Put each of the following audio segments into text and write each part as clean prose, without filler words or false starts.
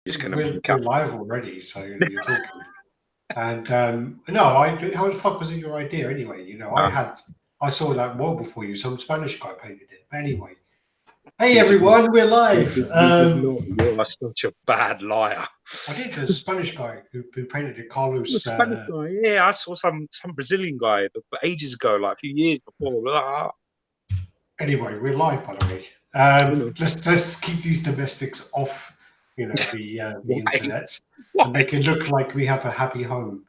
Just going to We're live already, so you're talking. And no, how the fuck was it your idea anyway? I saw that well before you. Some Spanish guy painted it. But anyway, hey You did not. everyone, we're live. You did not. You are such a bad liar. I did. There's a Spanish guy who painted it, The Carlos. Spanish guy, yeah, I saw some Brazilian guy ages ago, like a few years before. Anyway, we're live, by the way. Let's keep these domestics off, the internet, and make it look like we have a happy home.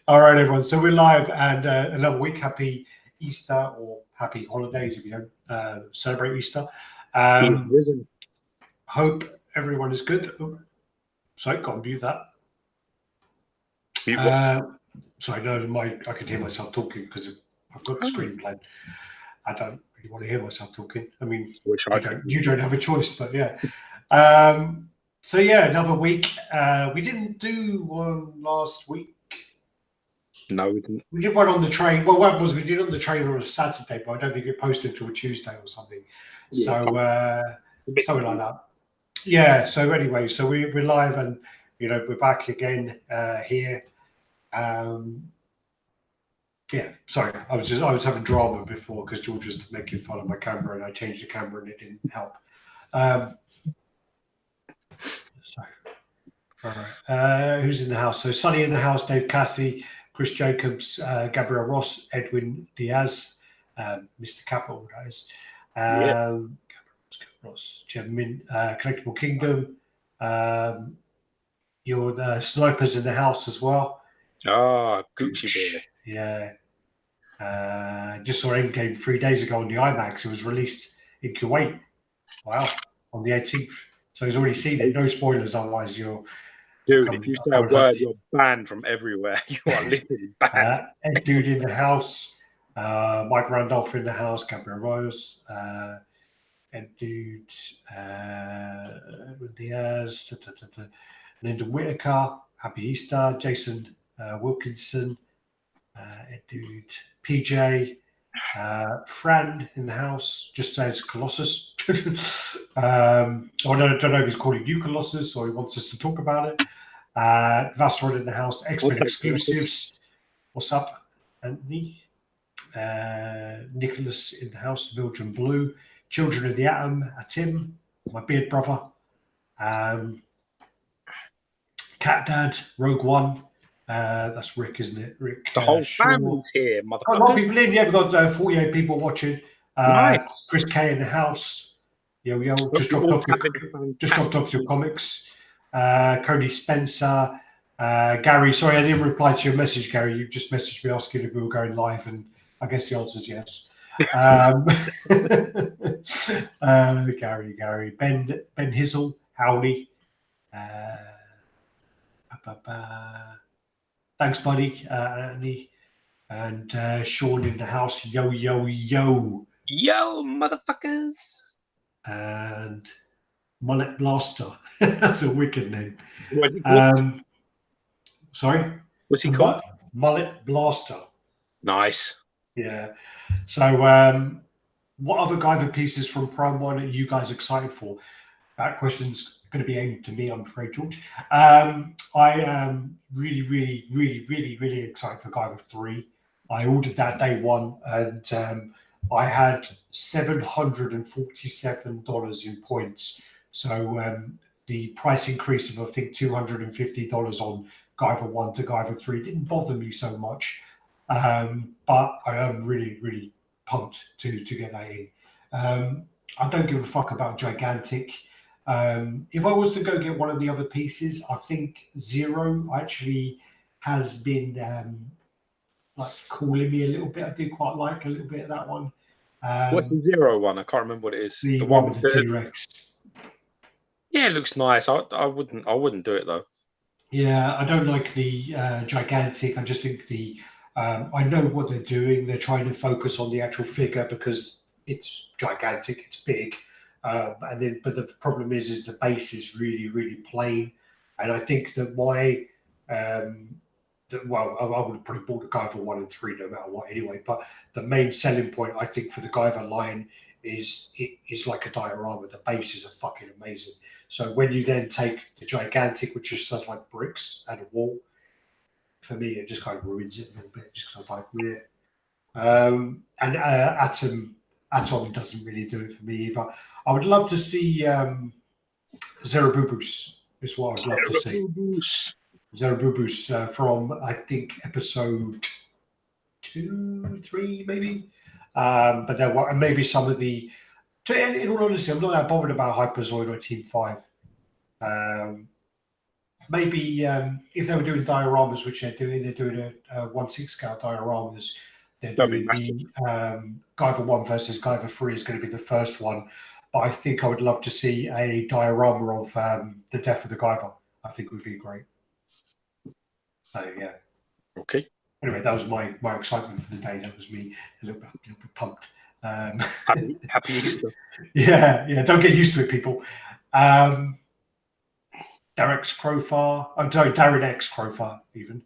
All right, everyone. So we're live, and another week. Happy Easter or happy holidays if you don't celebrate Easter. Hope everyone is good. Sorry, got to mute that. Sorry, no, I could hear myself talking because I've got the screen playing. I don't really want to hear myself talking. I mean, you don't have a choice, but yeah. So yeah, another week. We didn't do one last week. No, we didn't. We did one on the train. Well, what was we did on the train on a Saturday, but I don't think it posted till a Tuesday or something. Yeah, so something like that. Yeah. So anyway, so we're live, and we're back again here. Yeah, sorry, I was having drama before because George was making fun of my camera, and I changed the camera, and it didn't help. Sorry. All right. Who's in the house? So Sonny in the house, Dave Cassie, Chris Jacobs, Gabriel Ross, Edwin Diaz, Mr. Capital, that is. Ross, Jim Collectible Kingdom. Your snipers in the house as well. Gucci Bear. Yeah. Just saw Endgame 3 days ago on the IMAX. It was released in Kuwait. Wow. On the 18th. So he's already seen it. No spoilers, otherwise you're... Dude, if you say a word, you're banned from everywhere. You are literally banned. Ed Dude in the house. Mike Randolph in the house. Gabriel Rose. Ed Dude. Edwin Diaz. Linda Whitaker. Happy Easter. Jason Wilkinson. Ed Dude. PJ. Fran in the house. Just says Colossus. I don't know if he's calling you Colossus or he wants us to talk about it. Vassrod in the house. X-Men exclusives. What's up, Anthony? Nicholas in the house. Belgian Blue. Children of the Atom. Tim, my beard brother. Cat Dad. Rogue One. That's Rick, isn't it? Rick. The whole family's here, motherfucker. A lot of people in. Yeah, we've got 48 people watching. Nice. Chris K in the house. Yo, just dropped off your comics. Cody Spencer. Gary, sorry, I didn't reply to your message, Gary. You just messaged me asking if we were going live, and I guess the answer is yes. Gary. Ben Hizzle. Howdy. Thanks, buddy, Anthony. And Sean in the house. Yo. Yo, motherfuckers. And Mullet Blaster. That's a wicked name. What's he called? Sorry? What's he called? Mullet Blaster. Nice. Yeah. So what other Guyver pieces from Prime 1 are you guys excited for? That question's going to be aimed to me, I'm afraid, George. I am really excited for Guyver 3. I ordered that day one, and I had $747 in points. So the price increase of, I think, $250 on Guyver 1 to Guyver 3 didn't bother me so much. But I am really pumped to get that in. I don't give a fuck about Gigantic. If I was to go get one of the other pieces, I think Zero actually has been like calling me a little bit. I do quite like a little bit of that one. What's the Zero one? I can't remember what it is. The one with the T-Rex. Yeah, it looks nice. I wouldn't do it though. Yeah, I don't like the Gigantic. I just think I know what they're doing. They're trying to focus on the actual figure because it's gigantic, it's big. But the problem is the base is really plain. And I think that I would have probably bought the Guyver 1 and 3 no matter what anyway. But the main selling point, I think, for the Guyver line is like a diorama. The bases are fucking amazing. So when you then take the gigantic, which just does like bricks and a wall, for me it just kind of ruins it a little bit. Just because I was like, yeah. And Atom doesn't really do it for me either. I would love to see Zerabubus. Is what I'd love to see. Zerabubus from I think episode 2, 3, maybe. But there were maybe some of the. In all honesty, I'm not that bothered about Hyperzoid or Team 5. Maybe if they were doing dioramas, which they're doing a 1/6 scale dioramas. They're doing the Guyver 1 versus Guyver 3 is going to be the first one. But I think I would love to see a diorama of the death of the Guyver. I think would be great. So, yeah. Okay. Anyway, that was my excitement for the day. That was me a little bit pumped. Happy Easter. Yeah. Don't get used to it, people. Darren X Crowfar, even.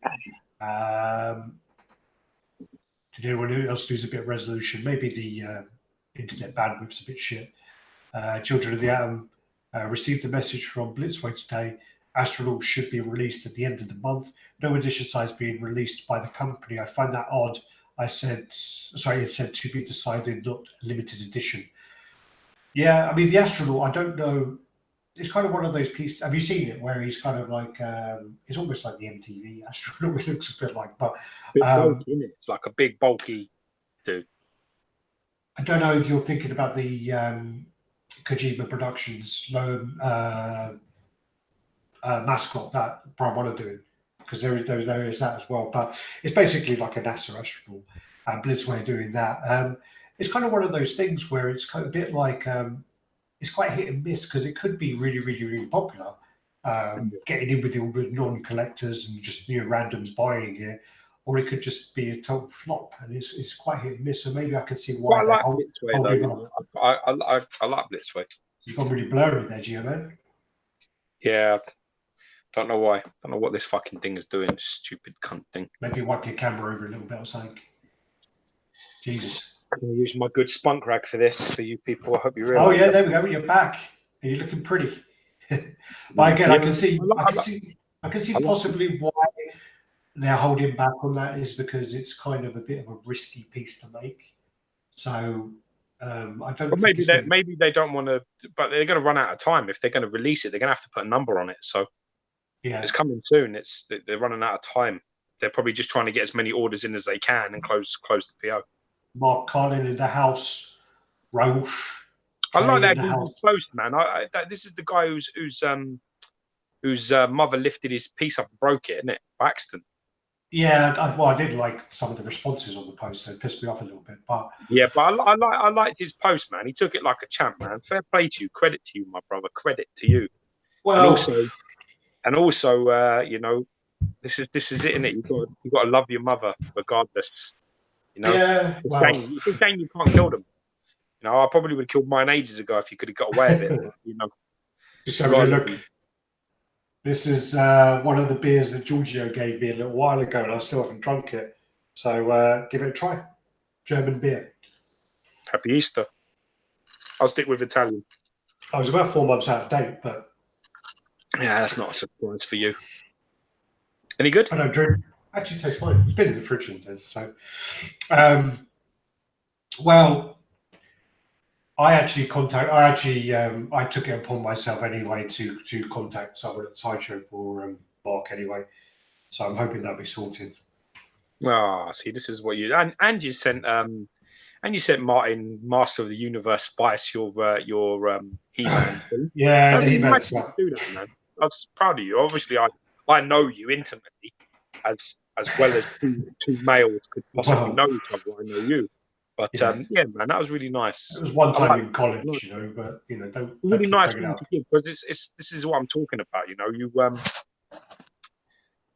Did anyone else lose a bit of resolution? Maybe the internet bandwidth's a bit shit. Children of the Atom received a message from Blitzway today. Astronaut should be released at the end of the month. No edition size being released by the company. I find that odd. It said to be decided, not limited edition. Yeah, I mean, the Astronaut, I don't know. It's kind of one of those pieces. Have you seen it? Where he's kind of like, it's almost like the MTV Astronaut. It looks a bit like, but bulky, isn't it? It's like a big bulky dude. I don't know if you're thinking about the Kojima Productions mascot that Brian Waller doing, because there is that as well. But it's basically like a NASA astronaut, and Blitzway doing that. It's kind of one of those things where it's kind of a bit like it's quite hit and miss, because it could be really, really, really popular, getting in with all the non-collectors and just randoms buying it, or it could just be a total flop, and it's quite hit and miss. So maybe I can see why I like Blitzway though. I like Blitzway. You've gone really blurry there, Gio, man. Yeah. Don't know why. Don't know what this fucking thing is doing. Stupid cunt thing. Maybe wipe your camera over a little bit or something. Jesus. I'm going to use my good spunk rag for this, for you people. I hope you realise. Oh, yeah, there we go. You're back. You're looking pretty. But again, yeah, I can see possibly why they're holding back on that is because it's kind of a bit of a risky piece to make. So I don't. Well, maybe they don't want to, but they're going to run out of time. If they're going to release it, they're going to have to put a number on it. So yeah, it's coming soon. They're running out of time. They're probably just trying to get as many orders in as they can and close the PO. Mark Carlin in the house. Rolf. I like that post, man. This is the guy whose mother lifted his piece up and broke it, isn't it, by accident? Yeah, I did like some of the responses on the post. It pissed me off a little bit, but yeah, but I liked his post, man. He took it like a champ, man. Fair play to you. Credit to you, my brother. Credit to you. Well, and also, you know, this is it, isn't it? You got to love your mother regardless. You know, yeah. It's a shame you can't kill them. You know, I probably would have killed mine ages ago if you could have got away with it. You know, just having a look. This is one of the beers that Giorgio gave me a little while ago, and I still haven't drunk it. So give it a try. German beer. Happy Easter. I'll stick with Italian. I was about 4 months out of date, but yeah, that's not a surprise for you. Any good? I don't drink. Actually, it tastes fine. It's been in the fridge all day. So, well, I took it upon myself anyway to contact someone at Sideshow for Mark anyway. So I'm hoping that'll be sorted. See, this is what you and you sent Martin, Master of the Universe Spice, your He-Man. Yeah, the He-Man stuff. Do that, man. I was proud of you. Obviously, I know you intimately, as well as two males could possibly know each other. I know you. But yeah, man, that was really nice. It was one time in college, you know, but you know, don't really nice to give, because this is what I'm talking about. You know,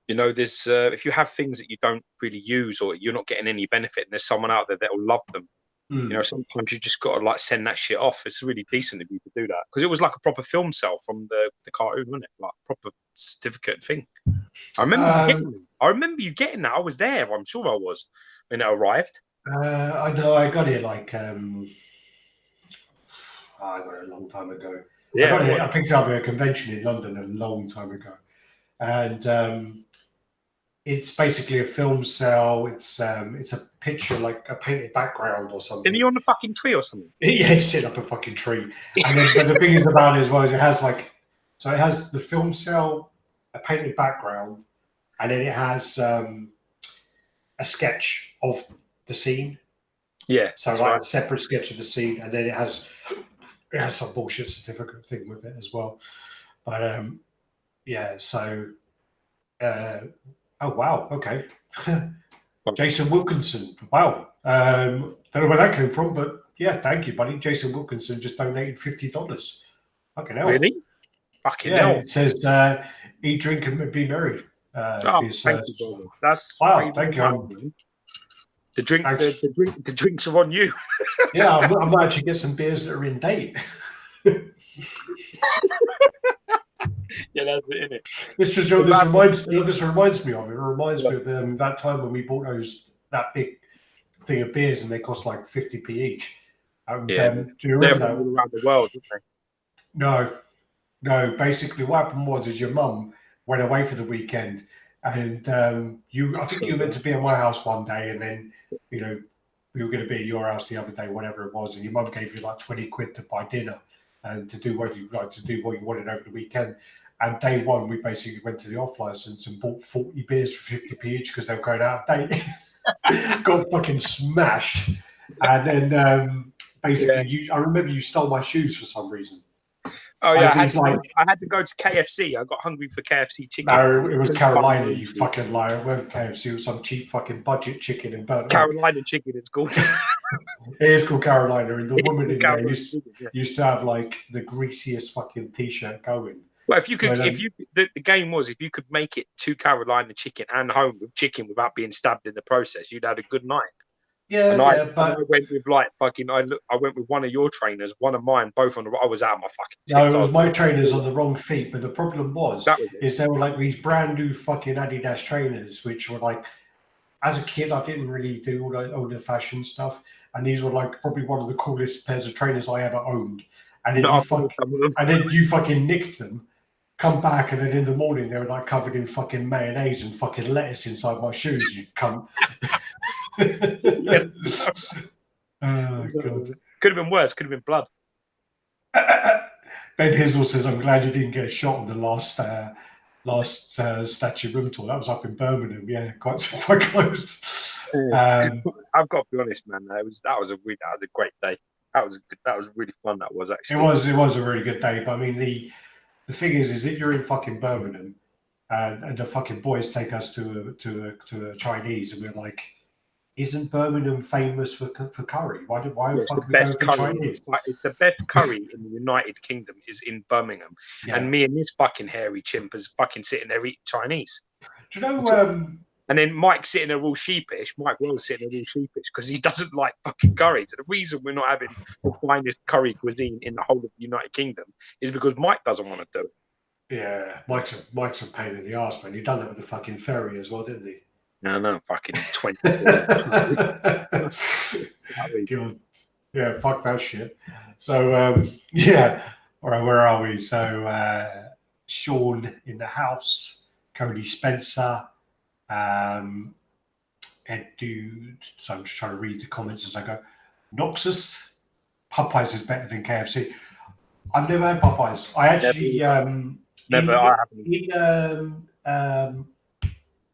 you know, there's if you have things that you don't really use or you're not getting any benefit, and there's someone out there that will love them. You know, sometimes you just got to like send that shit off. It's really decent of you to do that, because it was like a proper film sale from the cartoon, wasn't it? Like a proper certificate thing. I remember you getting that. I was there. I'm sure I was when it arrived. I know. I got it like I got it a long time ago. Yeah, I picked it up at a convention in London a long time ago, and it's basically a film cell. It's a picture, like a painted background or something. Are you on the fucking tree or something? Yeah, he's sitting up a fucking tree. And then, but the thing is about it as well is it has it has the film cell, a painted background, and then it has a sketch of the scene. Yeah. So like a separate sketch of the scene, and then it has some bullshit certificate thing with it as well. But yeah, so oh wow, okay. Jason Wilkinson. Wow. Don't know where that came from, but yeah, thank you, buddy. Jason Wilkinson just donated $50. Fucking hell. Really? Fucking yeah, hell. It says eat, drink, and be merry. Thank you, brother. That's wow, thank you. Man. The drinks are on you. Yeah, I might actually get some beers that are in date. Yeah, that's it, innit? This reminds me of. It reminds me of that time when we bought that big thing of beers and they cost like 50p each. And, yeah, do you remember that? All around the world, didn't they? No. Basically, what happened is your mum went away for the weekend, and I think you were meant to be at my house one day, and then we were going to be at your house the other day, whatever it was, and your mum gave you like 20 quid to buy dinner and to do what you wanted over the weekend. And day one, we basically went to the off license and bought 40 beers for 50p each because they were going out of date. Got fucking smashed. And then basically, I remember you stole my shoes for some reason. Oh yeah, I had to go to KFC. I got hungry for KFC chicken. No, it was Carolina. You fucking liar. It wasn't KFC. It was some cheap fucking budget chicken in Birmingham. Carolina chicken, it's called. It is called Carolina, and the woman in there used to have like the greasiest fucking t-shirt going. Well, the game was if you could make it to Carolina chicken and home with chicken without being stabbed in the process, you'd have a good night. Yeah, but I went with I went with one of your trainers, one of mine, both on the. I was out of my fucking. No, it was my trainers on the wrong feet. But the problem is they were like these brand new fucking Adidas trainers, which were like, as a kid, I didn't really do all the fashion stuff, and these were like probably one of the coolest pairs of trainers I ever owned. And then you fucking nicked them. Come back, and then in the morning they were like covered in fucking mayonnaise and fucking lettuce inside my shoes. You cunt. Oh, God. Could have been worse. Could have been blood. Ben Hizzle says, "I'm glad you didn't get shot on the last Statue Room tour. That was up in Birmingham. Yeah, quite close." I've got to be honest, man. That was a great day. That was really fun. That was actually. It was a really good day. But I mean, the thing is if you're in fucking Birmingham and the fucking boys take us to a Chinese, and we're like, isn't Birmingham famous for curry? Why are we fucking going for Chinese? It's the best curry in the United Kingdom is in Birmingham. Yeah. And me and this fucking hairy chimp is fucking sitting there eating Chinese. Do you know? And then Mike's sitting there all sheepish. Mike Wells sitting there all sheepish because he doesn't like fucking curry. So the reason we're not having the finest curry cuisine in the whole of the United Kingdom is because Mike doesn't want to do it. Yeah, Mike's a pain in the arse, man. He done that with the fucking ferry as well, didn't he? No, fucking 20. Yeah, fuck that shit. So yeah, all right, where are we? So Sean in the house, Cody Spencer. Ed Dude. So I'm just trying to read the comments as I go. Noxus, Popeyes is better than KFC. I've never had Popeyes. I actually in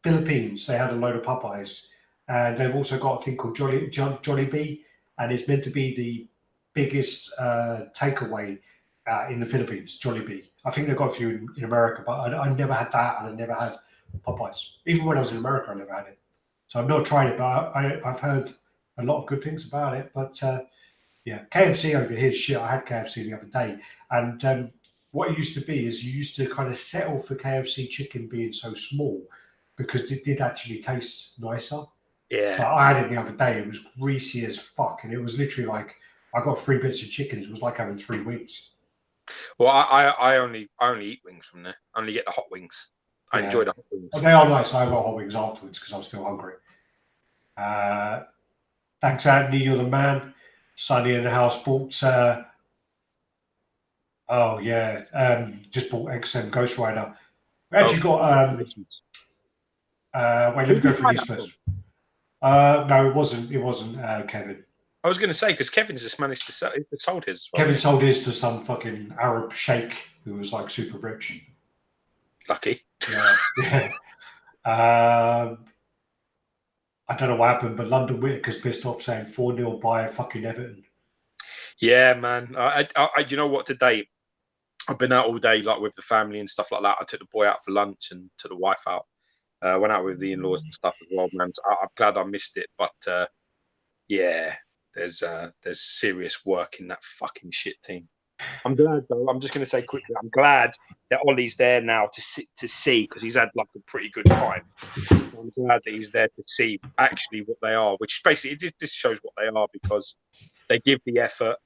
Philippines they had a load of Popeyes, and they've also got a thing called Jollibee, and it's meant to be the biggest takeaway in the Philippines. Jollibee. I think they've got a few in America, but I never had that, and I never had Popeyes. Even when I was in America, I never had it. So I've not tried it, but I've heard a lot of good things about it. But yeah, KFC over here, shit. I had KFC the other day, and what it used to be is you used to kind of settle for KFC chicken being so small because it did actually taste nicer. Yeah. But I had it the other day. It was greasy as fuck, and it was literally like I got 3 bits of chicken. It was like having 3 wings. Well, I only eat wings from there. I only get the hot wings. I enjoy the hot wings. Well, they are nice. I got hot wings afterwards because I was still hungry. Thanks, Anthony. You're the man. Sonny in the house bought Oh yeah, just bought XM Ghost Rider. We actually got wait, let Who me did go you through buy these that from? first. No, it wasn't. It wasn't Kevin. I was going to say because Kevin's just managed to sell, he sold his as well. Kevin sold his to some fucking Arab sheikh who was like super rich. Lucky. Yeah, yeah. I don't know what happened, but London Whitaker's pissed off saying 4-0 by fucking Everton. Yeah, man. You know what? Today I've been out all day, like with the family and stuff like that. I took the boy out for lunch and took the wife out. Went out with the in-laws and stuff as well, man. I'm glad I missed it, but yeah, there's serious work in that fucking shit team. I'm glad though. I'm just going to say quickly, I'm glad that Ollie's there now to see because he's had like a pretty good time. I'm glad that he's there to see actually what they are, which basically it just shows what they are because they give the effort.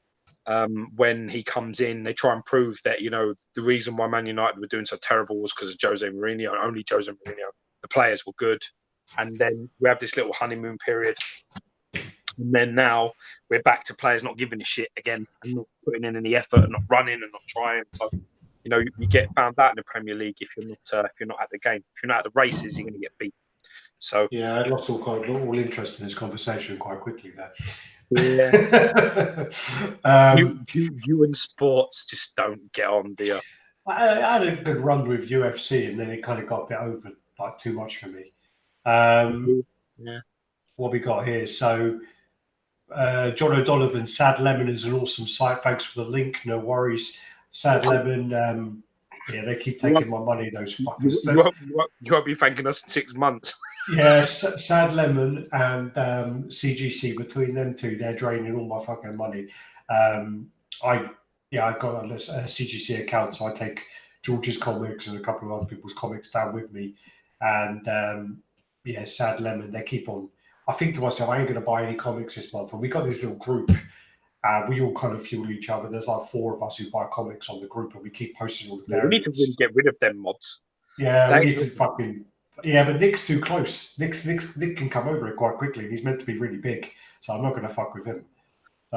When he comes in, they try and prove that the reason why Man United were doing so terrible was because of Jose Mourinho, and only Jose Mourinho. The players were good, and then we have this little honeymoon period, and then now we're back to players not giving a shit again and not putting in any effort and not running and not trying. So, you get found out in the Premier League if you're not at the game, if you're not at the races, you're going to get beat. So yeah, I lost all interest in this conversation quite quickly there. Yeah. You and sports just don't get on, do you? I had a good run with UFC, and then it kind of got a bit over, like too much for me. Yeah. What we got here? So, John O'Donovan, Sad Lemon is an awesome site. Thanks for the link. No worries. Sad Lemon. Yeah, they keep taking my money. Those fuckers. You won't be thanking us in 6 months. Yeah, Sad Lemon and CGC, between them two, they're draining all my fucking money. I've got a CGC account, so I take George's comics and a couple of other people's comics down with me. And yeah, Sad Lemon, they keep on. I think to myself, I ain't going to buy any comics this month. And we got this little group. We all kind of fuel each other. There's like 4 of us who buy comics on the group, and we keep posting all the variants. We need to really get rid of them mods. Yeah, we need to fucking. Yeah, but Nick's too close. Nick can come over it quite quickly. He's meant to be really big, so I'm not going to fuck with him.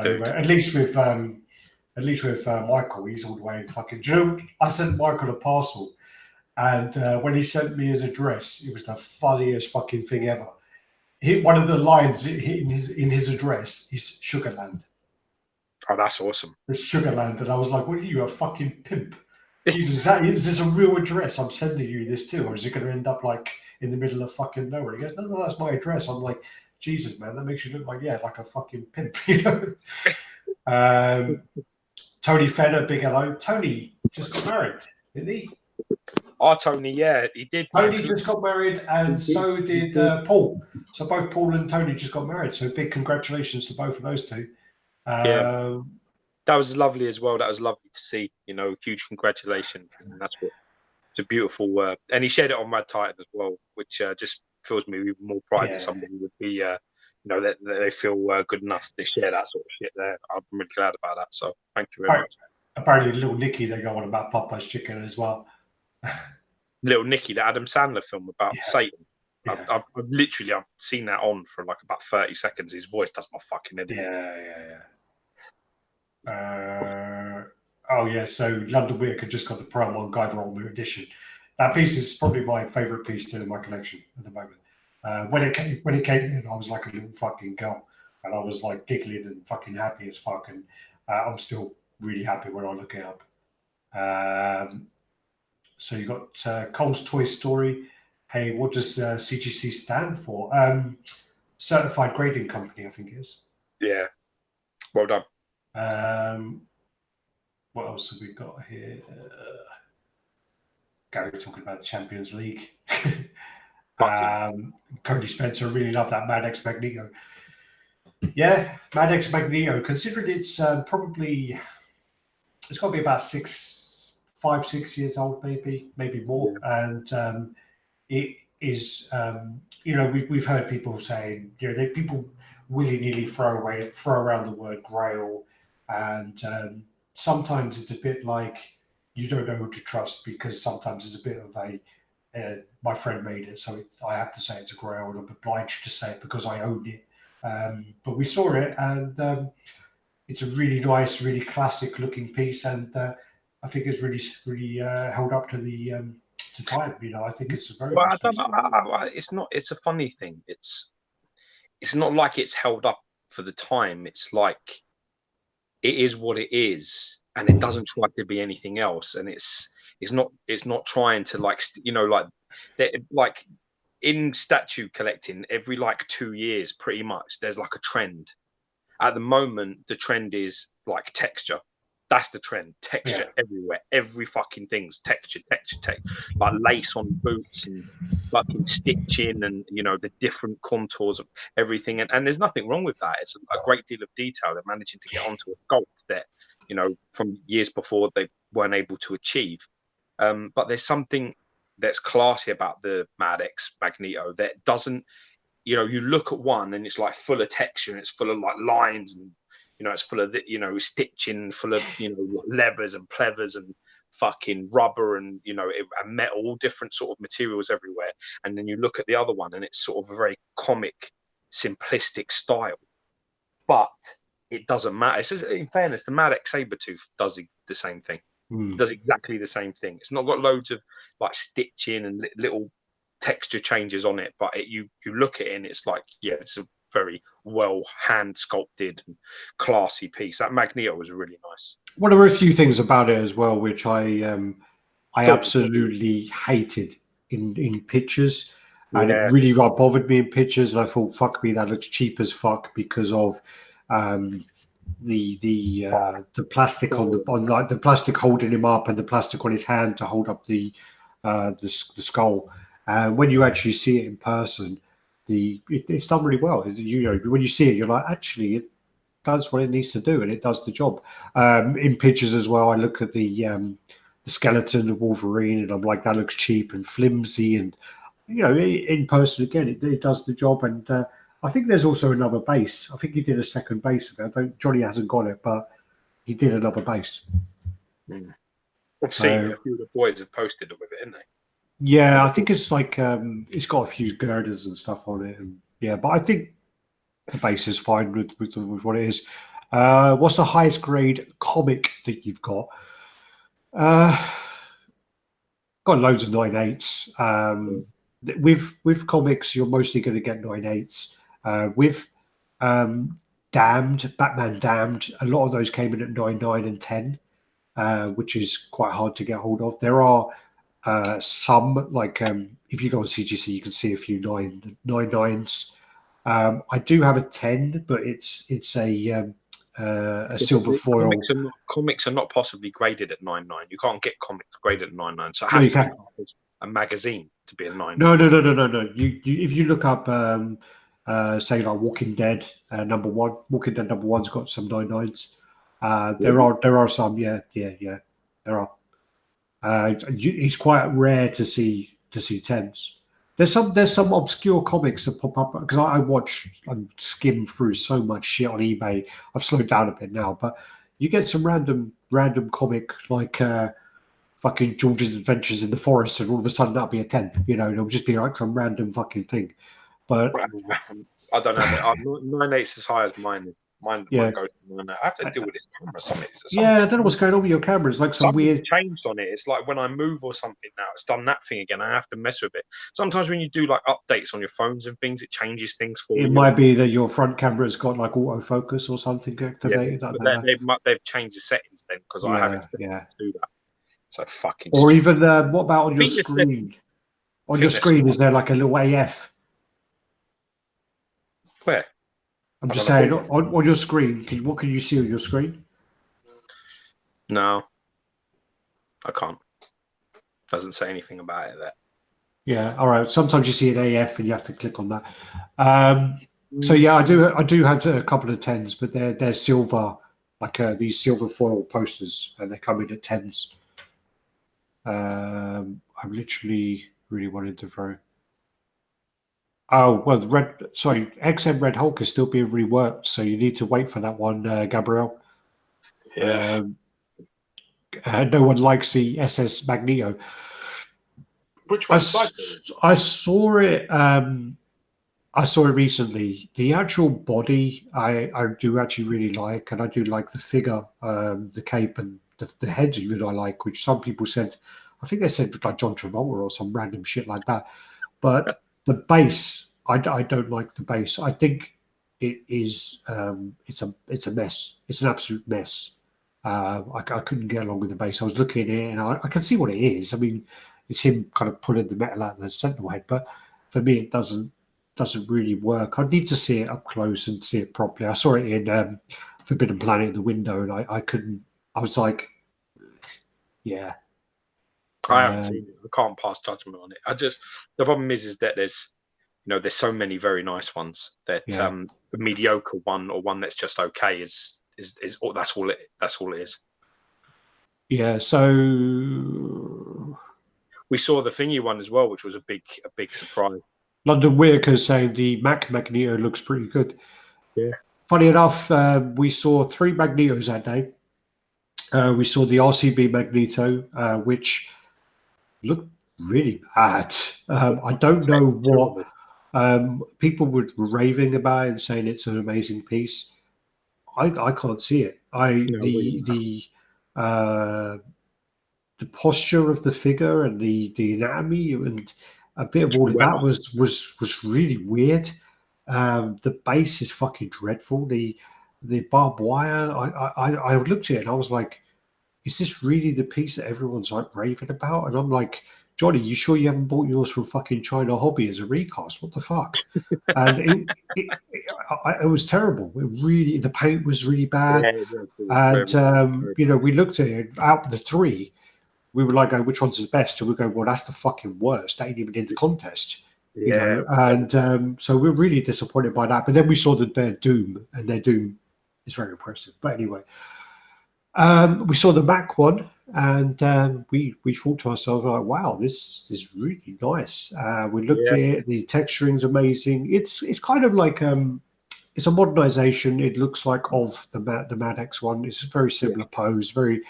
So, at least with Michael, he's all the way in fucking. Do you know, I sent Michael a parcel, and when he sent me his address, it was the funniest fucking thing ever. One of the lines in his address is Sugarland. Oh, that's awesome. It's Sugarland, and I was like, "What are you, a fucking pimp?" Jesus, is this a real address I'm sending you this to, or is it going to end up like in the middle of fucking nowhere? He goes, no, that's my address. I'm like, Jesus, man, that makes you look like a fucking pimp, Tony Fenner, big hello. Tony just got married, didn't he? Oh, Tony, yeah, he did. Tony just got married, and so did Paul. So both Paul and Tony just got married. So big congratulations to both of those two. Yeah. That was lovely as well. That was lovely to see. Huge congratulations. And that's what it's a beautiful. And he shared it on RaddTitan as well, which just fills me with more pride that somebody would be, that they feel good enough to share that sort of shit there. I'm really glad about that. So thank you very much. Apparently, Little Nicky, they go on about Popeye's chicken as well. Little Nicky, the Adam Sandler film about Satan. Yeah. I've seen that on for like about 30 seconds. His voice does my fucking head in. Yeah. So London Whitaker just got the Prime One Guyver Ultimate Edition. That piece is probably my favourite piece still in my collection at the moment. When it came in, I was like a little fucking girl, and I was like giggling and fucking happy as fuck. And I'm still really happy when I look it up. So you got Cole's Toy Story. Hey, what does CGC stand for? Certified Grading Company, I think it is. Yeah. Well done. What else have we got here? Gary talking about the Champions League. Cody Spencer, really love that Mad X Magneto. Yeah, Mad X Magneto. Considering it's probably it's got to be about 5-6 years old, maybe more, and it is. We've heard people saying, people willy-nilly throw around the word Grail, and sometimes it's a bit like you don't know who to trust because sometimes it's a bit of a my friend made it, so I have to say it's a Grail, and I'm obliged to say it because I own it. But we saw it, and it's a really nice, really classic-looking piece, and I think it's really held up to the to time. You know, I think it's a very Well, nice I don't piece. know. It's not. It's a funny thing. It's not like it's held up for the time. It's like it is what it is, and it doesn't try to be anything else. And it's not trying to like like that like in statue collecting every like 2 years pretty much there's like a trend. At the moment the trend is like texture. That's the trend. Texture everywhere. Every fucking thing's texture, like lace on boots and fucking stitching and the different contours of everything. And there's nothing wrong with that. It's a great deal of detail. They're managing to get onto a sculpt that, from years before they weren't able to achieve. But there's something that's classy about the Mad X Magneto that doesn't, you look at one and it's like full of texture and it's full of like lines and it's full of stitching, full of levers and plevers and fucking rubber and and metal, all different sort of materials everywhere. And then you look at the other one and it's sort of a very comic, simplistic style, but it doesn't matter. It's just, in fairness, the Mad X Sabretooth does the same thing. Does exactly the same thing. It's not got loads of like stitching and little texture changes on it, but you look at it and it's like, it's a very well hand sculpted and classy piece. That Magneto was really nice. Well, there were a few things about it as well which I absolutely hated in pictures, and it really bothered me in pictures. And I thought, fuck me, that looks cheap as fuck because of the plastic on like the plastic holding him up and the plastic on his hand to hold up the skull. When you actually see it in person, it's done really well. When you see it, you're like, actually, it does what it needs to do, and it does the job. In pictures as well, I look at the skeleton of Wolverine, and I'm like, that looks cheap and flimsy, and in person again, it does the job. And I think there's also another base. I think he did a second base of it. Johnny hasn't got it, but he did another base. I've seen a few of the boys have posted it with it, haven't they? Yeah, I think it's like it's got a few girders and stuff on it, and but I think the base is fine with what it is. What's the highest grade comic that you've got? Got loads of 9.8s. With comics, you're mostly going to get 9.8s. With Batman Damned, a lot of those came in at 9.9 and 10, which is quite hard to get hold of. There are some, like if you go on CGC, you can see a few 9.9s. I do have a 10, but it's a silver foil. Comics are not possibly graded at 9.9. You can't get comics graded at 9.9, so it has to be a magazine to be a 9.9. No. You if you look up say like Walking Dead number 1, Walking Dead number 1's got some 9.9s. There are some, yeah. There are. It's quite rare to see 10s. There's some obscure comics that pop up because I skim through so much shit on eBay. I've slowed down a bit now, but you get some random comic like fucking George's Adventures in the Forest, and all of a sudden that'll be a 10. It'll just be like some random fucking thing. But I don't know. 9.8's as high as mine. Mine goes. I have to deal with this camera. I don't know what's going on with your camera. It's like some weird changed on it. It's like when I move or something now, it's done that thing again. I have to mess with it. Sometimes when you do like updates on your phones and things, it changes things for you. It might be that your front camera's got like autofocus or something activated. They've changed the settings then because I haven't do that. So fucking. Or even what about on your screen? On your screen, is there like a little AF? Where? I'm just saying, on your screen, what can you see on your screen? No, I can't. Doesn't say anything about it there. Yeah, all right. Sometimes you see an AF and you have to click on that. So yeah, I do have a couple of 10s, but they're silver, like these silver foil posters, and they come in at 10s. I'm literally really wanted to throw. Oh, well, XM Red Hulk is still being reworked, so you need to wait for that one, Gabriel. Yeah. No one likes the SS Magneto. Which one? I saw it. I saw it recently. The actual body, I do actually really like, and I do like the figure, the cape, and the heads even I like, which some people said, I think they said like John Travolta or some random shit like that. But the base, I don't like the base. I think it is it's a mess. It's an absolute mess. I couldn't get along with the base. I was looking at it and I can see what it is. I mean, it's him kind of pulling the metal out of the sentinel head, but for me, it doesn't really work. I need to see it up close and see it properly. I saw it in Forbidden Planet in the window, and I couldn't. I was like, yeah. I haven't seen it. I can't pass judgment on it. The problem is that there's so many very nice ones that a mediocre one or one that's just okay is that's all it is. Yeah. So we saw the thingy one as well, which was a big surprise. London Whitaker saying the Mac Magneto looks pretty good. Yeah. Funny enough, we saw 3 Magnetos that day. We saw the RCB Magneto, which looked really bad. I don't know what people were raving about and saying it's an amazing piece. I can't see it. The posture of the figure and the anatomy and a bit of all of that was really weird. The base is fucking dreadful. The barbed wire. I looked at it and I was like, is this really the piece that everyone's like raving about? And I'm like, Johnny, you sure you haven't bought yours from fucking China Hobby as a recast? What the fuck? And it was terrible. The paint was really bad. And we looked at it out of the 3. We were like, which one's the best? And we go, well, that's the fucking worst. That ain't even in the contest. And so we're really disappointed by that. But then we saw their Doom, and their Doom is very impressive. But anyway, we saw the Mac one, and we thought to ourselves, like, wow, this is really nice. We looked at it, the texturing's amazing. It's kind of like it's a modernization, it looks like, of the Mad X one. It's a very similar pose, very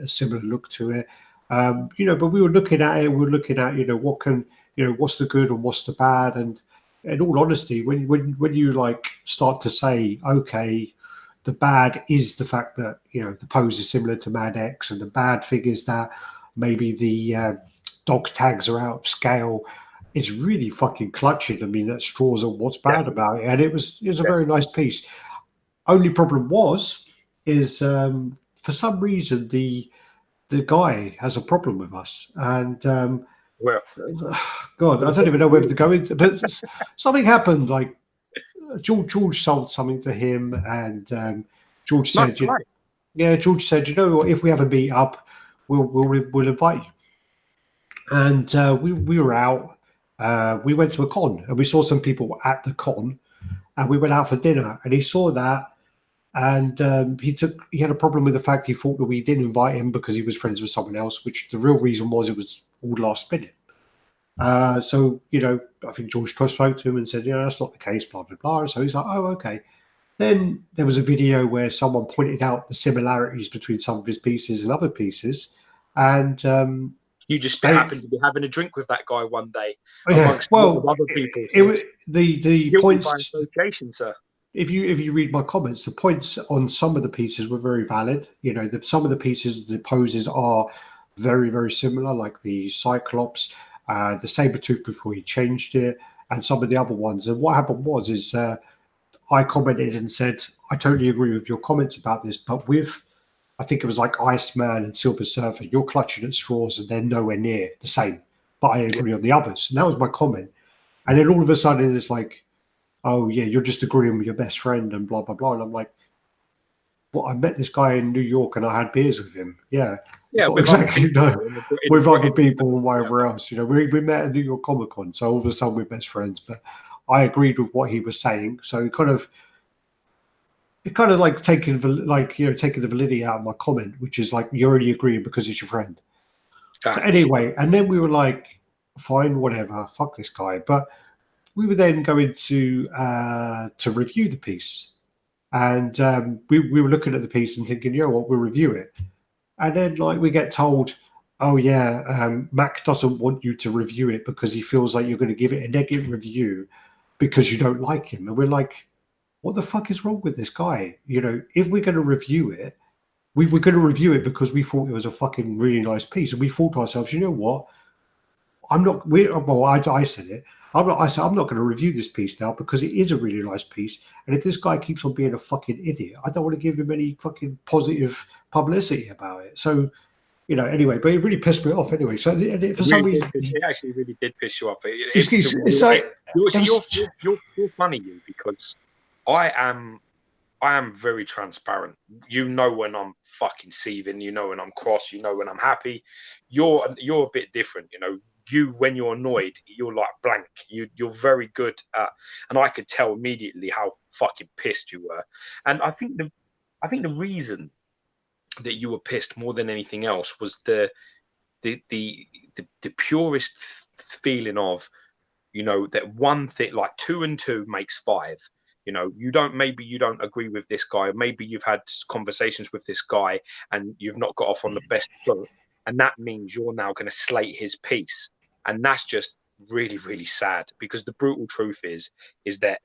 similar look to it. But we were looking at it, what's the good and what's the bad. And in all honesty, when you like start to say, okay, the bad is the fact that the pose is similar to Mad X, and the bad figures that maybe the dog tags are out of scale. It's really fucking clutching. I mean, that straws on what's bad about it, and it was a very nice piece. Only problem is for some reason the guy has a problem with us, and God, I don't even know whether to go into. But something happened. Like George sold something to him, and George said, George said, if we have a meet up, we'll invite you. And we were out. We went to a con, and we saw some people at the con, and we went out for dinner, and he saw that, and he had a problem with the fact he thought that we didn't invite him because he was friends with someone else, which the real reason was it was all last minute. So I think George spoke to him and said, that's not the case, blah blah blah. So he's like, oh, okay. Then there was a video where someone pointed out the similarities between some of his pieces and other pieces, and you just happened to be having a drink with that guy one day. Amongst other people. The points. Association, sir. If you read my comments, the points on some of the pieces were very valid. Some of the pieces, the poses are very, very similar, like the Cyclops, the Sabretooth before he changed it, and some of the other ones. And what happened is I commented and said, I totally agree with your comments about this, but I think it was like Iceman and Silver Surfer, you're clutching at straws and they're nowhere near the same. But I agree on the others. And that was my comment. And then all of a sudden it's like, oh yeah, you're just agreeing with your best friend and blah, blah, blah. And I'm like, well, I met this guy in New York and I had beers with him. Yeah. Exactly. With other people and whatever else. We met at New York Comic Con. So all of a sudden we're best friends. But I agreed with what he was saying. So it kind of like taking the validity out of my comment, which is like, you're only agreeing because it's your friend. So anyway, and then we were like, fine, whatever, fuck this guy. But we were then going to review the piece, and we were looking at the piece and thinking, we'll review it. And then like we get told, oh yeah, Mac doesn't want you to review it because he feels like you're going to give it a negative review because you don't like him. And we're like, what the fuck is wrong with this guy? If we're going to review it, we were going to review it because we thought it was a fucking really nice piece, and we thought to ourselves, you know what? I'm not. I said it. I said I'm not going to review this piece now because it is a really nice piece, and if this guy keeps on being a fucking idiot, I don't want to give him any fucking positive publicity about it. So, anyway, but it really pissed me off anyway. So for some reason, it actually really did piss you off. It's like you're funny, because I am very transparent. You know when I'm fucking seething. You know when I'm cross. You know when I'm happy. You're a bit different. When you're annoyed, you're like blank. You're very good at, and I could tell immediately how fucking pissed you were. And I think the reason that you were pissed more than anything else was the purest feeling of, that one thing, like 2 and 2 makes 5. Maybe you don't agree with this guy. Maybe you've had conversations with this guy and you've not got off on the best foot. And that means you're now going to slate his piece. And that's just really, really sad, because the brutal truth is that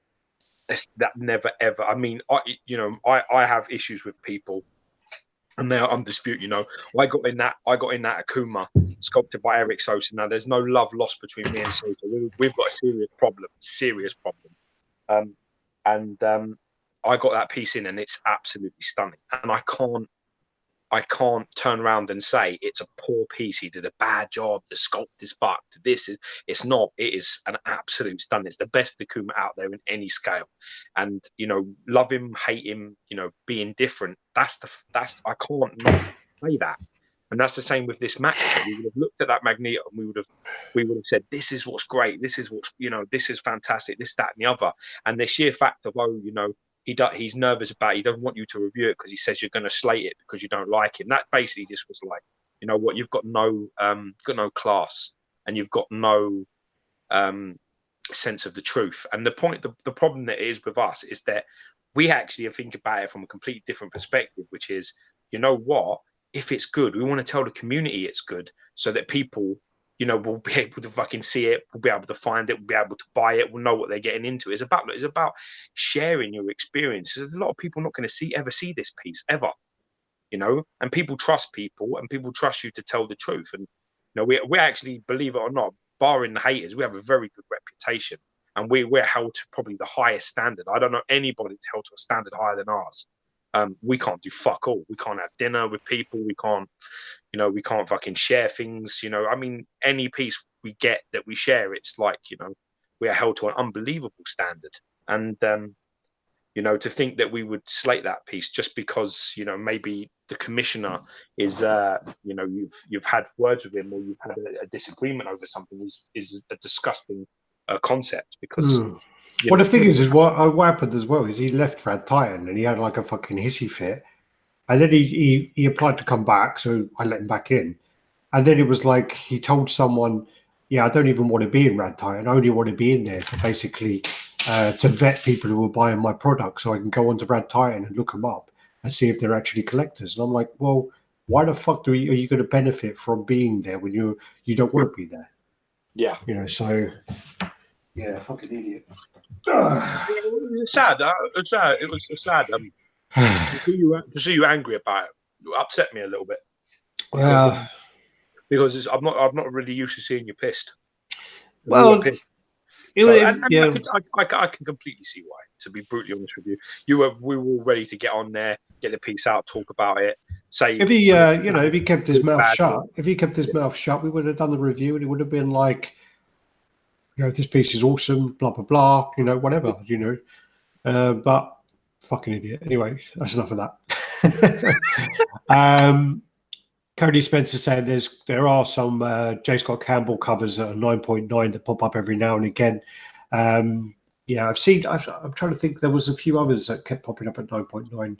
never, ever, I mean, I have issues with people, and they're undisputed. I got in that Akuma sculpted by Eric Sosa. Now there's no love lost between me and Sosa. We've got a serious problem. I got that piece in, and it's absolutely stunning. And I can't turn around and say it's a poor piece. He did a bad job. The sculpt is fucked. It's not. It is an absolute stunning. It's the best Akuma out there in any scale. And love him, hate him, being different. I can't not say that. And that's the same with this Magneto. We would have looked at that Magneto and we would have said, this is what's great. This is what's, this is fantastic. This, that, and the other. And the sheer fact of, he's nervous about it. He doesn't want you to review it because he says you're going to slate it because you don't like him. That basically just was like, you know what, you've got no class, and you've got no sense of the truth. And the problem that is with us is that we actually think about it from a completely different perspective, which is, you know what, if it's good, we want to tell the community it's good, so that people, will be able to fucking see it, will be able to find it, will be able to buy it, will know what they're getting into. It's about sharing your experience. There's a lot of people not going to ever see this piece ever, and people trust people, and people trust you to tell the truth. And we actually, believe it or not, barring the haters, we have a very good reputation, and we're held to probably the highest standard. I don't know anybody that's held to a standard higher than ours. We can't do fuck all. We can't have dinner with people. We can't fucking share things. I mean, any piece we get that we share, it's like, we are held to an unbelievable standard. And, to think that we would slate that piece just because, maybe the commissioner is, you've had words with him, or you've had a disagreement over something is a disgusting concept, because... Well, the thing is what happened as well is he left RaddTitan and he had like a fucking hissy fit, and then he applied to come back, so I let him back in, and then it was like he told someone, "Yeah, I don't even want to be in RaddTitan. I only want to be in there to basically to vet people who are buying my product, so I can go onto RaddTitan and look them up and see if they're actually collectors." And I'm like, well, why the fuck are you going to benefit from being there when you don't want to be there? Yeah, So yeah, fucking idiot. It was sad. It was sad. To see you angry about it, it upset me a little bit. Because I'm not really used to seeing you pissed. Well, I can completely see why. To be brutally honest with you, we were all ready to get on there, get the piece out, talk about it. Say if he kept his mouth shut, we would have done the review, and it would have been like, this piece is awesome, blah, blah, blah, whatever, but fucking idiot. Anyway, that's enough of that. Cody Spencer saying there are some J. Scott Campbell covers that are 9.9 that pop up every now and again. I'm trying to think, there was a few others that kept popping up at 9.9.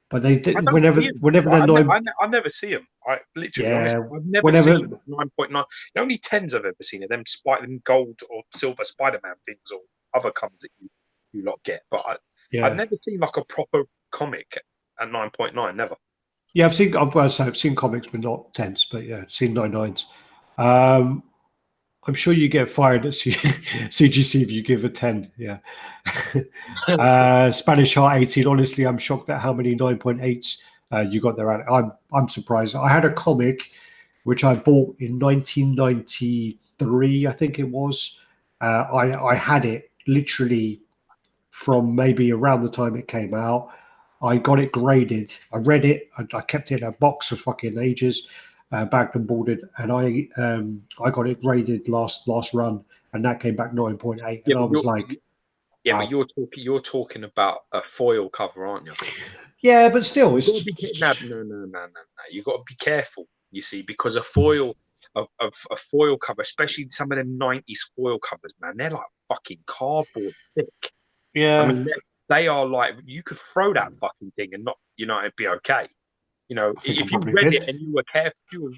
But they did whenever they're 9. I never see them. I literally, honestly, I've never seen 9.9. The only 10s I've ever seen are them gold or silver Spider-Man things or other covers that you lot get. But I've never seen like a proper comic at 9.9. Never. Yeah, I've seen comics, but not 10s. But yeah, I've seen 9.9s. I'm sure you get fired at CGC if you give a 10. Yeah. Spanish Heart 18. Honestly, I'm shocked at how many 9.8s you got there. I'm surprised. I had a comic which I bought in 1993, I think it was. I had it literally from maybe around the time it came out. I got it graded. I read it. I kept it in a box for fucking ages, bagged and boarded, and I got it graded last run, and that came back 9.8, and I was like, yeah, wow. but you're talking about a foil cover, aren't you? Yeah, but still, it's no. You got to be careful. You see, because a foil cover, especially some of them '90s foil covers, man, they're like fucking cardboard thick. yeah. I mean, they are like, you could throw that fucking thing and not, it'd be okay. If you read it and you were careful, you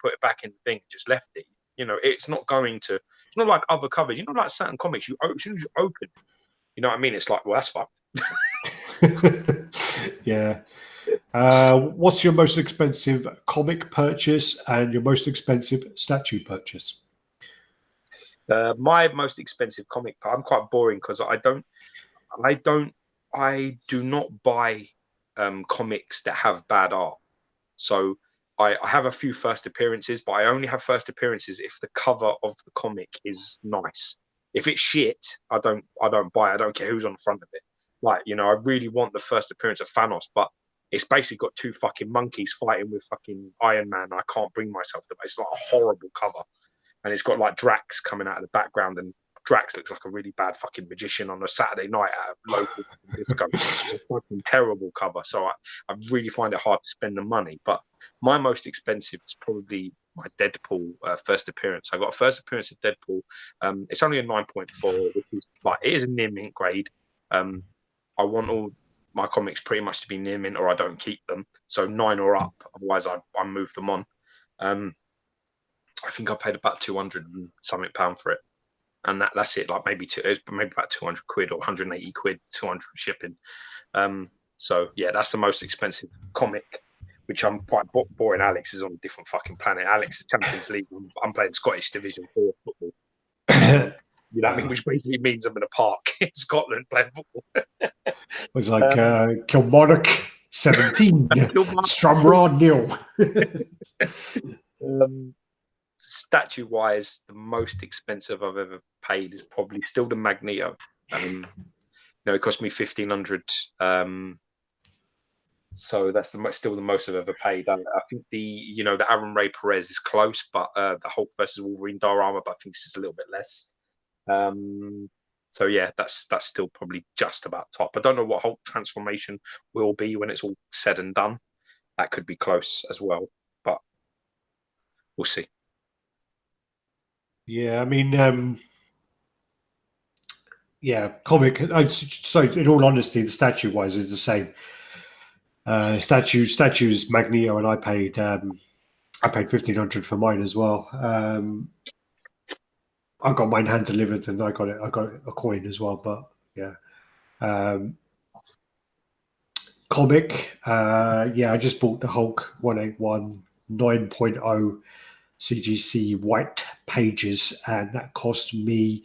put it back in the thing and just left it, it's not going to, it's not like other covers, like certain comics, as soon as you open, you know what I mean? It's like, well, that's fucked. Yeah. What's your most expensive comic purchase and your most expensive statue purchase? My most expensive comic, I'm quite boring because I do not buy comics that have bad art. So I have a few first appearances, but I only have first appearances if the cover of the comic is nice. If it's shit, I don't buy it. I don't care who's on the front of it. Like, I really want the first appearance of Thanos, but it's basically got two fucking monkeys fighting with fucking Iron Man. I can't bring myself to buy it. It's like a horrible cover. And it's got like Drax coming out of the background, and Drax looks like a really bad fucking magician on a Saturday night at a local disco. It's a fucking terrible cover. So I really find it hard to spend the money. But my most expensive is probably my Deadpool first appearance. I got a first appearance of Deadpool. It's only a 9.4, which is like, it is a near mint grade. I want all my comics pretty much to be near mint, or I don't keep them. So 9 or up. Otherwise, I move them on. I think I paid about 200 and something pound for it, and that's it. Like maybe about 200 quid or 180 quid, 200 for shipping. So yeah, that's the most expensive comic, which I'm quite boring. Alex is on a different fucking planet. Alex is Champions League. I'm playing Scottish Division 4 football. You know what I mean? Which basically means I'm in a park in Scotland playing football. It was like Kilmarnock 17, Strumrod 0. Statue-wise, the most expensive I've ever paid is probably still the Magneto. It cost me 1,500. So that's still the most I've ever paid. I think the Aaron Ray Perez is close, but the Hulk versus Wolverine diorama, but I think it's just a little bit less. So yeah, that's still probably just about top. I don't know what Hulk transformation will be when it's all said and done. That could be close as well, but we'll see. Yeah, I mean, comic. So, in all honesty, the statue-wise is the same. Statues, Magneto, and I paid 1,500 for mine as well. I got mine hand delivered, and I got a coin as well. But yeah, comic. I just bought the Hulk 181 9.0 CGC white pages, and that cost me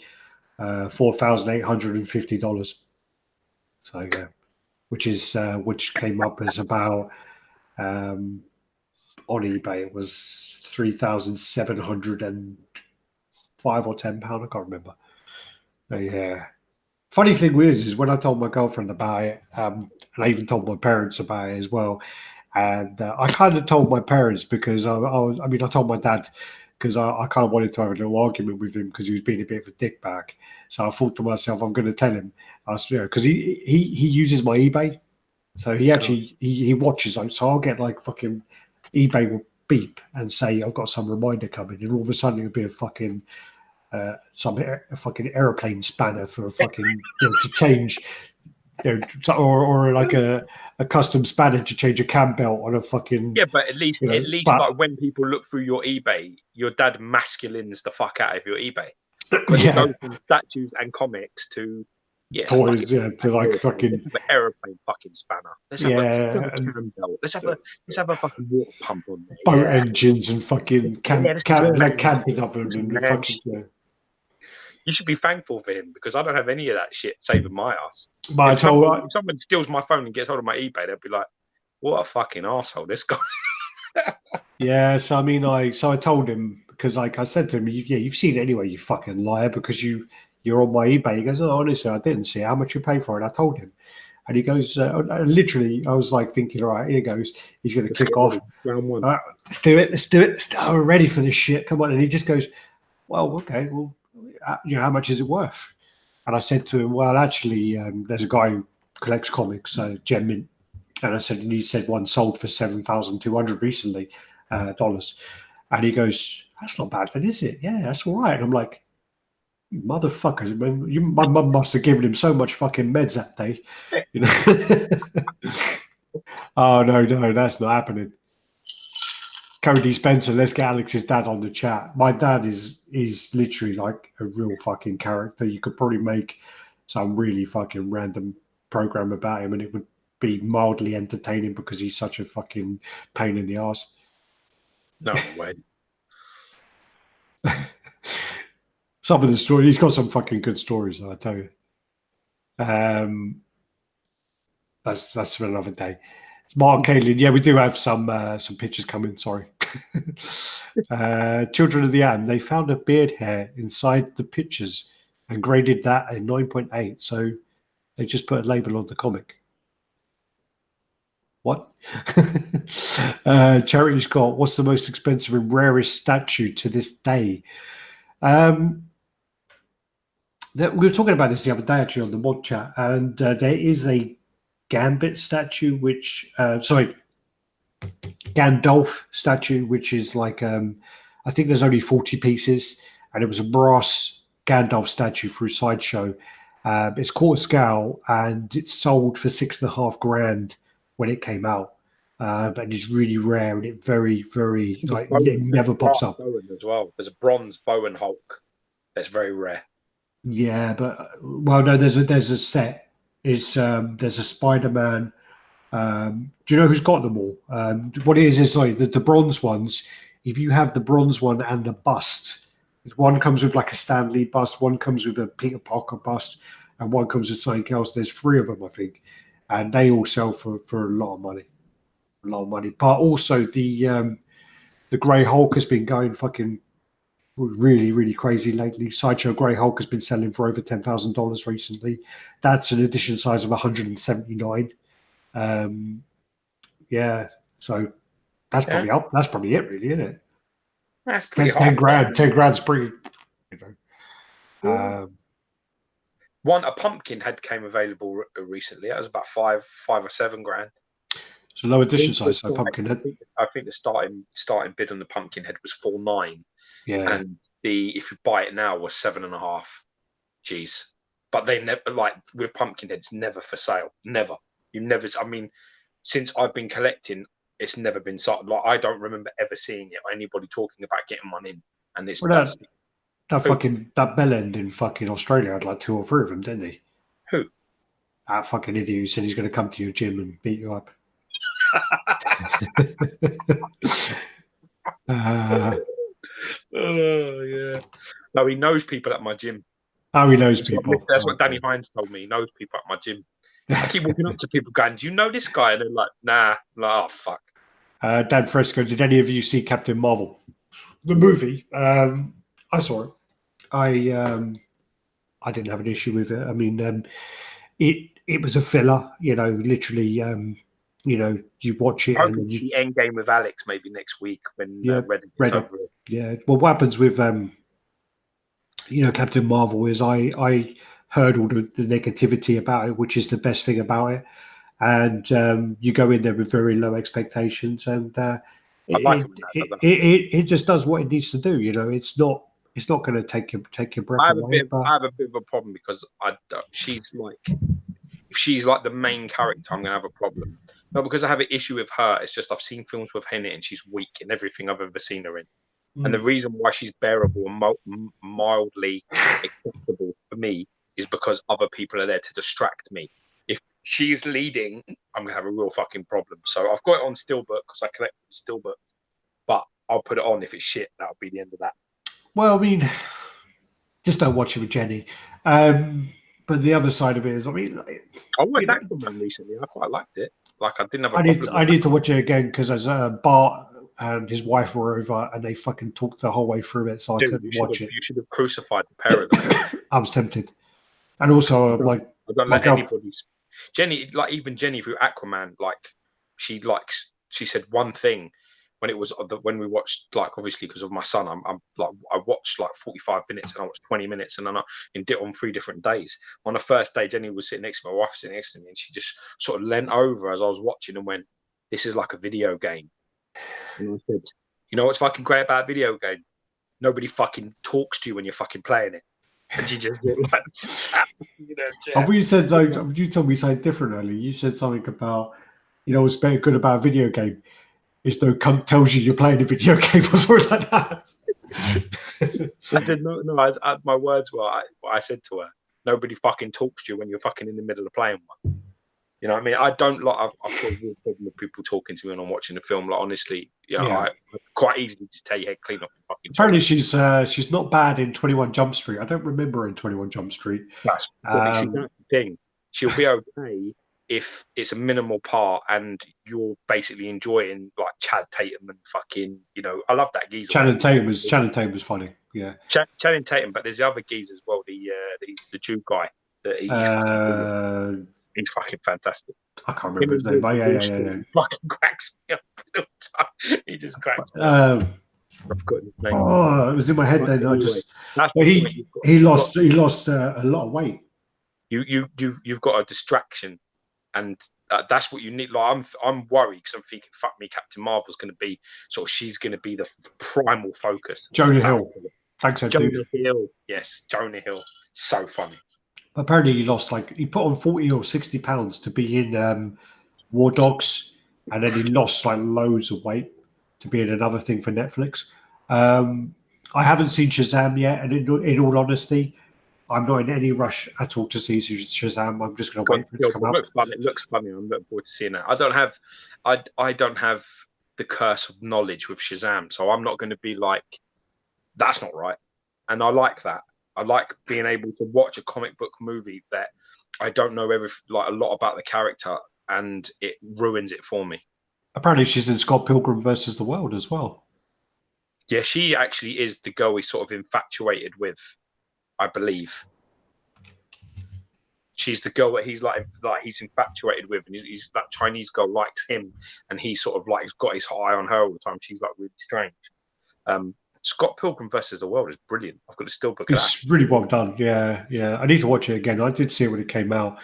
$4,850. So yeah, which came up as about on eBay it was 3,705 or £10. I can't remember. Yeah. Funny thing is when I told my girlfriend about it, and I even told my parents about it as well. And I kind of told my parents because I told my dad because I kind of wanted to have a little argument with him because he was being a bit of a dickbag. So I thought to myself, I'm going to tell him, because he uses my eBay, so he actually he watches them. So I'll get like fucking eBay will beep and say I've got some reminder coming, and all of a sudden it'll be a fucking a fucking airplane spanner for a fucking to change. Or like a custom spanner to change a cam belt on a fucking but at least like when people look through your eBay, your dad masculines the fuck out of your eBay because it goes from statues and comics to toys, to like fucking aeroplane fucking spanner. Let's have a cam belt. Let's have a fucking water pump on there. Boat engines and fucking camping oven and fucking. You should be thankful for him because I don't have any of that shit saving my ass. But if someone steals my phone and gets hold of my eBay, they'll be like, what a fucking asshole this guy. Yeah, so I mean, I told him, because like I said to him, you've seen it anyway, you fucking liar, because you're on my eBay. He goes, oh, honestly, I didn't see it. How much you pay for it? I told him, and he goes, literally, I was like thinking, all right, here goes, he's going to kick off. Round one. All right, let's do it. We're ready for this shit. Come on, and he just goes, well, okay, well, how much is it worth? And I said to him, well, actually, there's a guy who collects comics, Gem Mint, and I said, and he said one sold for $7,200 recently, dollars. And he goes, that's not bad then, is it? Yeah, that's all right. And I'm like, you motherfuckers, man, my mum must have given him so much fucking meds that day. You know? Oh, no, that's not happening. Cody Spencer, let's get Alex's dad on the chat. My dad is literally like a real fucking character. You could probably make some really fucking random program about him and it would be mildly entertaining because he's such a fucking pain in the ass. No way. Some of the stories, he's got some fucking good stories, I tell you. That's for another day. Mark Kalin, yeah, we do have some pictures coming. Sorry. Children of the Atom, they found a beard hair inside the pictures and graded that a 9.8. So they just put a label on the comic. What? Charity Scott, what's the most expensive and rarest statue to this day? We were talking about this the other day actually on the mod chat, and there is a Gambit statue, Gandalf statue, which is like I think there's only 40 pieces, and it was a brass Gandalf statue through Sideshow. It's quarter scale, and it's sold for $6,500 when it came out. But it's really rare, and it very, very like it never pops up. As well, there's a bronze Bowen Hulk that's very rare. Yeah, but well, no, there's a set. It's there's a Spider-Man. Do you know who's got them all? What it is like the bronze ones. If you have the bronze one and the bust, one comes with like a Stan Lee bust, one comes with a Peter Parker bust, and one comes with something else. There's 3 of them, I think, and they all sell for a lot of money. A lot of money. But also the Grey Hulk has been going fucking really, really crazy lately. Sideshow Grey Hulk has been selling for over $10,000 recently. That's an edition size of 179. Yeah, so that's probably up. That's probably it, really, isn't it? That's pretty 10 grand. 10 grand's pretty. You know. A pumpkin head came available recently. That was about $5 or $7 It's a low edition size, so pumpkin head. I think the starting bid on the pumpkin head was $4.9. Yeah, and if you buy it now was $7.5 G's. But they never, like with pumpkin heads, never for sale. Never. You never. I mean, since I've been collecting, it's never been sold. Like I don't remember ever seeing it or anybody talking about getting one in. And it's that bell end in fucking Australia had like 2 or 3 of them, didn't he? Who? That fucking idiot who said he's going to come to your gym and beat you up. Oh yeah. No, he knows people at my gym. Oh, he knows people. That's what Danny Hines told me. He knows people at my gym. I keep walking up to people going, "Do you know this guy?" And they're like, "Nah." I'm like, oh fuck. Dan Fresco, did any of you see Captain Marvel, the movie? I saw it. I didn't have an issue with it. I mean, it was a filler. You know, literally. You know, you watch it and the end game with Alex maybe next week when Reddit over it. Yeah. Well, what happens with Captain Marvel is I heard all the negativity about it, which is the best thing about it, and you go in there with very low expectations, and it just does what it needs to do. You know, it's not going to take your breath away. I have a bit of a problem because she's like the main character. I'm going to have a problem. Not because I have an issue with her. It's just I've seen films with her in it, and she's weak in everything I've ever seen her in. And the reason why she's bearable and mildly acceptable for me is because other people are there to distract me. If she's leading, I'm going to have a real fucking problem. So I've got it on Steelbook because I collect Steelbook. But I'll put it on if it's shit. That'll be the end of that. Well, I mean, just don't watch it with Jenny. But the other side of it is, I mean... I watched that one recently. I quite liked it. Like I didn't have a problem. I need to watch it again because as Bart and his wife were over and they fucking talked the whole way through it, so I couldn't watch it. You should have crucified the pair of them. I was tempted, and also I don't my let girl, anybody. Jenny, like even Jenny through Aquaman, like she said one thing when it was when we watched, like obviously because of my son, I'm like I watched like 45 minutes and I watched 20 minutes and then I did it on 3 different days. On the first day, Jenny was sitting next to me, my wife was sitting next to me, and she just sort of leant over as I was watching and went, "This is like a video game." And I said, "You know what's fucking great about a video game? Nobody fucking talks to you when you're fucking playing it." And she just like, you know, have we said like you told me something different earlier? You said something about, you know, what's very good about a video game is no cunt tells you you're playing a video game or something like that. I said, no, my words were what I said to her. Nobody fucking talks to you when you're fucking in the middle of playing one. You know what I mean? I don't like. I've got a real problem with people talking to me when I'm watching a film. Like honestly, I quite easily just tell you, "Hey, clean up the fucking." Apparently, she's not bad in 21 Jump Street. I don't remember her in 21 Jump Street. That's the thing. She'll be okay if it's a minimal part and you're basically enjoying like Chad Tatum and fucking, you know, I love that geezer. Channing Tatum was funny. Yeah, Channing Tatum, but there's the other geezer as well. The Jew guy that he's fucking fantastic. I can't remember his name, but yeah. Fucking cracks me up. He just cracks me up. I've forgotten his name. Oh, it was in my head then. He lost a lot of weight. You've got a distraction, and that's what you need. Like I'm worried because I'm thinking, fuck me, Captain Marvel's going to be she's going to be the primal focus. Jonah Hill. Thanks, Jonah Hill. Yes, Jonah Hill. So funny. Apparently, he put on 40 or 60 pounds to be in War Dogs, and then he lost like loads of weight to be in another thing for Netflix. I haven't seen Shazam yet, and in all honesty, I'm not in any rush at all to see Shazam. I'm just going to wait for it to come up. It looks funny. I'm looking forward to seeing that. I don't have the curse of knowledge with Shazam, so I'm not going to be like, that's not right. And I like that. I like being able to watch a comic book movie that I don't know a lot about the character, and it ruins it for me. Apparently, she's in Scott Pilgrim versus the World as well. Yeah, she actually is the girl he's sort of infatuated with, I believe. She's the girl that he's he's infatuated with, and he's that Chinese girl likes him, and he's sort of like got his eye on her all the time. She's like really strange. Scott Pilgrim versus the World is brilliant. I've got a steelbook. It's really well done. Yeah. I need to watch it again. I did see it when it came out.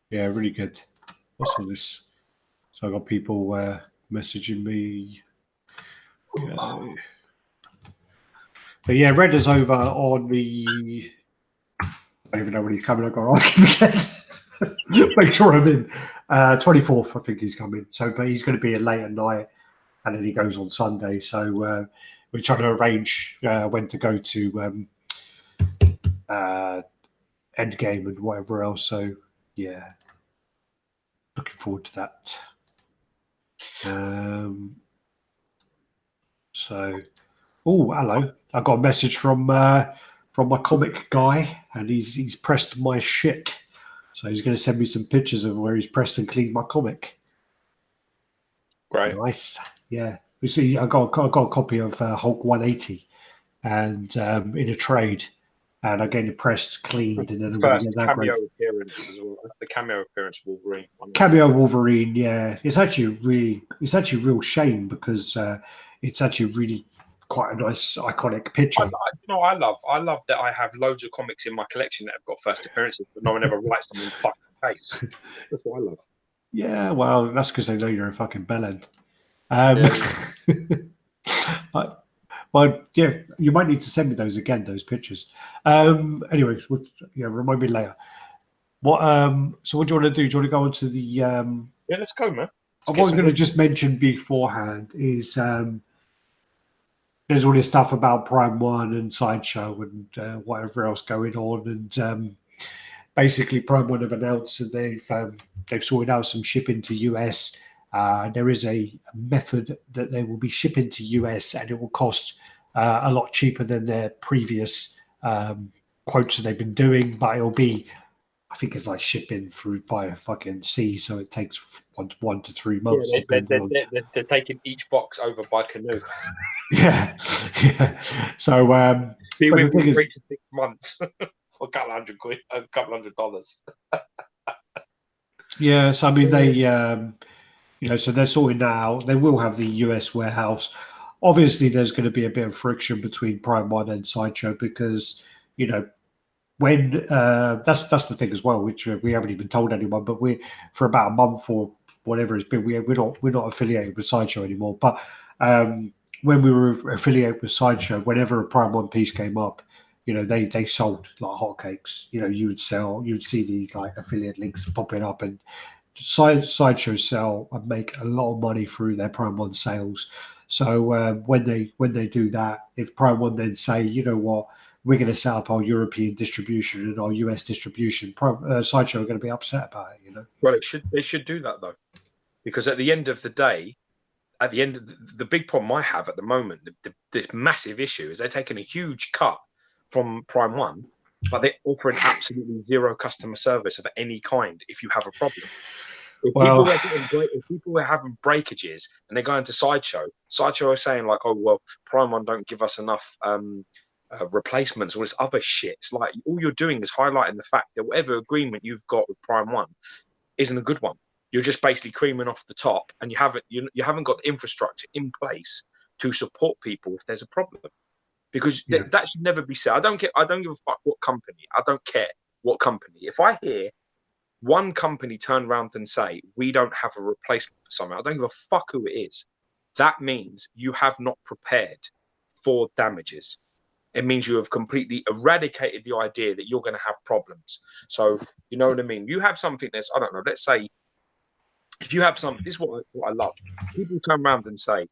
Yeah, really good. What's all this? So I got people messaging me. Okay. But yeah, Red is over on the. I don't even know when he's coming. I've got to ask him again. Make sure I'm in. 24th, I think he's coming. So, but he's going to be a late at night, and then he goes on Sunday. So we're trying to arrange when to go to Endgame and whatever else. So yeah, looking forward to that. Oh, hello! I got a message from my comic guy, and he's pressed my shit. So he's going to send me some pictures of where he's pressed and cleaned my comic. Great, nice. Yeah, you see, I got a copy of Hulk 180, and in a trade, and I'm getting it pressed, cleaned, and then I'm going to get that cameo appearance as well. The cameo appearance of Wolverine. Cameo Wolverine, yeah. It's actually a real shame because it's actually really quite a nice iconic picture. I love that I have loads of comics in my collection that have got first appearances, but no one ever writes them in fucking face. That's what I love. Yeah, well, that's because they know you're a fucking bellend. Well, yeah, you might need to send me those again, those pictures. Anyways, remind me later. So what do you want to do? Do you want to go on to the? Yeah, let's go, man. What I was going to just mention beforehand is there's all this stuff about Prime One and Sideshow and whatever else going on, and basically Prime One have announced that they've sorted out some shipping to US. There is a method that they will be shipping to US, and it will cost a lot cheaper than their previous quotes that they've been doing, but it'll be I think it's like shipping through via fucking sea, so it takes 1 to 3 months. They're taking each box over by canoe. Yeah. So, Be but with the thing you is, 3 to 6 months for a couple £100, a couple $100. yeah. So I mean, they, so they're sorting that out. They will have the US warehouse. Obviously, there's going to be a bit of friction between Prime One and Sideshow because, when that's the thing as well, which we haven't even told anyone, but we for about a month or whatever it's been, we're not affiliated with Sideshow anymore. But when we were affiliated with Sideshow, whenever a Prime One piece came up, they sold like hotcakes. You would see these like affiliate links popping up, and Sideshow sell and make a lot of money through their Prime One sales. So when they do that, if Prime One then say, you know what, we're going to set up our European distribution and our US distribution, Sideshow are going to be upset about it. Well, they should do that though, because at the end of the day, the big problem I have at the moment, this massive issue is they're taking a huge cut from Prime One, but they're offering absolutely zero customer service of any kind if you have a problem. If people are having breakages and they're going to Sideshow are saying like, oh, well, Prime One don't give us enough replacements, all this other shit. It's like all you're doing is highlighting the fact that whatever agreement you've got with Prime One isn't a good one. You're just basically creaming off the top, and you haven't got the infrastructure in place to support people if there's a problem. Because that should never be said. I don't give a fuck what company. I don't care what company. If I hear one company turn around and say we don't have a replacement for something, I don't give a fuck who it is. That means you have not prepared for damages. It means you have completely eradicated the idea that you're going to have problems. So you know what I mean. You have something that's, I don't know. Let's say if you have something. This is what I love. People turn around and say,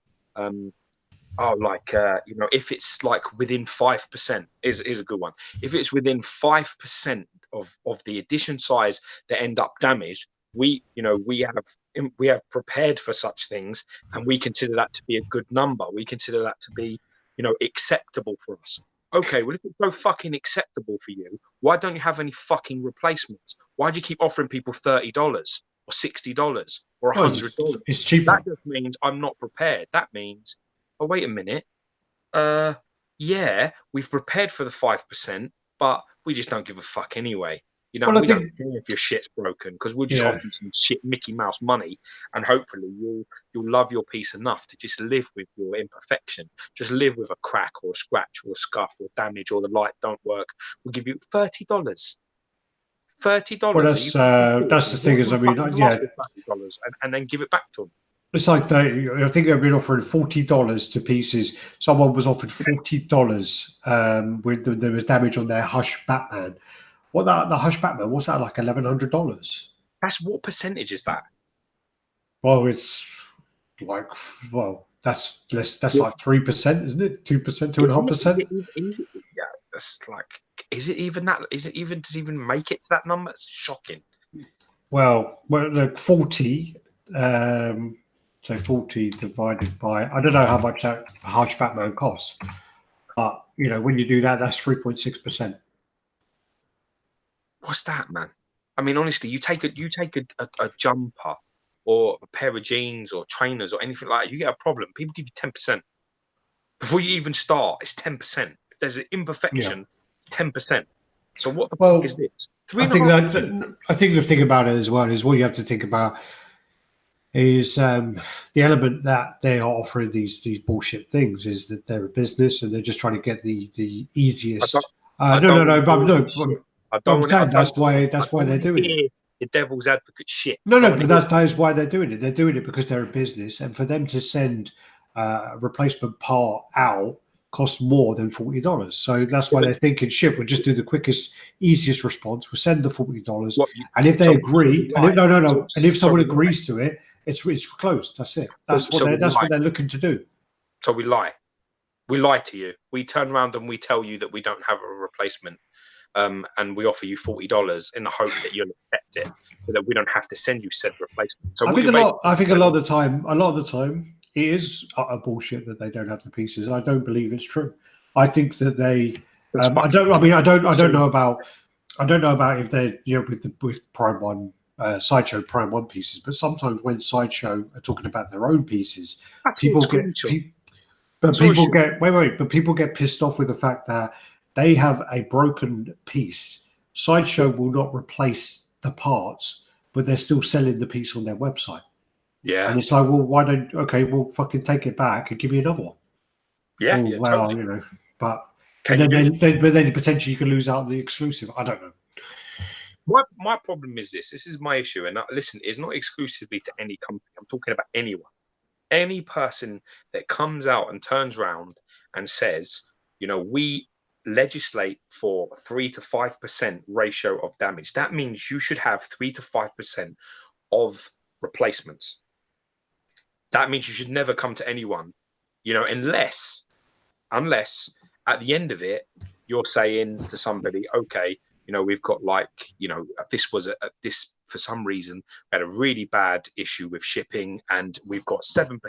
if it's like within 5% is a good one. If it's within 5% of the edition size that end up damaged, we have prepared for such things, and we consider that to be a good number. We consider that to be, acceptable for us. Okay, well, if it's so fucking acceptable for you, why don't you have any fucking replacements? Why do you keep offering people $30 or $60 or $100? It's cheaper. That just means I'm not prepared. That means, oh, wait a minute. Yeah, we've prepared for the 5%, but we just don't give a fuck anyway. We don't care if your shit's broken, because we'll just offer you some shit Mickey Mouse money, and hopefully you'll love your piece enough to just live with your imperfection. Just live with a crack or a scratch or a scuff or damage or the light don't work. We'll give you $30. $30. Well, that's the thing is, I mean, $30 and then give it back to them. It's like I think they've been offering $40 to pieces. Someone was offered $40 when there was damage on their Hush Batman. The Hush Batman, what's that, like $1,100? That's what percentage is that? Well, it's like, that's like 3%, isn't it? 2%, 2.5%. Yeah, that's like, is it even that? Does it even make it to that number? It's shocking. Well, look, 40. So 40 divided by, I don't know how much that Hush Batman costs, but when you do that, that's 3.6%. What's that, man? I mean, honestly, you take a jumper or a pair of jeans or trainers or anything like that, you get a problem. People give you 10%. Before you even start, it's 10%. If there's an imperfection, 10%. So what the fuck is this? I think the thing about it as well is what you have to think about is the element that they are offering these bullshit things is that they're a business and they're just trying to get the easiest. I'm saying that's why they're doing it. The devil's advocate shit. No, but that is why they're doing it. They're doing it because they're a business, and for them to send a replacement part out costs more than $40. So that's why they're thinking, shit, we'll just do the quickest, easiest response. We'll send the $40, and if they agree, and if someone agrees to it, it's closed. That's it. That's what they're looking to do. So we lie. We lie to you. We turn around and we tell you that we don't have a replacement, and we offer you $40 in the hope that you'll accept it, so that we don't have to send you said replacement. So I think a lot of the time, it is a bullshit that they don't have the pieces. I don't believe it's true. I think that they. I don't know about I don't know about if they're with Prime One, Sideshow Prime One pieces, but sometimes when Sideshow are talking about their own pieces, That's all people get screenshot. but people get pissed off with the fact that they have a broken piece. Sideshow will not replace the parts, but they're still selling the piece on their website. Yeah. And it's like, well, why don't? Okay, well, fucking take it back and give me another one. Yeah. Oh, Yeah. well, Totally. but Can and you do then potentially you can lose out on the exclusive. I don't know. my problem is this. This is my issue. And listen, it's not exclusively to any company. I'm talking about anyone. Any person that comes out and turns around and says, we legislate for 3 to 5% ratio of damage. That means you should have 3 to 5% of replacements. That means you should never come to anyone, unless at the end of it, you're saying to somebody, okay, we've got this was this for some reason we had a really bad issue with shipping, and we've got 7%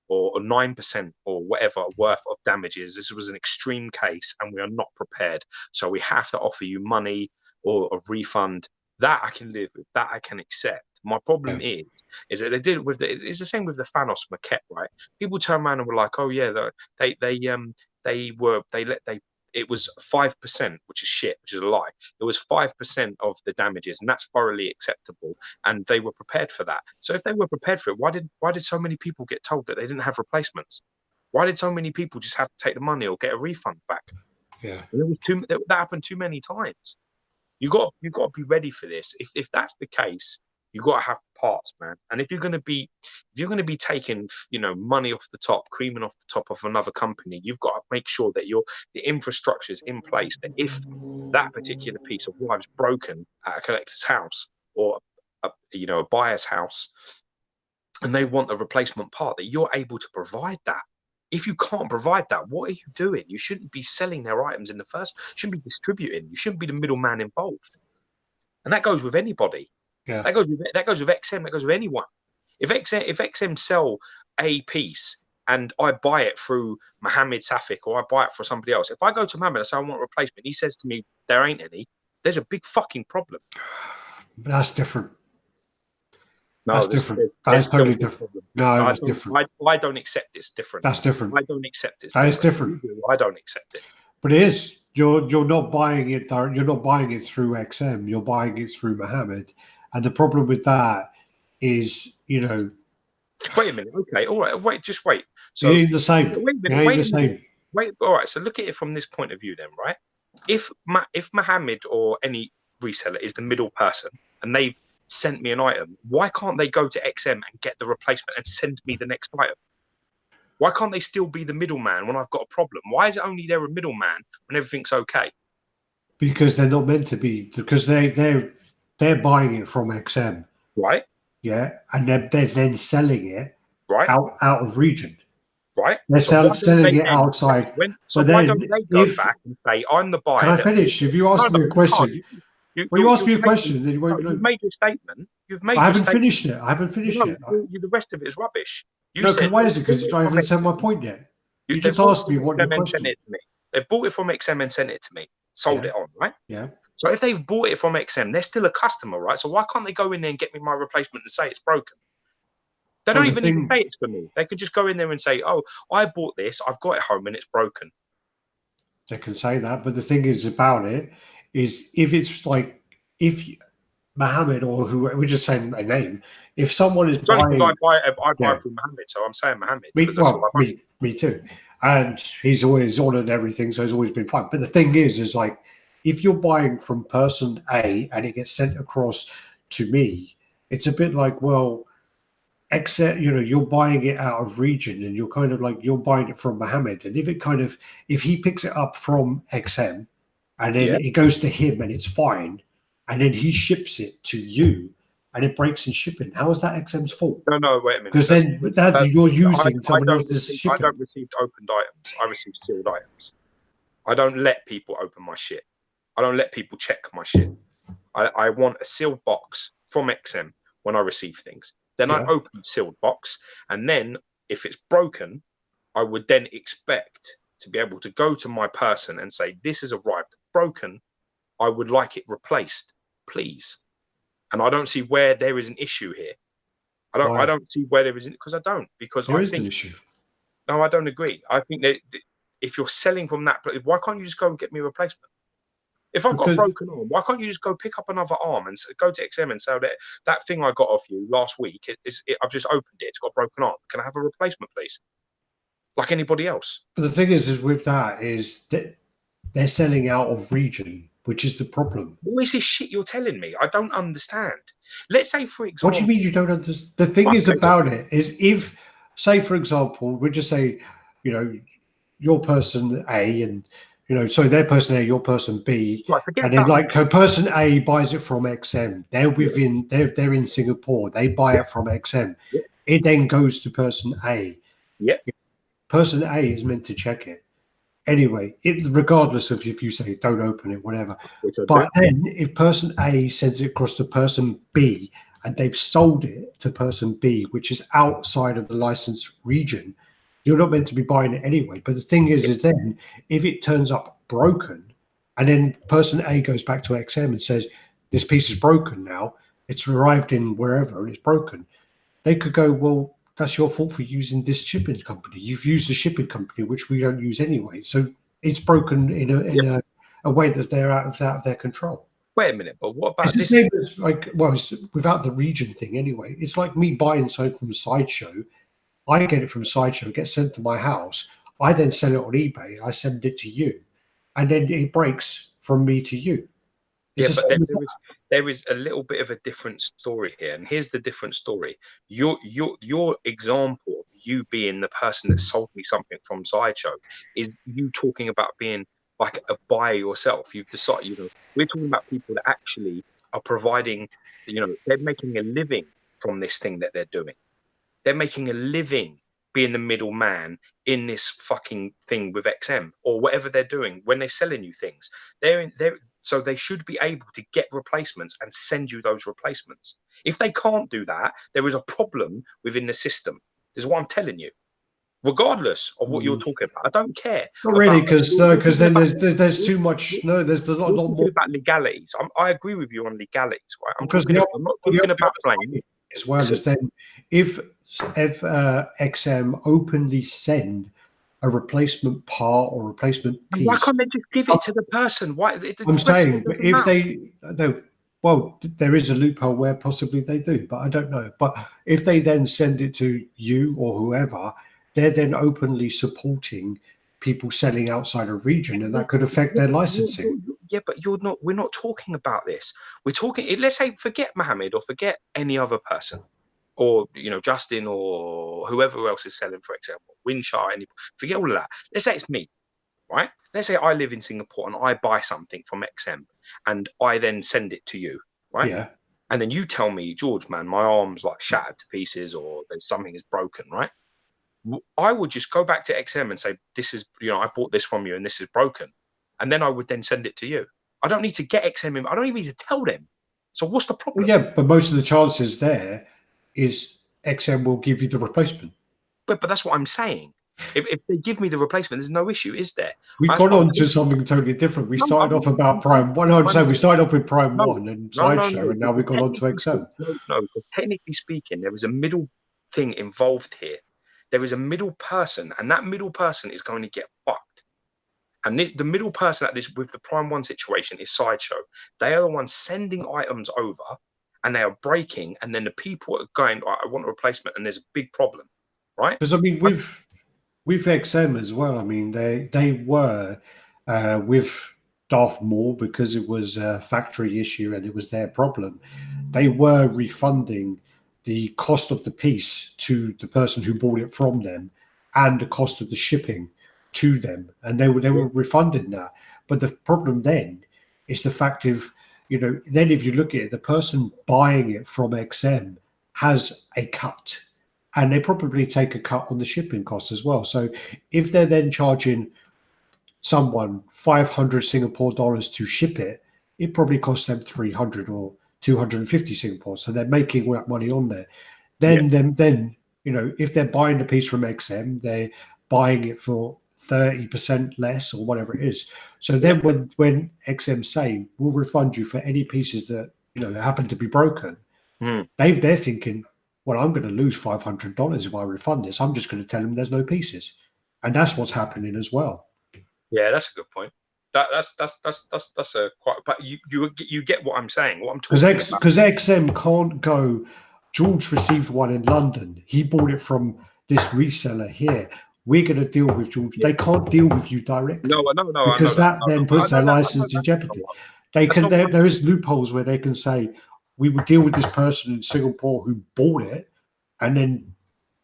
or 9% or whatever worth of damages. This was an extreme case, and we are not prepared, so we have to offer you money or a refund. That I can live with. That I can accept. My problem is that they did it with it's the same with the Thanos maquette, right? People turn around and were like, oh yeah, it was 5%, which is shit, which is a lie. It was 5% of the damages, and that's thoroughly acceptable. And they were prepared for that. So if they were prepared for it, why did so many people get told that they didn't have replacements? Why did so many people just have to take the money or get a refund back? Yeah, that happened too many times. You got to be ready for this. If that's the case, you got to have parts, man. And if you're going to be taking money off the top, creaming off the top of another company, you've got to make sure that the infrastructure is in place. That if that particular piece of wire is broken at a collector's house or a buyer's house, and they want a replacement part, that you're able to provide that. If you can't provide that, what are you doing? You shouldn't be selling their items in the first. You shouldn't be distributing. You shouldn't be the middleman involved. And that goes with anybody. yeah. That goes with XM. That goes with anyone. If XM sell a piece and I buy it through Mohammed Safik or I buy it for somebody else, if I go to Mohammed and say I want a replacement, he says to me there ain't any. There's a big fucking problem. But that's different. No, that's different. That is totally different. No, that's different. I don't accept this. Different. That's different. I don't accept this. That is different. I don't accept it. But it is. You're not buying it. You're not buying it through XM. You're buying it through Mohammed. And the problem with that is, Wait a minute. Okay. All right. Wait. Just wait. So you're the same. Wait a minute. Wait a minute. Wait. All right. So look at it from this point of view, then, right? If Mohammed or any reseller is the middle person and they sent me an item, why can't they go to XM and get the replacement and send me the next item? Why can't they still be the middleman when I've got a problem? Why is it only they're a middleman when everything's okay? Because they're not meant to be. Because they're buying it from XM, right? Yeah, and they're then selling it right out of region, right? They're selling it outside. So why don't they go back and say, "I'm the buyer"? Can I finish? If you ask me a question. You ask me a question, then you won't know. You've made your statement. I haven't finished it. The rest of it is rubbish. Why is it? Because I haven't said my point yet. You just asked me what your question is. They bought it from XM and sent it to me. Sold it on, right? Yeah. So if they've bought it from XM, they're still a customer, right? So why can't they go in there and get me my replacement and say it's broken? They don't even need to say it's for me. They could just go in there and say, "Oh, I bought this. I've got it home and it's broken." They can say that, but the thing is about it is if Mohammed or who we're just saying a name, if someone is buying, I buy from Mohammed, so I'm saying Mohammed. Me too, and he's always honoured everything, so he's always been fine. But the thing is like if you're buying from person A and it gets sent across to me, it's a bit like, well, except you're buying it out of region and you're kind of like you're buying it from Mohammed, and if he picks it up from XM and then it goes to him and it's fine, and then he ships it to you and it breaks in shipping, how is that XM's fault? No, wait a minute. Because then you're using someone else's shipping. I don't receive opened items. I receive sealed items. I don't let people open my shit. I don't let people check my shit. I want a sealed box from XM when I receive things. Then I open the sealed box, and then if it's broken, I would then expect to be able to go to my person and say, "This has arrived broken. I would like it replaced, please. And I don't see where there is an issue here. I don't see where there isn't, because I don't. Because there I is think an issue. No, I don't agree. I think that if you're selling from that, why can't you just go and get me a replacement? If I've got a broken arm, why can't you just go pick up another arm and go to XM and say that thing I got off you last week, I've just opened it, it's got a broken arm. Can I have a replacement, please? Like anybody else. But the thing is with that is that they're selling out of region, which is the problem. What is this shit you're telling me? I don't understand. Let's say, for example... What do you mean you don't understand? The thing is about it is if, say, for example, we just say, you know, your person A and, you know, so their person A, your person B, right, and then like person A buys it from XM. They're within, they're in Singapore. They buy it from XM. Yeah. It then goes to person A. Yeah. Person A is meant to check it. Anyway, regardless of if you say don't open it, whatever. But then if person A sends it across to person B and they've sold it to person B, which is outside of the licensed region, you're not meant to be buying it anyway. But the thing is then if it turns up broken and then person A goes back to XM and says, this piece is broken now, it's arrived in wherever and it's broken, they could go, well, that's your fault for using this shipping company. You've used a shipping company, which we don't use anyway. So it's broken in a way that they're out of their control. Wait a minute, but what about it's this? The same as like, well, it's without the region thing anyway. It's like me buying something from Sideshow. I get it from Sideshow, it gets sent to my house. I then sell it on eBay. I send it to you. And then it breaks from me to you. It's but there is a little bit of a different story here, and here's the different story. Your example, you being the person that sold me something from Sideshow, is you talking about being like a buyer yourself. You've decided, you know, we're talking about people that actually are providing, you know, they're making a living from this thing that they're doing. They're making a living being the middleman in this fucking thing with XM or whatever they're doing when they're selling you things. So they should be able to get replacements and send you those replacements. If they can't do that, there is a problem within the system. This is what I'm telling you. Regardless of what you're talking about, I don't care. Not really, because then there's too much. No, there's a lot more about legalities. I agree with you on legalities, right? I'm not talking about blame. As well as then, if XM openly send a replacement part or replacement piece, why can't they just give it to the person? Why? I'm saying if well, there is a loophole where possibly they do, but I don't know. But if they then send it to you or whoever, they're then openly supporting people selling outside of region, and that could affect their licensing. Yeah, but we're not talking about this. We're talking, let's say, forget Mohammed or forget any other person, or, you know, Justin or whoever else is selling, for example, Winchar, forget all of that. Let's say it's me, right? Let's say I live in Singapore and I buy something from XM and I then send it to you, right? Yeah. And then you tell me, George, man, my arm's like shattered to pieces or there's something is broken, right? I would just go back to XM and say, this is, you know, I bought this from you and this is broken. And then I would then send it to you. I don't need to get XM in. I don't even need to tell them. So what's the problem? Well, yeah, but most of the chances there is XM will give you the replacement. But that's what I'm saying. If they give me the replacement, there's no issue, is there? We've gone on to something totally different. We started off about Prime 1. No, I'm saying we started off with Prime 1 and Sideshow, and now we've gone on to XM. No, because technically speaking, there is a middle thing involved here. There is a middle person, and that middle person is going to get fucked. And the middle person with the Prime 1 situation is Sideshow. They are the ones sending items over, and they are breaking, and then the people are going, I want a replacement, and there's a big problem, right? Because, I mean, with XM as well, I mean, they were with Darth Maul, because it was a factory issue and it was their problem, they were refunding the cost of the piece to the person who bought it from them and the cost of the shipping to them, and they were refunding that. But the problem then is the fact of, you know, then if you look at it, the person buying it from XM has a cut, and they probably take a cut on the shipping costs as well. So if they're then charging someone 500 Singapore dollars to ship it, it probably costs them 300 or 250 Singapore. So they're making that money on there. Then, you know, if they're buying the piece from XM, they're buying it for 30% less or whatever it is. So then when XM say we'll refund you for any pieces that happen to be broken, they're thinking, well, I'm going to lose $500 if I refund this. I'm just going to tell them there's no pieces, and that's what's happening as well. Yeah, that's a good point. That's a quite. But you get what I'm saying. What I'm talking about. Because XM can't go. George received one in London. He bought it from this reseller here. We're going to deal with George. Yeah. They can't deal with you directly. No, because that then puts their license in jeopardy. They can. There is loopholes where they can say, we would deal with this person in Singapore who bought it, and then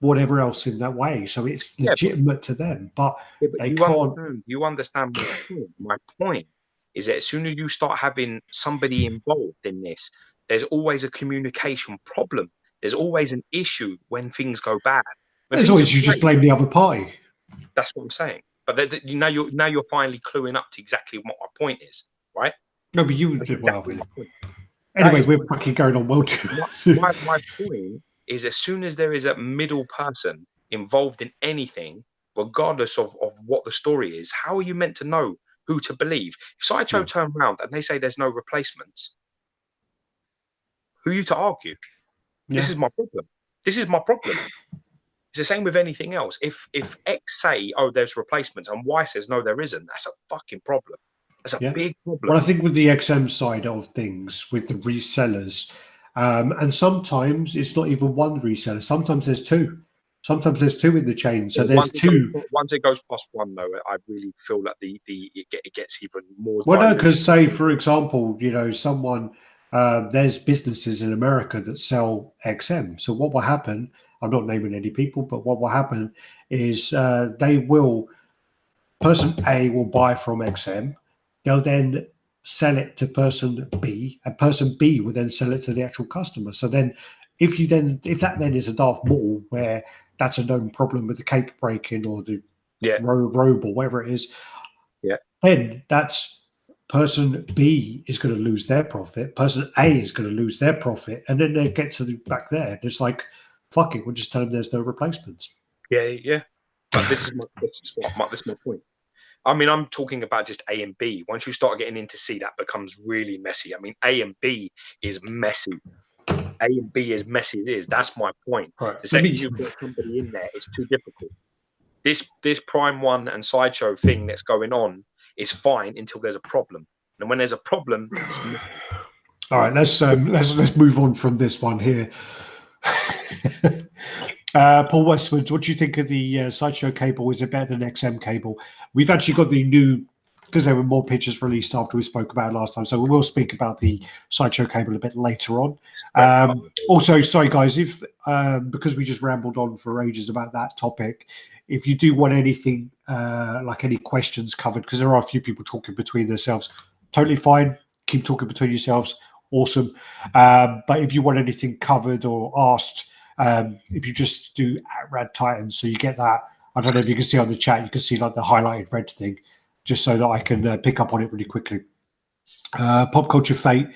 whatever else in that way. So it's legitimate to them, but they can't. You understand my point? My point is that as soon as you start having somebody involved in this, there's always a communication problem. There's always an issue when things go bad. There's always you just blame the other party. That's what I'm saying. But now you're finally cluing up to exactly what my point is, right? No, but you did well. Anyway, we're fucking going on well too. My point is, as soon as there is a middle person involved in anything, regardless of what the story is, how are you meant to know who to believe? If Sideshow turn around and they say there's no replacements, who are you to argue? Yeah. This is my problem. It's the same with anything else. If X say, oh, there's replacements, and Y says, no, there isn't, that's a fucking problem. That's a big problem. Well, I think with the XM side of things, with the resellers, and sometimes it's not even one reseller. Sometimes there's two. Sometimes there's two in the chain. So there's two. Once it goes past one, though, I really feel that it gets even more. Well, no, because say, for example, someone, there's businesses in America that sell XM. So what will happen? I'm not naming any people, but what will happen is person A will buy from XM. They'll then sell it to person B, and person B will then sell it to the actual customer. So then if that then is a Darth Maul where that's a known problem with the cape breaking or the robe or whatever it is, then that's person B is going to lose their profit, person A is going to lose their profit, and then they get to the back there. It's like, fuck it, we'll just tell them there's no replacements. Yeah. But this is my point. I mean, I'm talking about just A and B. Once you start getting into C, that becomes really messy. I mean, A and B is messy. A and B is messy. It is. That's my point. Right. The second you've got somebody in there, it's too difficult. This Prime One and Sideshow thing that's going on is fine until there's a problem. And when there's a problem, it's messy. All right, let's move on from this one here. Paul Westwood, what do you think of the Sideshow cable? Is it better than XM cable? We've actually got the new, because there were more pictures released after we spoke about it last time, so we will speak about the Sideshow cable a bit later on. Also, sorry guys, if because we just rambled on for ages about that topic, if you do want anything like any questions covered, because there are a few people talking between themselves, totally fine. Keep talking between yourselves. Awesome. But if you want anything covered or asked, if you just do @RaddTitan, so you get that. I don't know if you can see on the chat, you can see like the highlighted red thing, just so that I can pick up on it really quickly. Pop Culture Fate,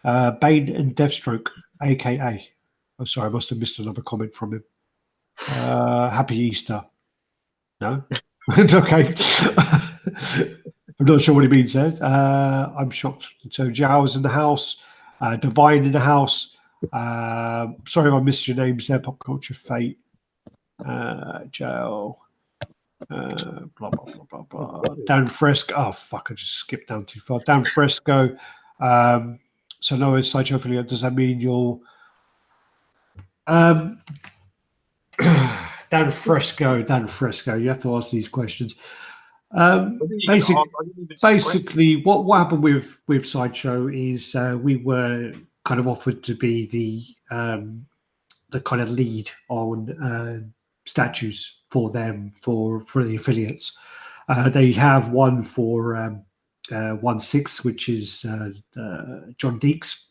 Bane and Deathstroke, aka. Oh, sorry, I must have missed another comment from him. Happy Easter. No? Okay. I'm not sure what he means there. I'm shocked. So Zhao's in the house, Divine in the house. Sorry if I missed your names there. Pop Culture Fate, Zhao, blah blah blah blah blah. Dan Fresco. Oh fuck! I just skipped down too far. Dan Fresco. So no, it's Sideshow affiliate. Does that mean you'll? Dan Fresco. You have to ask these questions. Basically, what happened with Sideshow is we were kind of offered to be the kind of lead on statues for them for the affiliates. They have one for 1/6, which is John Deeks,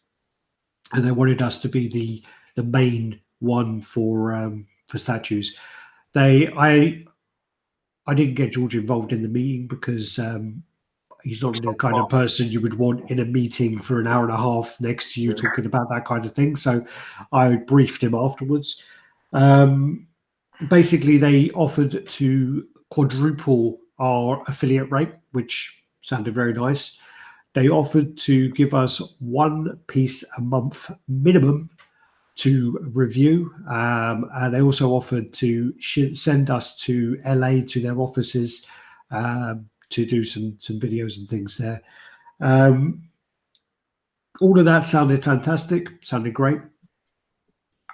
and they wanted us to be the main one for statues. I didn't get George involved in the meeting because he's not the kind of person you would want in a meeting for an hour and a half next to you talking about that kind of thing. So I briefed him afterwards. Basically, they offered to quadruple our affiliate rate, which sounded very nice. They offered to give us one piece a month minimum to review, and they also offered to send us to LA to their offices to do some videos and things there. All of that sounded fantastic, sounded great.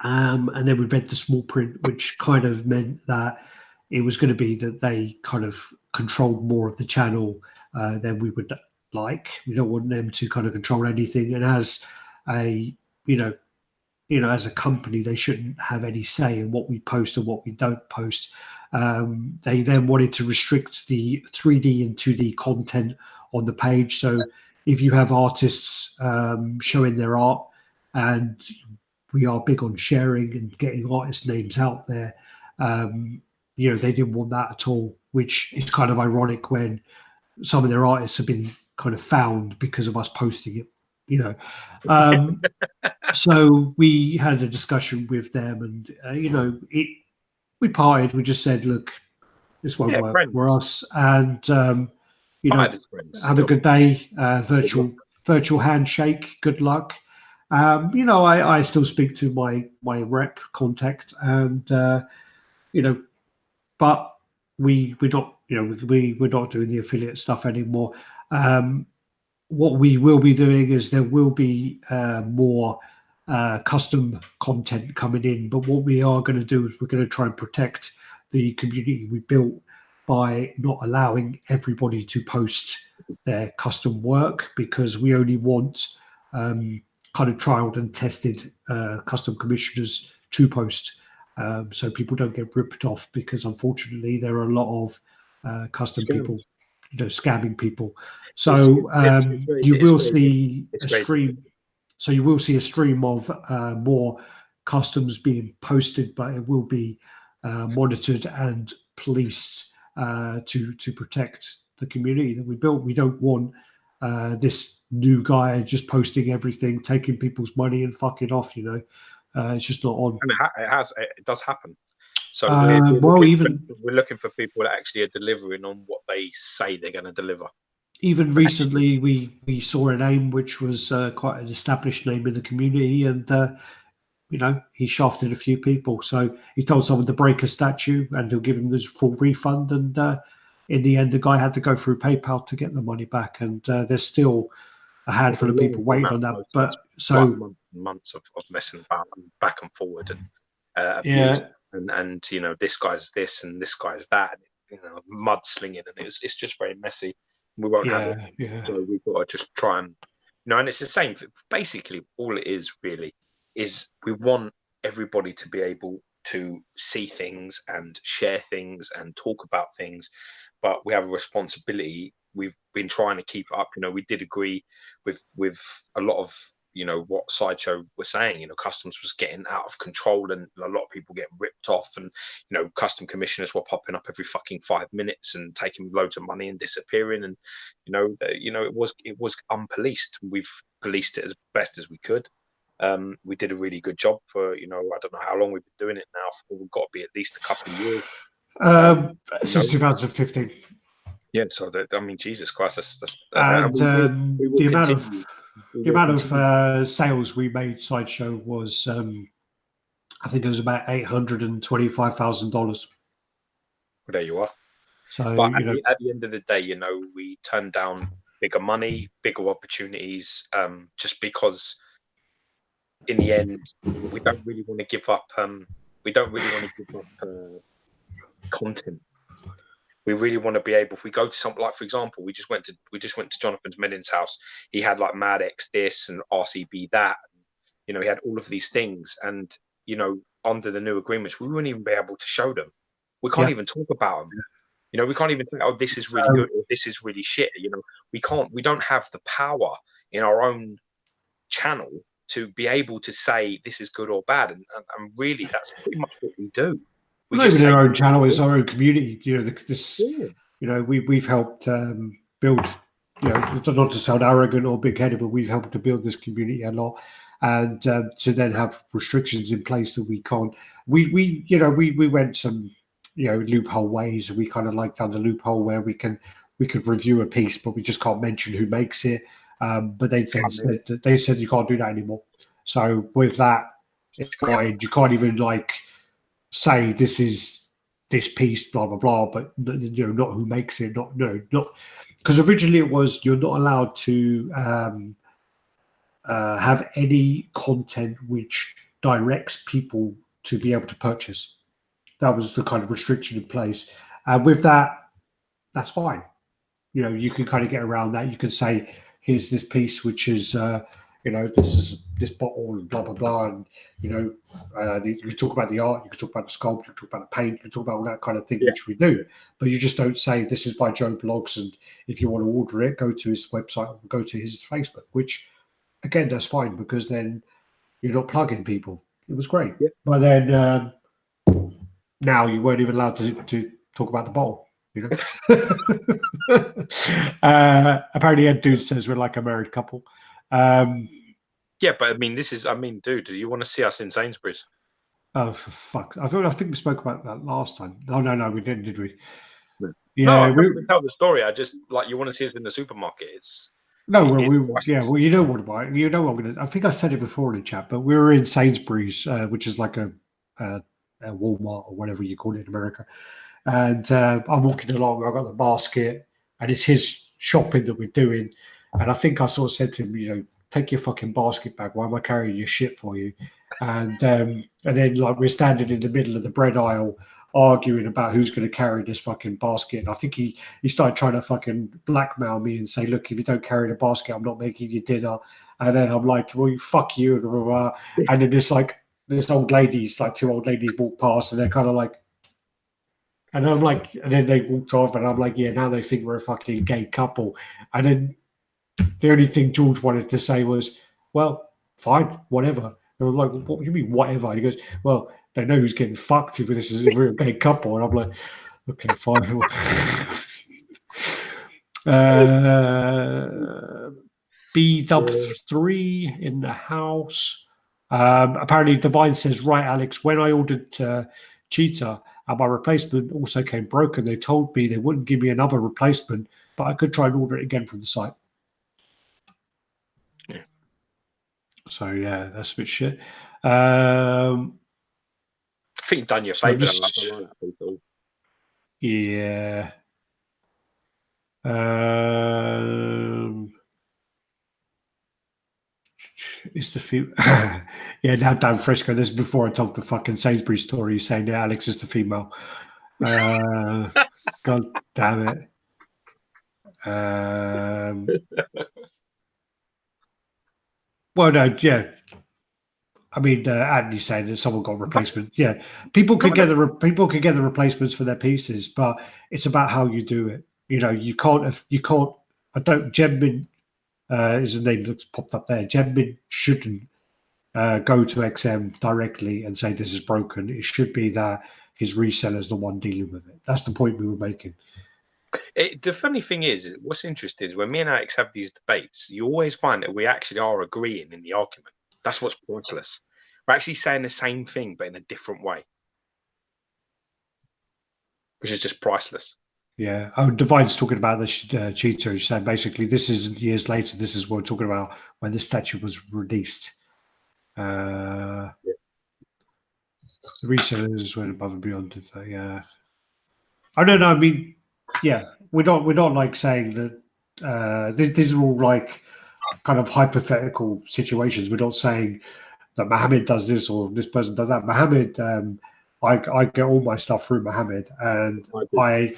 And then we read the small print, which kind of meant that it was going to be that they kind of controlled more of the channel than we would like. We don't want them to kind of control anything. And as a, as a company, they shouldn't have any say in what we post and what we don't post. They then wanted to restrict the 3D and 2D content on the page. So if you have artists showing their art, and we are big on sharing and getting artist names out there, they didn't want that at all, which is kind of ironic when some of their artists have been kind of found because of us posting it, So we had a discussion with them, and we parted. We just said, look, this won't work for us, and have a good day. Virtual handshake. Good luck. I still speak to my rep contact, and but we're not we're not doing the affiliate stuff anymore. What we will be doing is there will be more custom content coming in, but what we are going to do is we're going to try and protect the community we built by not allowing everybody to post their custom work, because we only want kind of trialed and tested custom commissioners to post, so people don't get ripped off, because unfortunately there are a lot of custom people scamming people. So you will see a stream. So you will see a stream of more customs being posted, but it will be monitored and policed to protect the community that we built. We don't want this new guy just posting everything, taking people's money and fucking off. It's just not on. And it does happen. So we're looking for people that actually are delivering on what they say they're going to deliver. Even recently, we saw a name which was quite an established name in the community, and he shafted a few people. So he told someone to break a statue, and he'll give him this full refund. And in the end, the guy had to go through PayPal to get the money back. And there's still a handful of people waiting on that. But so months of messing about and back and forward, and and this guy's this and this guy's that, mudslinging, and it's just very messy. We won't have it, so we've got to just try and and it's the same. Basically, all it is really is we want everybody to be able to see things and share things and talk about things, but we have a responsibility. We've been trying to keep it up. We did agree with a lot of what Sideshow was saying. Customs was getting out of control, and a lot of people getting ripped off, and custom commissioners were popping up every fucking 5 minutes and taking loads of money and disappearing, and it was unpoliced. We've policed it as best as we could. We did a really good job for I don't know how long we've been doing it now. We've got to be at least a couple of years. Since 2015. Yeah, so Jesus Christ, that's and the amount of sales we made Sideshow was, I think it was about $825,000. Well, there you are. So, but at the end of the day, we turned down bigger money, bigger opportunities, just because in the end we don't really want to give up. We don't really want to give up content. We really want to be able, if we go to something like, for example, we just went to Jonathan Medin's house. He had like Mad X this and RCB that. He had all of these things, and under the new agreements, we wouldn't even be able to show them. We can't even talk about them. We can't even think, oh, this is really good or this is really shit. We can't. We don't have the power in our own channel to be able to say this is good or bad, and really, that's pretty much what we do. Not even our own channel; it's our own community. We've helped build. Not to sound arrogant or big-headed, but we've helped to build this community a lot, and to then have restrictions in place that we can't. We went some loophole ways, and we kind of like done the loophole where we could review a piece, but we just can't mention who makes it. But they said you can't do that anymore. So with that in mind, you can't even like say this is this piece, blah blah blah, but not who makes it, not because originally it was you're not allowed to have any content which directs people to be able to purchase. That was the kind of restriction in place. With that, that's fine. You can kind of get around that. You can say, here's this piece, which is, this is this bottle, and blah, blah, blah. And, you can talk about the art, you can talk about the sculpt, you can talk about the paint, you can talk about all that kind of thing, which we do. But you just don't say, this is by Joe Blogs, and if you want to order it, go to his website or go to his Facebook, which, again, that's fine, because then you're not plugging people. It was great. Yeah. But then now you weren't even allowed to talk about the bottle. Apparently Ed Dude says we're like a married couple. Yeah, but I mean, dude, do you want to see us in Sainsbury's? Oh, for fuck. I think we spoke about that last time. Oh, no, we didn't, did we? No. Yeah, we tell the story. I just, like, you want to see us in the supermarket. You know what about it. You know what I'm going to, I think I said it before in the chat, but we were in Sainsbury's, which is like a Walmart or whatever you call it in America. And I'm walking along, I've got the basket, and it's his shopping that we're doing. And I think I sort of said to him, take your fucking basket back. Why am I carrying your shit for you? And then like we're standing in the middle of the bread aisle arguing about who's going to carry this fucking basket. And I think he started trying to fucking blackmail me and say, look, if you don't carry the basket, I'm not making you dinner. And then I'm like, well, fuck you. And then this old ladies, like two old ladies walk past, and they're kind of like, and I'm like, and then they walked off, and I'm like, yeah, now they think we're a fucking gay couple. And then the only thing George wanted to say was, well, fine, whatever. And I'm like, what do you mean, whatever? And he goes, well, they know who's getting fucked if we're a gay couple. And I'm like, okay, fine. B-Dub3 in the house. Apparently, Divine says, right, Alex, when I ordered Cheetah, and my replacement also came broken, they told me they wouldn't give me another replacement, but I could try and order it again from the site. Yeah. So, yeah, that's a bit shit. I think you've done your favour. Yeah. Is the female? Yeah, now Dan Frisco. This is before I told the fucking Sainsbury story, saying that Alex is the female. God damn it. Well, no, yeah. I mean, Andy's saying that someone got replacement. Yeah, people could get the replacements for their pieces, but it's about how you do it. You can't. I don't. Jemmin is the name that's popped up there. Jemmin shouldn't go to XM directly and say this is broken. It should be that his reseller is the one dealing with it. That's the point we were making. The funny thing is, what's interesting is when me and Alex have these debates, you always find that we actually are agreeing in the argument. That's what's pointless. We're actually saying the same thing, but in a different way, which is just priceless. Yeah. Oh, Divine's talking about the cheetah. He said basically this is years later. This is what we're talking about when the statue was released. The resellers went above and beyond to say, yeah. I don't know. I mean, yeah, we're not like saying that these are all like kind of hypothetical situations. We're not saying that Mohammed does this or this person does that. Mohammed, I get all my stuff through Mohammed, and I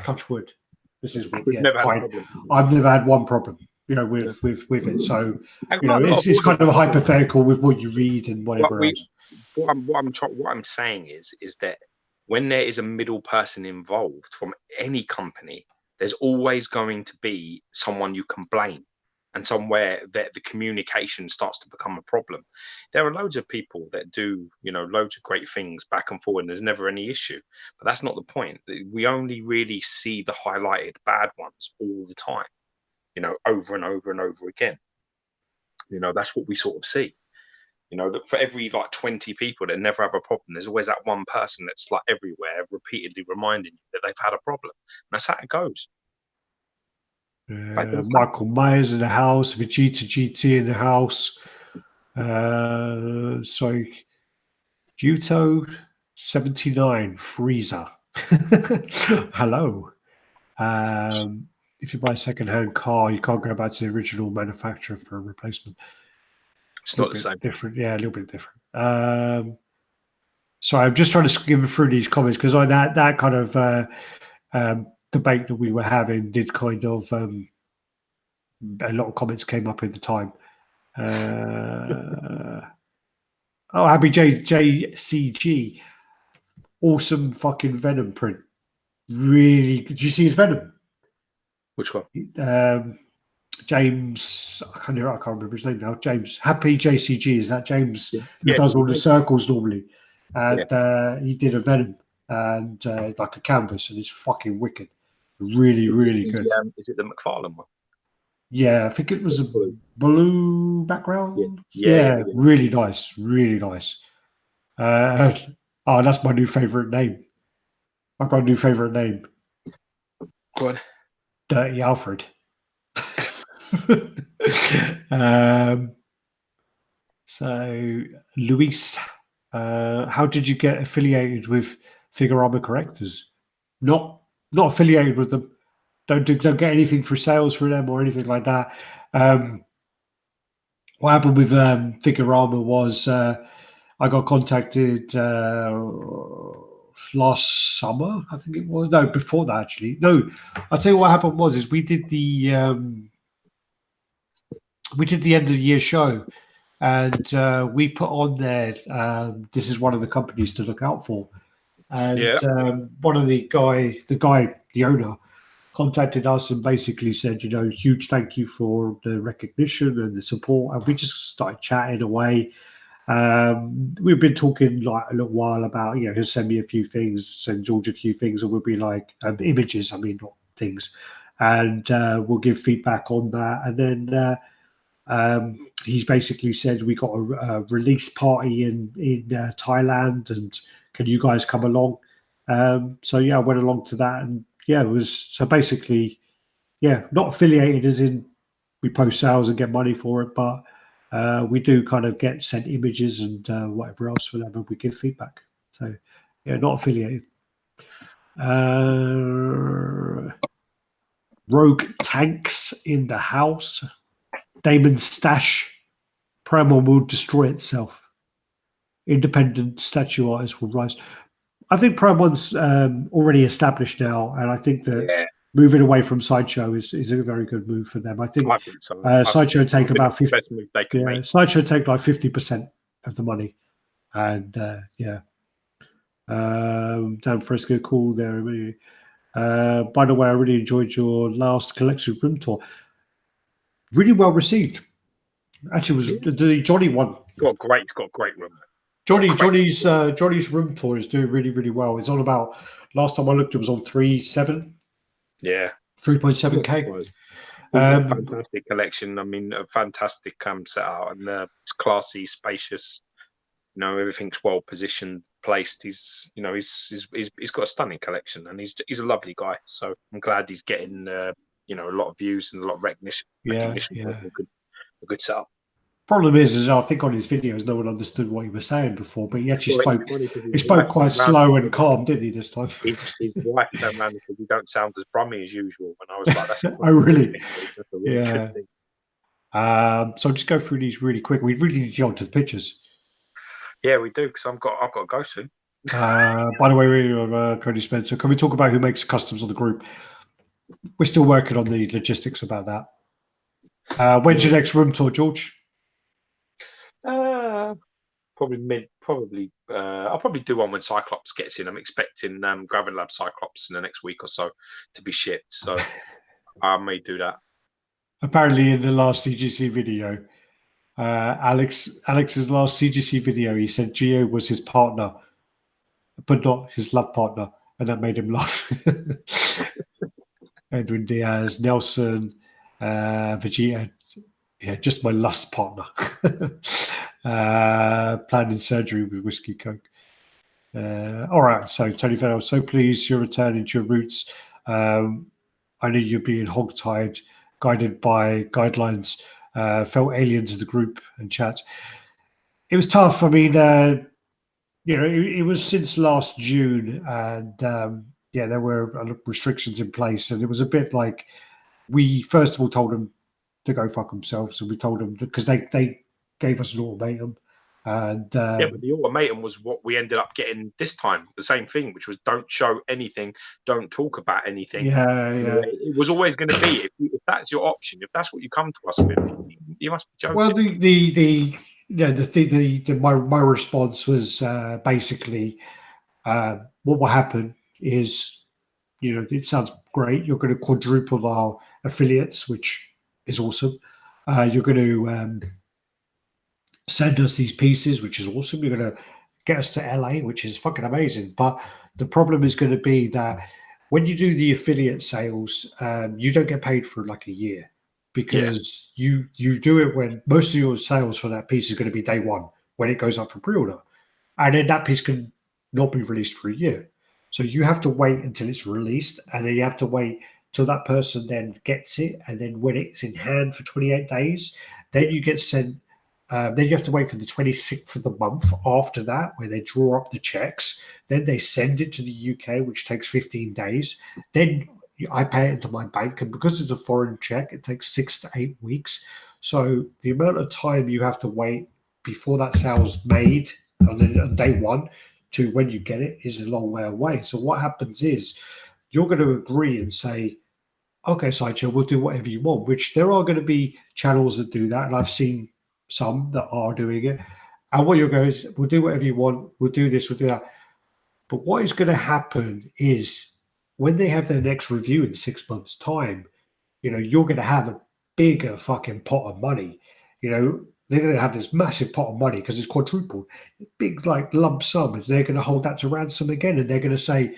touch wood. This is fine. I've never had one problem, with it. So it's kind of a hypothetical with what you read and whatever else. What I'm saying is that when there is a middle person involved from any company, there's always going to be someone you can blame, and somewhere that the communication starts to become a problem. There are loads of people that do, loads of great things back and forward, and there's never any issue. But that's not the point. We only really see the highlighted bad ones all the time, over and over and over again. That's what we sort of see. You know, that for every like 20 people that never have a problem, there's always that one person that's like everywhere, repeatedly reminding you that they've had a problem. And that's how it goes. Michael Myers in the house, Vegeta GT in the house. Sorry, Juto 79 Freezer. Hello. If you buy a second-hand car, you can't go back to the original manufacturer for a replacement. It's not the same. Different, yeah, a little bit different. Sorry, I'm just trying to skim through these comments because that kind of debate that we were having did kind of a lot of comments came up at the time. Happy JCG, awesome fucking Venom print. Really, did you see his Venom? Which one? James, I can't remember his name now. James, Happy JCG, is that James who Yeah, does all the circles normally? And yeah. he did a Venom and like a canvas, and it's fucking wicked. Really, really good. Is it the McFarlane one? Yeah, I think it was a blue background. Yeah. Really nice, really nice. That's my new favorite name. I've got a new favorite name. Go on. Dirty Alfred. So, Luis, how did you get affiliated with Figurama Correctors? Not affiliated with them. Don't get anything for sales for them or anything like that. What happened with Figurama was I got contacted last summer, I think it was. No, before that actually. No, I'll tell you what happened is we did the end of the year show, and we put on there. This is one of the companies to look out for, and one of the owner, contacted us and basically said, huge thank you for the recognition and the support, and we just started chatting away. We've been talking like a little while about, he'll send me a few things, send George a few things, and we'll be like images, I mean, not things, and we'll give feedback on that. And then he's basically said we got a release party in Thailand, and can you guys come along? So I went along to that, and it was so basically, not affiliated as in we post sales and get money for it, but we do kind of get sent images and whatever else for them, and we give feedback. So not affiliated. Rogue Tanks in the house. Damon's stash. Paramount will destroy itself. Independent statue artists will rise. I think Paramount's already established now, and I think that moving away from Sideshow is a very good move for them. I think so. Sideshow take about 50. Yeah, Sideshow take like 50% of the money, and Dan Fresco, cool there. By the way, I really enjoyed your last collection room tour. Really well received. Actually, was the Johnny one. Got great room. Johnny's room tour is doing really, really well. It's on about, last time I looked, it was on 3.7. Yeah. 3.7K. Fantastic collection. I mean, a fantastic set out, and classy, spacious. Everything's well positioned, placed. He's got a stunning collection, and he's a lovely guy. So I'm glad he's getting a lot of views and a lot of recognition. A good setup. Problem is I think on his videos no one understood what he was saying before, but he actually spoke quite slow and calm, didn't he, this time? His wife turned around and said, "You don't sound as brummy as usual." And I was like, "That's oh, really? Yeah. So I'll just go through these really quick. We really need to go to the pictures. Yeah, we do, because I've got to go soon. By the way, Cody Spencer, can we talk about who makes customs on the group? We're still working on the logistics about that. When's your next room tour, George? Probably I'll probably do one when Cyclops gets in. I'm expecting Grabbing Lab Cyclops in the next week or so to be shipped, so I may do that. Apparently in the last CGC video, Alex's last CGC video, he said Geo was his partner but not his love partner, and that made him laugh. Edwin Diaz, Nelson, Vegeta, Yeah, just my lust partner. Planning surgery with whiskey coke. All right, so Tony Fennell, so pleased you're returning to your roots. I knew you're being hogtied, guided by guidelines. Felt alien to the group and chat. It was tough. I mean, it was since last June, and there were restrictions in place, and it was a bit like we first of all told them to go fuck themselves, and we told them because they gave us an ultimatum, and but the ultimatum was what we ended up getting this time. The same thing, which was don't show anything, don't talk about anything. Yeah. It was always going to be if that's your option, if that's what you come to us with, you must be joking. Well, my response was basically what will happen is, it sounds great. You're going to quadruple our affiliates, which is awesome. You're going to send us these pieces, which is awesome. You're going to get us to LA, which is fucking amazing. But the problem is going to be that when you do the affiliate sales, you don't get paid for like a year because you do it when most of your sales for that piece is going to be day one when it goes up for pre-order. And then that piece can not be released for a year. So you have to wait until it's released, and then you have to wait till that person then gets it. And then when it's in hand for 28 days, then you get sent. Then you have to wait for the 26th of the month after that, where they draw up the checks. Then they send it to the UK, which takes 15 days. Then I pay it into my bank. And because it's a foreign check, it takes 6 to 8 weeks. So the amount of time you have to wait before that sale's made on day one to when you get it is a long way away. So what happens is you're going to agree and say, okay, Sideshow, we'll do whatever you want, which there are going to be channels that do that. And I've seen some that are doing it. And what you'll go is, we'll do whatever you want. We'll do this, we'll do that. But what is going to happen is when they have their next review in 6 months' time, you're going to have a bigger fucking pot of money. They're going to have this massive pot of money because it's quadrupled, big like lump sum, and they're going to hold that to ransom again, and they're going to say,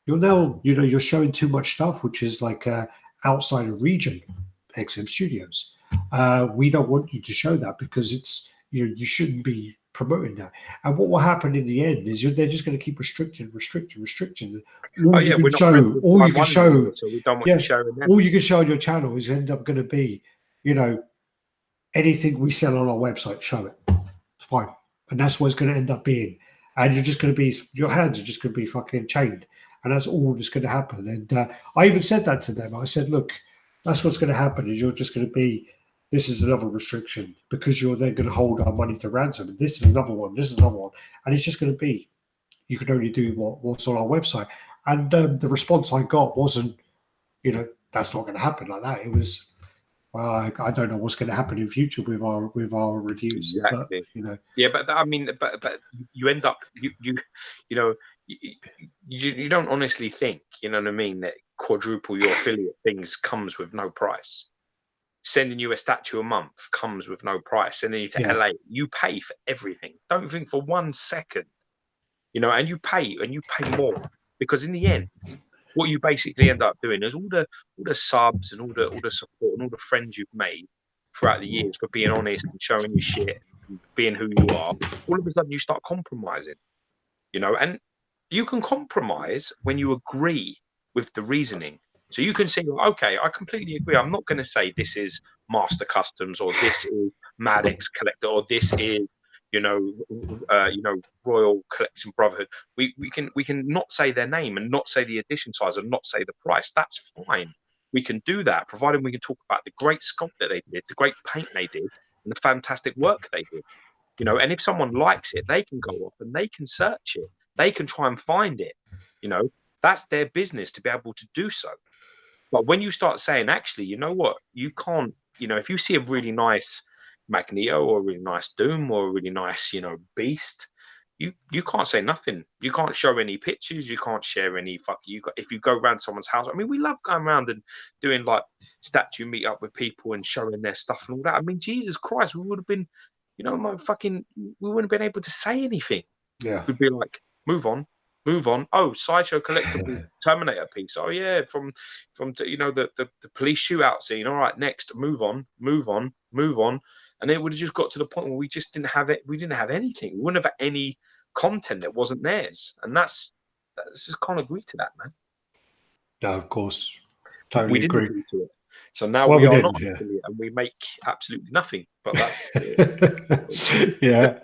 "You're now, you're showing too much stuff, which is like outside of region, XM Studios. We don't want you to show that because it's you shouldn't be promoting that." And what will happen in the end is they're just going to keep restricting. All you can show, so we don't want you showing them. All you can show on your channel is end up going to be, anything we sell on our website, show it. It's fine. And that's what it's going to end up being. And you're just going to be, your hands are just going to be fucking chained. And that's all that's going to happen. And I even said that to them. I said, look, that's what's going to happen is you're just going to be, this is another restriction because you're then going to hold our money to ransom. And this is another one. This is another one. And it's just going to be, you can only do what's on our website. And the response I got wasn't, that's not going to happen like that. It was, well, I don't know what's going to happen in future with our reviews. Exactly. But, but I mean, but you end up you don't honestly think, you know what I mean, that quadruple your affiliate things comes with no price. Sending you a statue a month comes with no price. Sending you to LA, you pay for everything. Don't think for 1 second, and you pay more because in the end, what you basically end up doing is all the subs and all the support and all the friends you've made throughout the years for being honest and showing your shit and being who you are. All of a sudden, you start compromising, and you can compromise when you agree with the reasoning. So you can say, okay, I completely agree. I'm not going to say this is Master Customs or this is Maddox Collector or this is Royal Collection Brotherhood. We can not say their name and not say the edition size and not say the price. That's fine. We can do that, provided we can talk about the great sculpt that they did, the great paint they did, and the fantastic work they did. And if someone likes it, they can go off and they can search it. They can try and find it. That's their business to be able to do so. But when you start saying, actually, you know what, you can't, if you see a really nice Magneto or a really nice Doom or a really nice, Beast, you can't say nothing. You can't show any pictures. You can't share any if you go around someone's house. I mean, we love going around and doing like statue meet up with people and showing their stuff and all that. I mean, Jesus Christ, we would have been, we wouldn't have been able to say anything. Yeah. We'd be like, move on. Move on. Oh, Sideshow Collectible Terminator piece. Oh yeah, from you know the police shootout scene. All right, next. Move on. And it would have just got to the point where we just didn't have it. We didn't have anything. We wouldn't have any content that wasn't theirs, and that's just can't agree to that, man. No, of course, totally We didn't agree. agree to it. So now Well, we are didn't, not yeah. affiliate, and we make absolutely nothing. But that's Yeah.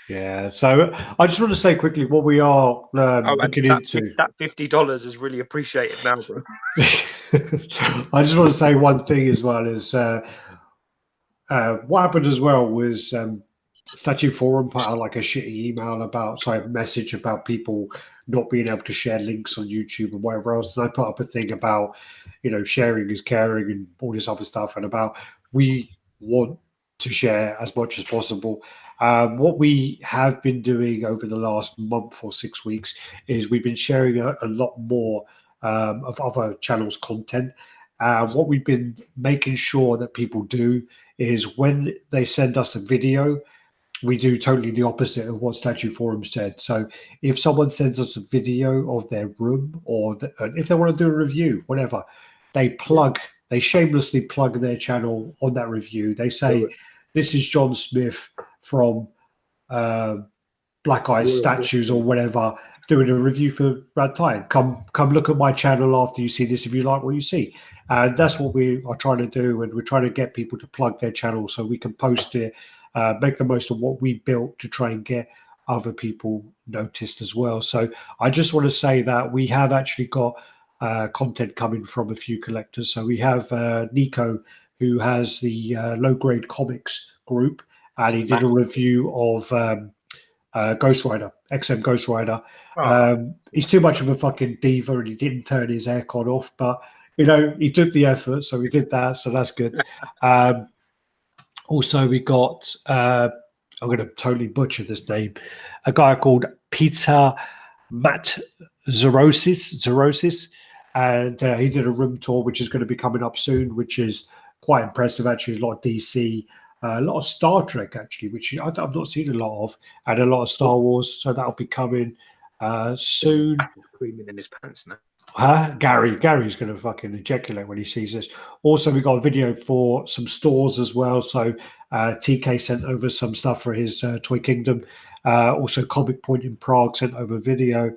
Yeah, so I just want to say quickly what we are looking into. That $50 is really appreciated now, bro. I just want to say one thing as well is what happened as well was Statue Forum put out like a shitty email message about people not being able to share links on YouTube and whatever else. And I put up a thing about, sharing is caring and all this other stuff, and about we want to share as much as possible. What we have been doing over the last month or 6 weeks is we've been sharing a lot more of other channels' content. What we've been making sure that people do is when they send us a video, we do totally the opposite of what Statue Forum said. So if someone sends us a video of their room, or if they want to do a review, whatever, they shamelessly plug their channel on that review. They say, "This is John Smith from Black Eyed Statues or whatever, doing a review for RaddTitan. Come look at my channel after you see this if you like what you see." And that's what we are trying to do, and we're trying to get people to plug their channel so we can post it, make the most of what we built to try and get other people noticed as well. So I just want to say that we have actually got content coming from a few collectors. So we have Nico, who has the Low Grade Comics group, and he did a review of Ghost Rider, XM Ghost Rider. He's too much of a fucking diva, and he didn't turn his aircon off, but he took the effort, so he did that, so that's good. Also, we got I'm going to totally butcher this name, a guy called Peter Matt Zerosis, and he did a room tour, which is going to be coming up soon, which is quite impressive, actually. A lot of DC, a lot of Star Trek, actually, which I've not seen a lot of, and a lot of Star Wars, so that'll be coming soon. Creaming in his pants now. Gary's going to fucking ejaculate when he sees this. Also, we got a video for some stores as well. So TK sent over some stuff for his Toy Kingdom. Also, Comic Point in Prague sent over video.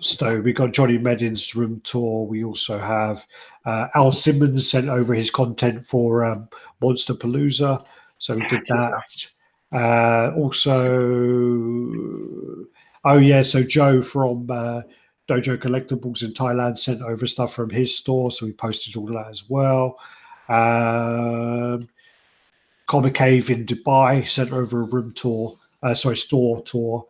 So we got Johnny Medin's room tour. We also have Al Simmons sent over his content for Monster Palooza. So we did that. So Joe from Dojo Collectibles in Thailand sent over stuff from his store, so we posted all that as well. Comic Cave in Dubai sent over a room tour, store tour.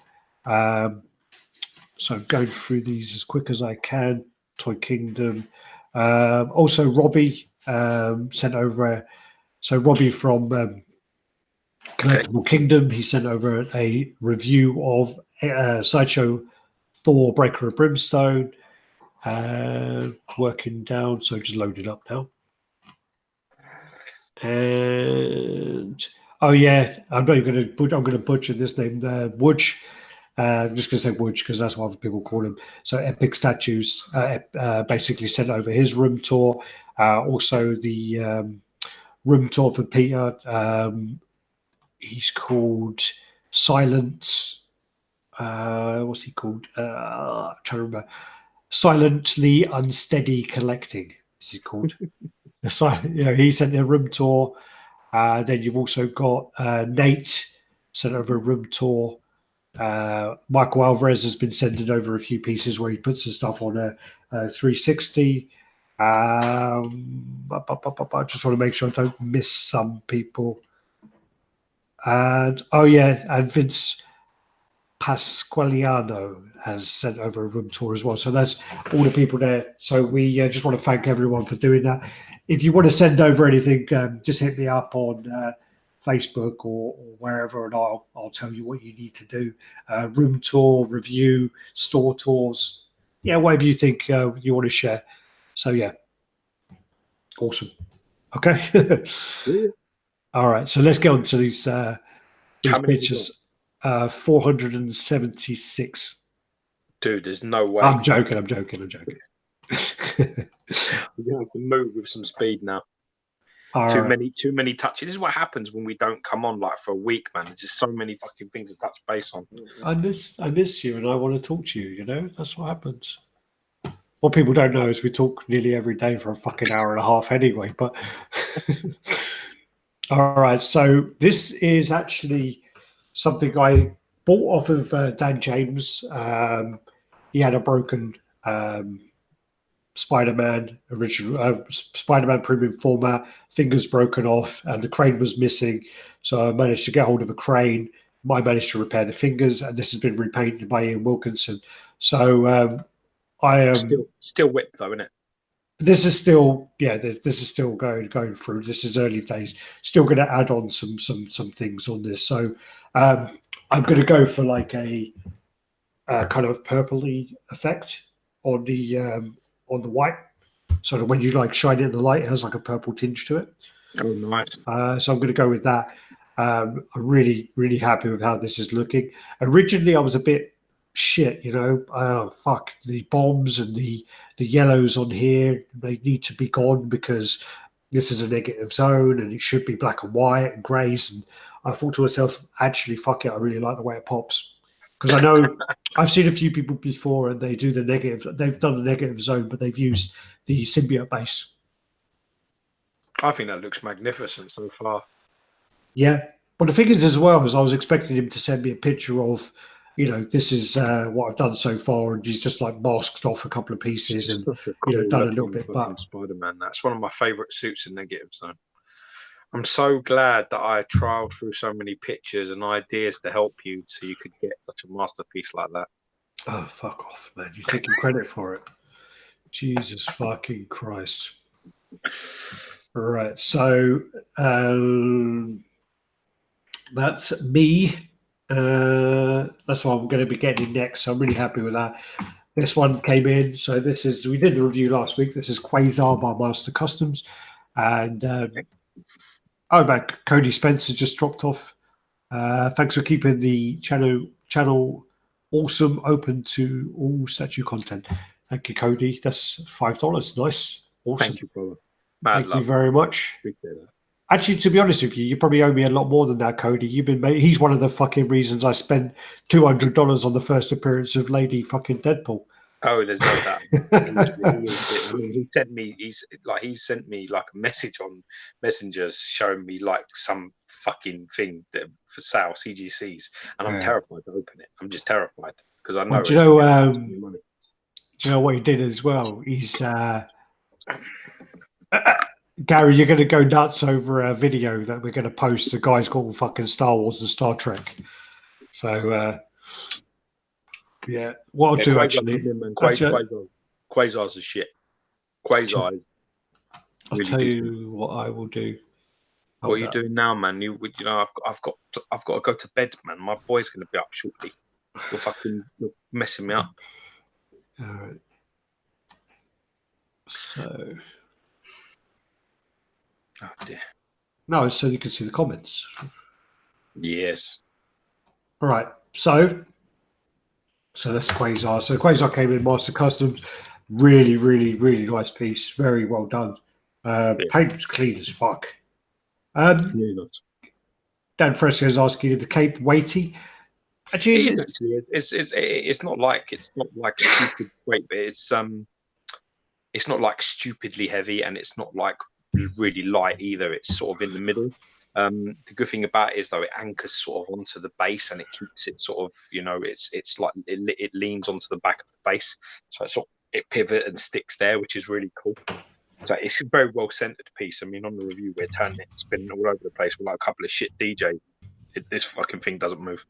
So going through these as quick as I can. Toy Kingdom. Also, Robbie sent over. So Robbie from Collectible Kingdom, he sent over a review of Sideshow Thor Breaker of Brimstone. Working down, so just load it up now. And I'm going to butcher this name. Wooch. I'm just going to say Wooch because that's what other people call him. So Epic Statues basically sent over his room tour. Also the room tour for Peter. He's called Silence. What's he called? I'm trying to remember. Silently Unsteady Collecting. Is he called? So he sent a room tour. Then you've also got Nate sent over a room tour. Michael Alvarez has been sending over a few pieces where he puts his stuff on a 360. I just want to make sure I don't miss some people. And Vince Pasqualiano has sent over a room tour as well. So that's all the people there. So we just want to thank everyone for doing that. If you want to send over anything, just hit me up on Facebook or wherever, and I'll tell you what you need to do. Room tour, review, store tours, whatever you think you want to share. So awesome. Okay. Yeah. All right. So let's get on to these pictures. 476. Dude, there's no way. I'm joking. You're going to have to move with some speed now. Too many touches. This is what happens when we don't come on like for a week, man. There's just so many fucking things to touch base on. I miss you, and I want to talk to you. You know, that's what happens. What people don't know is we talk nearly every day for a fucking hour and a half anyway. But all right, so this is actually something I bought off of Dan James. He had a broken Spider-Man original Spider-Man premium format, fingers broken off, and the crane was missing. So I managed to get hold of a crane. I managed to repair the fingers, and this has been repainted by Ian Wilkinson. So I am still whipped though, isn't it? This is still this is still going through. This is early days. Still going to add on some things on this. So I'm going to go for like a kind of purpley effect on the white, so that when you like shine it in the light, it has like a purple tinge to it. Oh, nice. So I'm going to go with that. I'm really happy with how this is looking. Originally, I was a bit shit, you know. Fuck the bombs and the yellows on here. They need to be gone because this is a negative zone and it should be black and white and greys. And I thought to myself, actually, fuck it. I really like the way it pops, because I know I've seen a few people before and they do the negative. They've done the negative zone, but they've used the symbiote base. I think that looks magnificent so far. Yeah, but the thing is, as well, as I was expecting him to send me a picture of, you know, this is what I've done so far, and he's just like masked off a couple of pieces and done a little bit. But Spider-Man, that's one of my favourite suits in Negative Zone. I'm so glad that I trialed through so many pictures and ideas to help you, so you could get such a masterpiece like that. Oh, fuck off, man! You're taking credit for it. Jesus fucking Christ! Right, so that's me. That's what I'm going to be getting next. So I'm really happy with that. This one came in. So this is, we did the review last week. This is Quasar by Master Customs, and Cody Spencer just dropped off. Thanks for keeping the channel awesome, open to all statue content. Thank you, Cody. That's $5. Nice, awesome. Thank you, brother. Thank you very much. Appreciate that. Actually, to be honest with you probably owe me a lot more than that, Cody. He's one of the fucking reasons I spent $200 on the first appearance of Lady fucking Deadpool. Oh, there's no doubt. He sent me like a message on Messengers showing me like some fucking thing for sale, CGCs, and I'm terrified to open it. I'm just terrified because I know. Do you know what he did as well? He's Gary, you're going to go nuts over a video that we're going to post. The guy's got all fucking Star Wars and Star Trek. So, yeah. What I'll do, actually... Quasar's a shit. Quasar. I'll tell you what I will do. What are you doing now, man? You know, I've got to go to bed, man. My boy's going to be up shortly. You're messing me up. All right. So... Oh dear. No, so you can see the comments. Yes. All right. So that's Quasar. So Quasar came in Master Customs. Really nice piece. Very well done. Paint was clean as fuck. Dan Fresco is asking, is the cape weighty? Actually, it's not like a stupid weight, but it's not like stupidly heavy, and it's not like really light either. It's sort of in the middle. The good thing about it is, though, it anchors sort of onto the base, and it keeps it sort of, you know, it's like it leans onto the back of the base, so it pivots and sticks there, which is really cool. So it's a very well centered piece. I mean, on the review we're turning it, spinning all over the place with like a couple of shit DJs. This fucking thing doesn't move.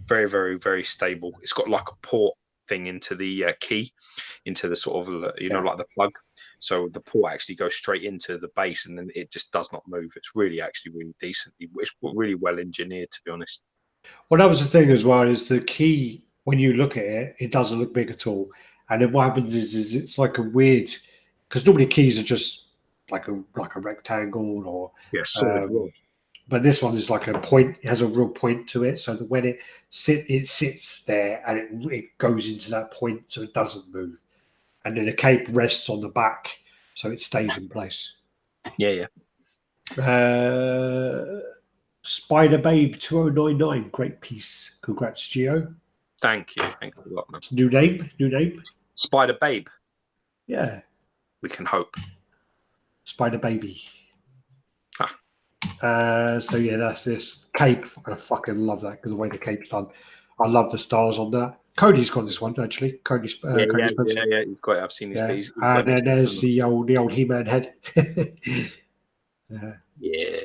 Very stable. It's got like a port thing into the key, into the sort of like the plug. So the port actually goes straight into the base, and then it just does not move. It's really decent. It's really well engineered, to be honest. Well, that was the thing as well, is the key, when you look at it, it doesn't look big at all. And then what happens is it's like a weird, because normally keys are just like a rectangle or but this one is like a point. It has a real point to it, so that when it sits there and it goes into that point, so it doesn't move. And then the cape rests on the back, so it stays in place. Yeah. Spider Babe 2099, great piece. Congrats, Gio. Thank you a lot, man. New name. Spider Babe. Yeah. We can hope. Spider Baby. So yeah, that's this cape. I fucking love that because the way the cape's done. I love the stars on that. Cody's got this one actually. Cody's yeah, he's got it. I've seen his piece. And then there's the old He-Man head. Yeah.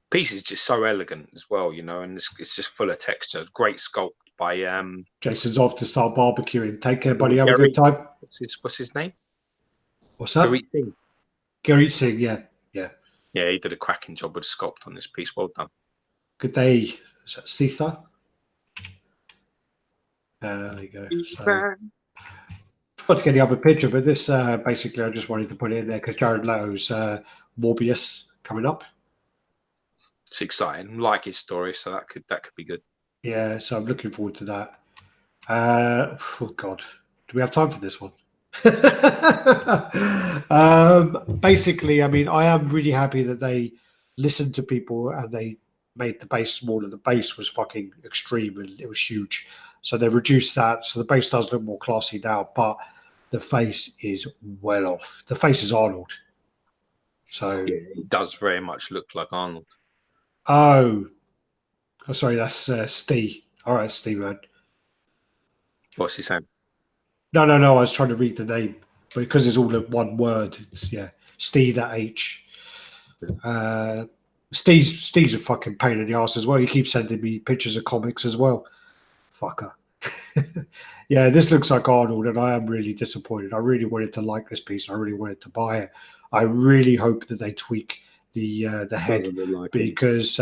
Piece is just so elegant as well, you know, and it's just full of texture. It's great sculpt by Jason's off to start barbecuing. Take care, buddy. Have a good time. What's his name? What's that? Gary Singh, yeah. Yeah, he did a cracking job with the sculpt on this piece. Well done. Good day. Is that Sitha? There you go. So, forgot to get the other picture, but this basically I just wanted to put it in there because Jared Leto's Morbius coming up. It's exciting. I like his story, so that could be good. Yeah, so I'm looking forward to that. Oh God, do we have time for this one? Basically, I mean, I am really happy that they listened to people and they made the base smaller. The base was fucking extreme and it was huge, so they reduced that. So the base does look more classy now, but the face is well off. The face is Arnold. So yeah, it does very much look like Arnold. Oh, sorry, that's Steve. All right, Steve, man. What's he saying? No. I was trying to read the name, but because it's all in one word, it's Steve that H. Steve's a fucking pain in the ass as well. He keeps sending me pictures of comics as well. Fucker. Yeah, this looks like Arnold, and I am really disappointed. I really wanted to like this piece. I really wanted to buy it. I really hope that they tweak the head because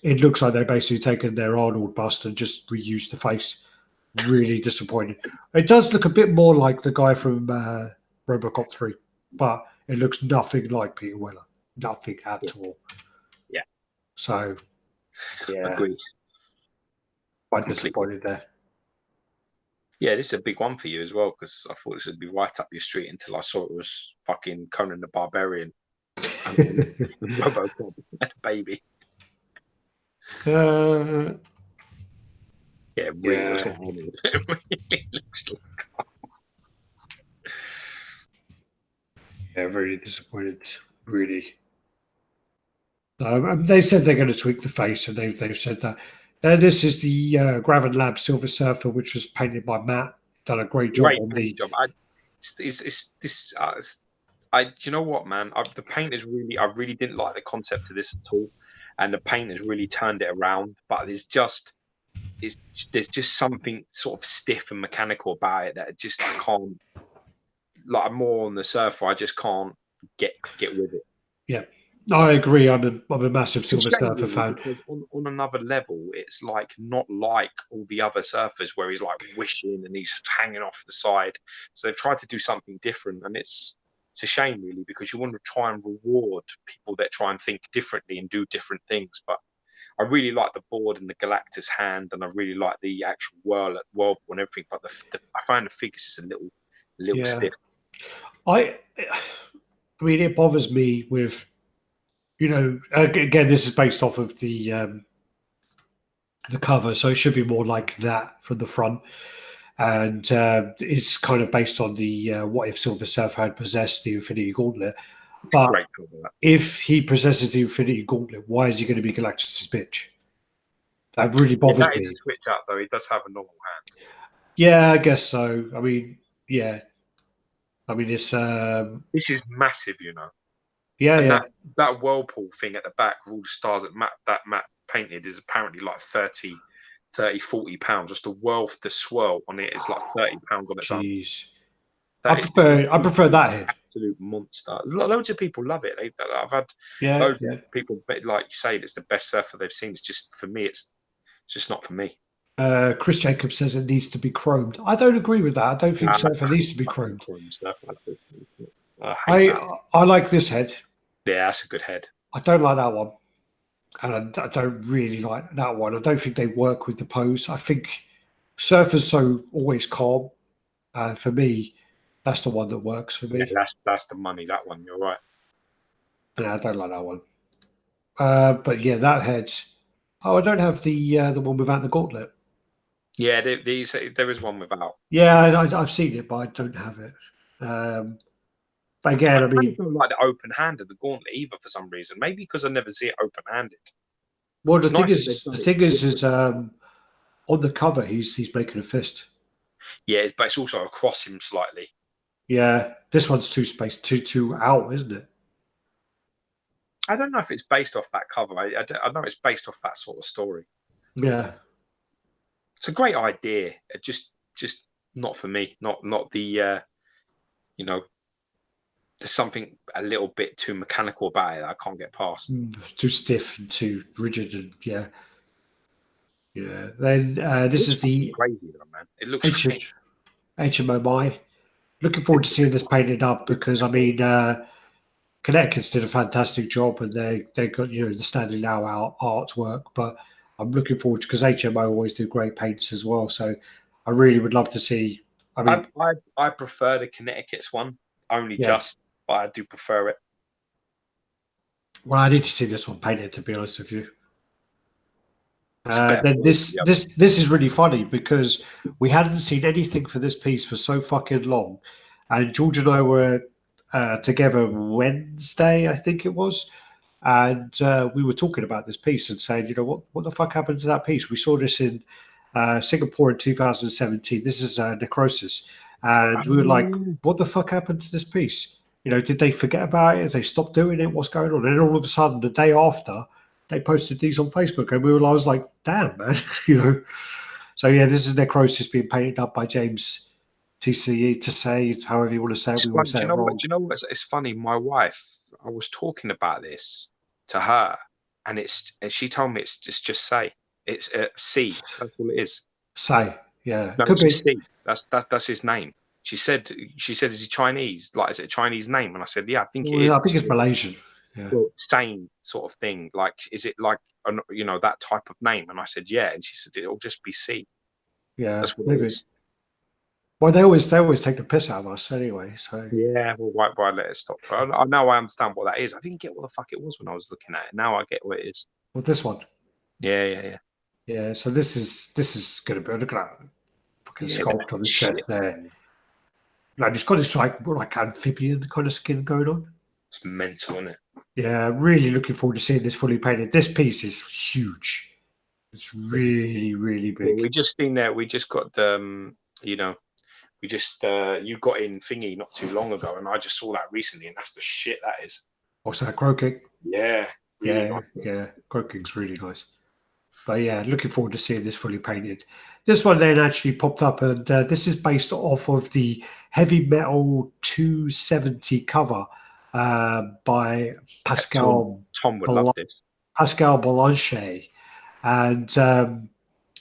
it looks like they're basically taken their Arnold bust and just reused the face. Really disappointed. It does look a bit more like the guy from RoboCop 3, but it looks nothing like Peter Weller. Nothing at all. Yeah. So, yeah. Agreed. Quite disappointed there. Yeah, this is a big one for you as well because I thought this would be right up your street until I saw it was fucking Conan the Barbarian. RoboCop, baby. Yeah, really. Yeah, very disappointed. Really. They said they're going to tweak the face, and they've said that. This is the Graven Lab Silver Surfer, which was painted by Matt. Done a great job on the. You know what, man? The paint is really. I really didn't like the concept of this at all, and the paint has really turned it around. But there's just something sort of stiff and mechanical about it that I can't. Like I'm more on the surfer, I just can't get with it. Yeah. I agree. I'm a massive Silver Surfer fan. On another level, it's like not like all the other surfers where he's like wishing and he's hanging off the side. So they've tried to do something different, and it's a shame really because you want to try and reward people that try and think differently and do different things. But I really like the board and the Galactus hand, and I really like the actual whirlpool and everything. But I find the figures just a little stiff. I mean, it bothers me with. You know, again, this is based off of the cover, so it should be more like that from the front. And it's kind of based on the what if Silver Surfer had possessed the Infinity Gauntlet. But if he possesses the Infinity Gauntlet, why is he going to be Galactus' bitch? That really bothers me. That is a switch out, though. He does have a normal hand. Yeah, I guess so. I mean, yeah. I mean, it's... this is massive, you know. Yeah. That whirlpool thing at the back with all the stars that Matt painted is apparently like 30, 40 pounds. Just the swirl on it is like 30 pounds on its own. I prefer that head. Absolute monster. Loads of people love it. I've had loads of people like you say it's the best surfer they've seen. It's just for me, it's just not for me. Chris Jacobs says it needs to be chromed. I don't agree with that. I don't think surfer needs to be chromed. I like this head. Yeah, that's a good head. I don't like that one. and I don't really like that one. I don't think they work with the pose. I think Surfer's so always calm. For me, that's the one that works for Yeah, me. that's the money. That one, you're right. And I don't like that one. But yeah, that head. Oh, I don't have the one without the gauntlet. Yeah, there is one without. Yeah, I've seen it, but I don't have it. Um, but I again, I kind of mean, don't like the open hand of the gauntlet either for some reason. Maybe because I never see it open handed. well, It's nice that they've the done it thing is, different. on the cover, he's making a fist. Yeah, but it's also across him slightly. Yeah, this one's too space, too out, isn't it? I don't know if it's based off that cover. I know it's based off that sort of story. Yeah. It's a great idea. It just not for me. Not the you know. There's something a little bit too mechanical about it that I can't get past. Too stiff and too rigid, and yeah, yeah. Then It this looks is fucking the crazy though, man. It looks H great. HMOI. Looking forward to seeing this painted up because I mean, Connecticut's did a fantastic job, and they got the standing now artwork. But I'm looking forward to because HMO always do great paints as well. So I really would love to see. I I, mean, I I prefer the Connecticut's one only yeah. just, but I do prefer it. Well, I need to see this one painted to be honest with you. It's a better Then quality than the other. this is really funny because we hadn't seen anything for this piece for so fucking long, and George and I were together Wednesday, I think it was, and we were talking about this piece and saying, what the fuck happened to that piece? We saw this in Singapore in 2017. This is Necrosis, and we were like, Oh, what the fuck happened to this piece? Did they forget about it? They stopped doing it? What's going on? And then all of a sudden, the day after, they posted these on Facebook, and I was like, damn, man, So yeah, this is Necrosis being painted up by James TCE to say however you want to say it. it's We fun. won't Do say you it know what? wrong. Do you know what? It's funny. My wife, I was talking about this to her, and she told me it's just say it's C. That's all it is. Say, yeah, No, could it's just be. C. That's his name. She said, is he Chinese? Like, is it a Chinese name? And I said, yeah, I think it Well, is. I think it's Malaysian. Yeah, Well, same sort of thing. Like, is it like that type of name? And I said, yeah. And she said, it'll just be C. yeah, That's what it maybe. is. Well, they always take the piss out of us anyway. So Yeah. Well, why let it stop? Now I understand what that is. I didn't get what the fuck it was when I was looking at it. Now I get what it is. with this one, Yeah, yeah, yeah. yeah. So this is gonna be look at that fucking Yeah, that's sculpt on the chest shit. there. Like it's got this like amphibian kind of skin going on. It's mental, isn't it? Yeah, really looking forward to seeing this fully painted. This piece is huge. It's really, really Well, big. we just been there. We just got you know, we just you got in thingy not too long ago, and I just saw that recently, and that's the shit that is. What's that, Croaking? Yeah, really Yeah, nice. yeah, Croaking's really nice. But yeah, looking forward to seeing this fully painted. This one then actually popped up, and this is based off of the Heavy Metal 270 cover by Yeah, Tom, Pascal Tom would love Bal- this. Pascal Balanche, and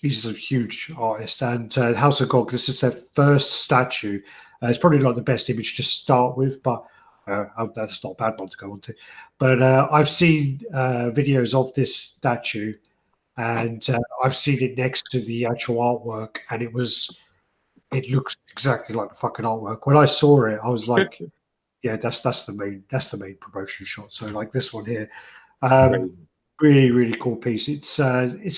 he's a huge artist. And House of God, this is their first statue. It's probably not the best image to start with, but that's not a bad one to go on to. But I've seen videos of this statue, and I've seen it next to the actual artwork, and it looks exactly like the fucking artwork. When I saw it, I was like, yeah, that's the main promotion shot. So like this one here, um, Crazy. really really cool piece. It's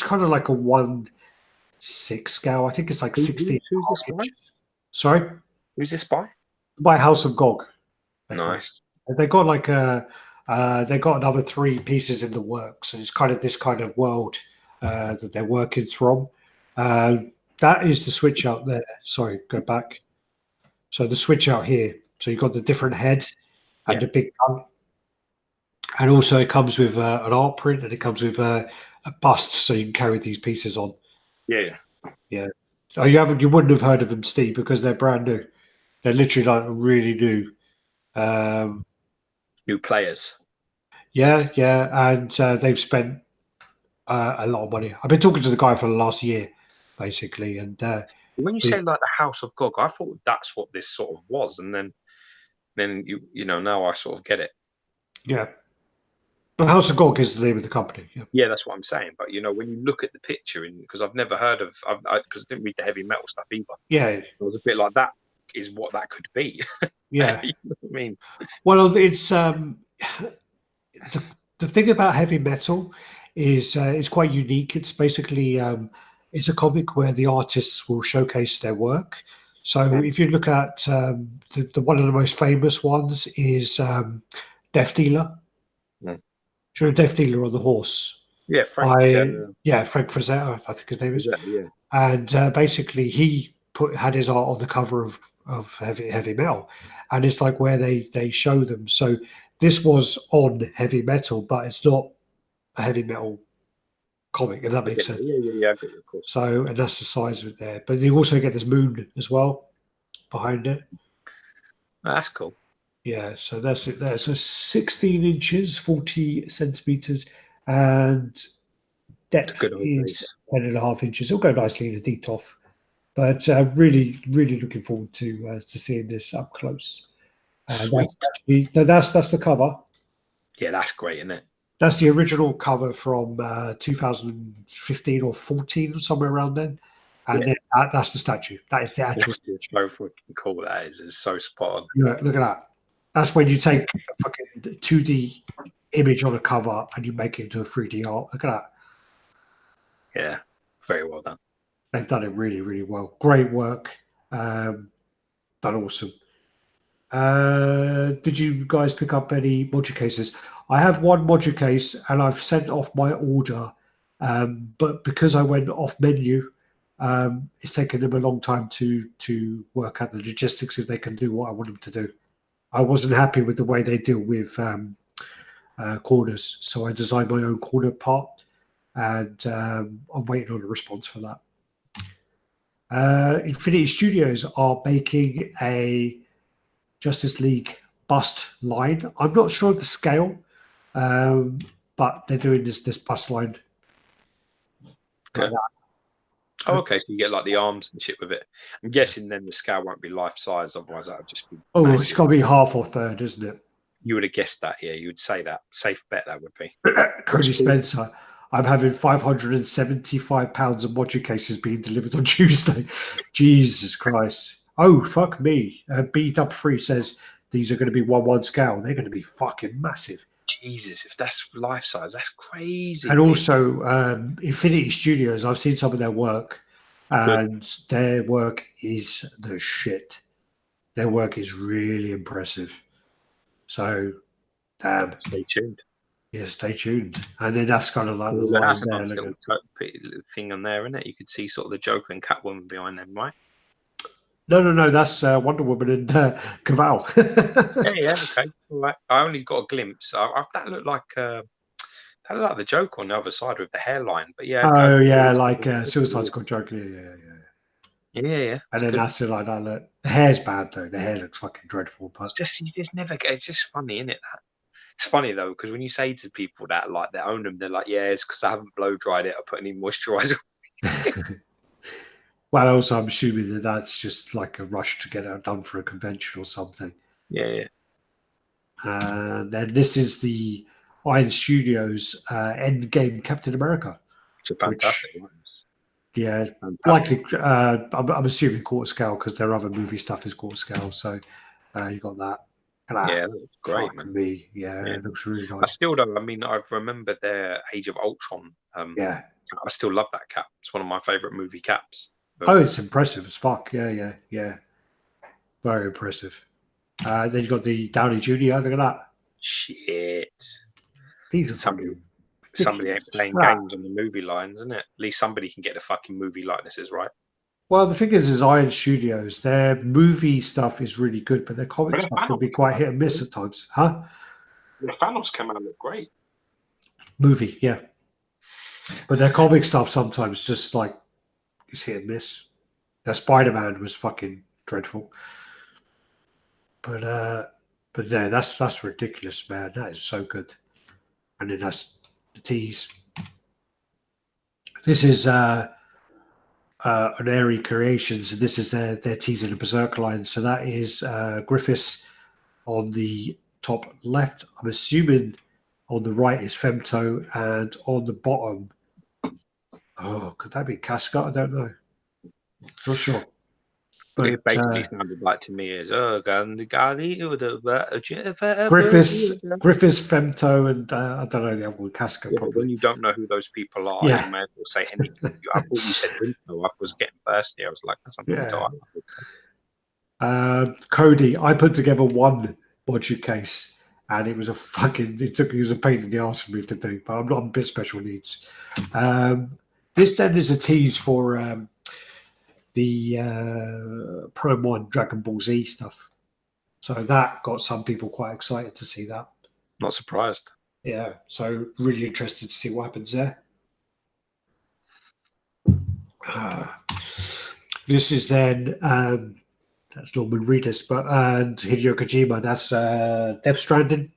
kind of like a 1/6 scale. I think it's like 16 Who's and this a half by? inches. Sorry, Who's this by? by House of Gog. They're called. Nice. They got like they got another three pieces in the works, and it's kind of this kind of world that they're working from. Uh, that is the switch out there. Sorry, go back. So the switch out here. So you've got the different head and Yeah, the big gun, and also it comes with an art print, and it comes with a bust, so you can carry these pieces on. yeah. Yeah. So you wouldn't have heard of them, Steve, because they're brand new. They're literally like really new. Um, New players. yeah, yeah, and they've spent a lot of money. I've been talking to the guy for the last year, basically, and When you he's, say like the House of Gog, I thought that's what this sort of was, and then now I sort of get it. yeah. Well, House of Gork is the name of the company. Yeah, Yeah, that's what I'm saying. But when you look at the picture, because I've never heard of, because I didn't read the heavy metal stuff either. yeah, It was a bit like that is what that could be. yeah. You know what I mean? Well, it's the thing about heavy metal is it's quite unique. It's basically it's a comic where the artists will showcase their work. So if you look at the one of the most famous ones is Death Dealer. Mm. Sure, Death Dealer on the horse Yeah, Frank. by Frank Frazetta, I think his name is. Yeah. And basically he had his art on the cover of heavy metal, and it's like where they show them. So this was on heavy metal, but it's not a heavy metal comic, if that makes sense. Yeah. I get you, of course. So, and that's the size of it there. But you also get this moon as well behind it. Oh, that's cool. Yeah, so that's it there. So 16 inches, 40 centimeters, and depth Good old is days. 10.5 inches. It'll go nicely in a DTOF. But really, really looking forward to seeing this up close. Sweet. That's the cover. Yeah, that's great, isn't it? That's the original cover from 2015 or 14 or somewhere around then. And then that's the statue. That is the actual statue. So fucking cool that is. It's so spot on. Look at that. That's when you take a fucking 2D image on a cover and you make it into a 3D art. Look at that. Yeah, very well done. They've done it really, really well. Great work. Done awesome. Did you guys pick up any module cases? I have one module case and I've sent off my order, but because I went off menu, it's taken them a long time to work out the logistics if they can do what I want them to do. I wasn't happy with the way they deal with corners, so I designed my own corner part, and I'm waiting on a response for that. Infinity Studios are making a Justice League bust line. I'm not sure of the scale, but they're doing this bust line. Okay. Oh, okay. So you get like the arms and shit with it. I'm guessing then the scale won't be life size, otherwise that would just be. Oh, massive. it's got to be half or third, isn't it? You would have guessed that, yeah. You would say that. Safe bet that would be. Cody Spencer. I'm having 575 pounds of module cases being delivered on Tuesday. Jesus Christ. Oh, fuck me. Beat Up Free says these are going to be 1:1 scale. They're going to be fucking massive. Jesus, if that's life size, that's crazy. And also, Infinity Studios, I've seen some of their work, and their work is the shit. Their work is really impressive. So, damn. Stay tuned. Yeah, stay tuned. And then that's kind of like the line there. Little thing on there, isn't it? You could see sort of the Joker and Catwoman behind them, right? No. That's Wonder Woman and Caval. yeah. Okay. All right. I only got a glimpse. That looked like the Joker on the other side with the hairline. But yeah. Oh yeah, like Suicide Squad Joker. Yeah. And then that's it like that. Look, the hair's bad though. The hair looks fucking dreadful. But you just never get. It's just funny, isn't it? It's funny though, because when you say to people that like they own them, they're like, "Yeah, it's because I haven't blow dried it or put any moisturizer." Well, also I'm assuming that's just like a rush to get it done for a convention or something. Yeah. And then this is the Iron Studios Endgame Captain America. It's a fantastic one. Yeah, likely. I'm assuming quarter scale because their other movie stuff is quarter scale. So you got that. Yeah, that looks great, man. It looks really nice. I still don't. I mean, I've remembered their Age of Ultron. Yeah, I still love that cap. It's one of my favorite movie caps. Oh, it's impressive as fuck. Yeah. Very impressive. Then you got the Downey Jr. Look at that. Shit. These are somebody ain't playing games on the movie lines, isn't it? At least somebody can get the fucking movie likenesses right. Well, the thing is Iron Studios, their movie stuff is really good, but their comic stuff can be quite hit and miss at times. Huh? The Thanos come out look great. Movie, yeah. But their comic stuff sometimes just like is hit and miss. Their Spider-Man was fucking dreadful. But yeah, that's ridiculous, man. That is so good. And then that's the tease. This is an Airy Creations, and this is their tease in the Berserk line. So that is Griffiths on the top left. I'm assuming On the right is Femto, and on the bottom, could that be Casca? I don't know. Not sure. But it basically sounded like to me as Griffiths, Femto, and I don't know the other one, Casca. Yeah, but when you don't know who those people are, you may as well say anything. I thought you said Pinto. I was getting thirsty. I was like, that's Pinto. Cody, I put together one budget case, and it was a pain in the ass for me to do, but I'm not a bit special needs. This then is a tease for the Prime 1 Dragon Ball Z stuff. So that got some people quite excited to see that. Not surprised. Yeah, so really interested to see what happens there. This is then that's Norman Reedus, and Hideo Kojima. That's Death Stranding.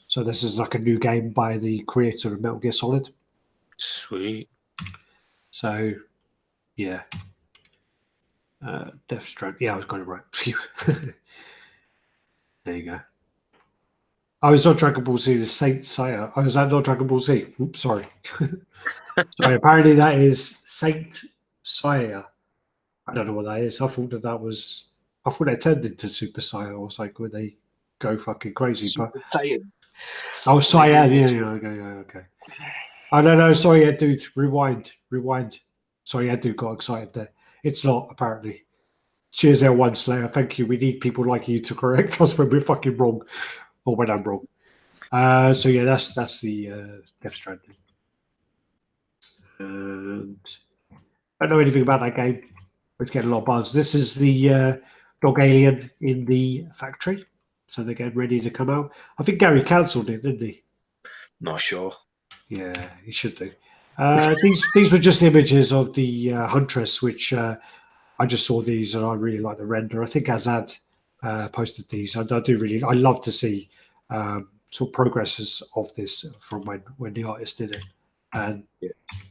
So this is like a new game by the creator of Metal Gear Solid. Sweet. So, yeah. Death Stranding. Yeah, I was going to write. There you go. Oh, it's not Dragon Ball Z, the Saint Seiya. Oh, is that not Dragon Ball Z? Oops, sorry. Sorry, apparently that is Saint Seiya. I don't know what that is. I thought they turned into Super Saiyan. I was like, would they go fucking crazy? But Saiyan, yeah, okay. I don't know. Sorry, dude. Rewind. Sorry, dude got excited there. It's not, apparently. Cheers, L1 Slayer. Thank you. We need people like you to correct us when we're fucking wrong, or when I'm wrong. So yeah, that's the Death Stranding. And I don't know anything about that game. It's getting a lot of buzz. This is the dog alien in the factory, so they're getting ready to come out. I think Gary cancelled it, didn't he? Not sure. Yeah, he should do. These were just images of the Huntress, which I just saw these and I really like the render. I think Azad posted these, and I love to see sort of progresses of this from when the artist did it. And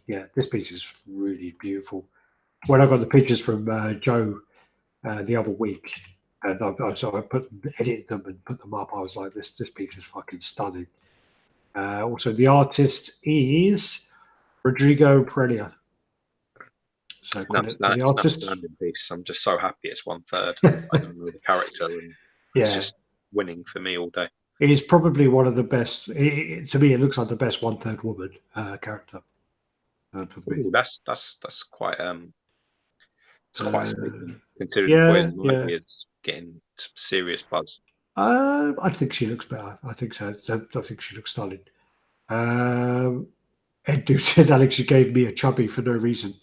yeah, this piece is really beautiful. When I got the pictures from Joe the other week, and I edited them and put them up, I was like, this piece is fucking stunning. Also, the artist is Rodrigo Pereira. So the artist. Piece. I'm just so happy it's 1/3. I don't know the character, and it's just winning for me all day. It is probably one of the best. To me, it looks like the best 1/3 woman character. Ooh, that's quite it's quite speaking, considering it's getting some serious buzz. I think she looks better. I think so. I think she looks stunning. Ed dude said, Alex, you gave me a chubby for no reason.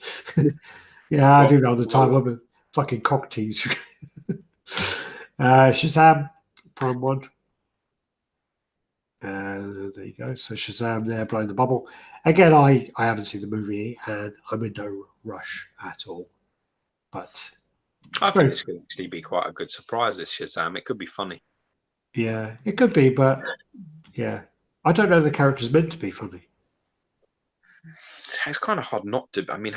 Yeah, I do know the time. I'm a fucking cock tease. Shazam, Prime 1. There you go. So Shazam there, blowing the bubble. Again, I haven't seen the movie, and I'm in no rush at all. But I think this could actually be quite a good surprise, this Shazam. It could be funny. Yeah, it could be, but yeah. I don't know if the character's meant to be funny. It's kind of hard not to. I mean,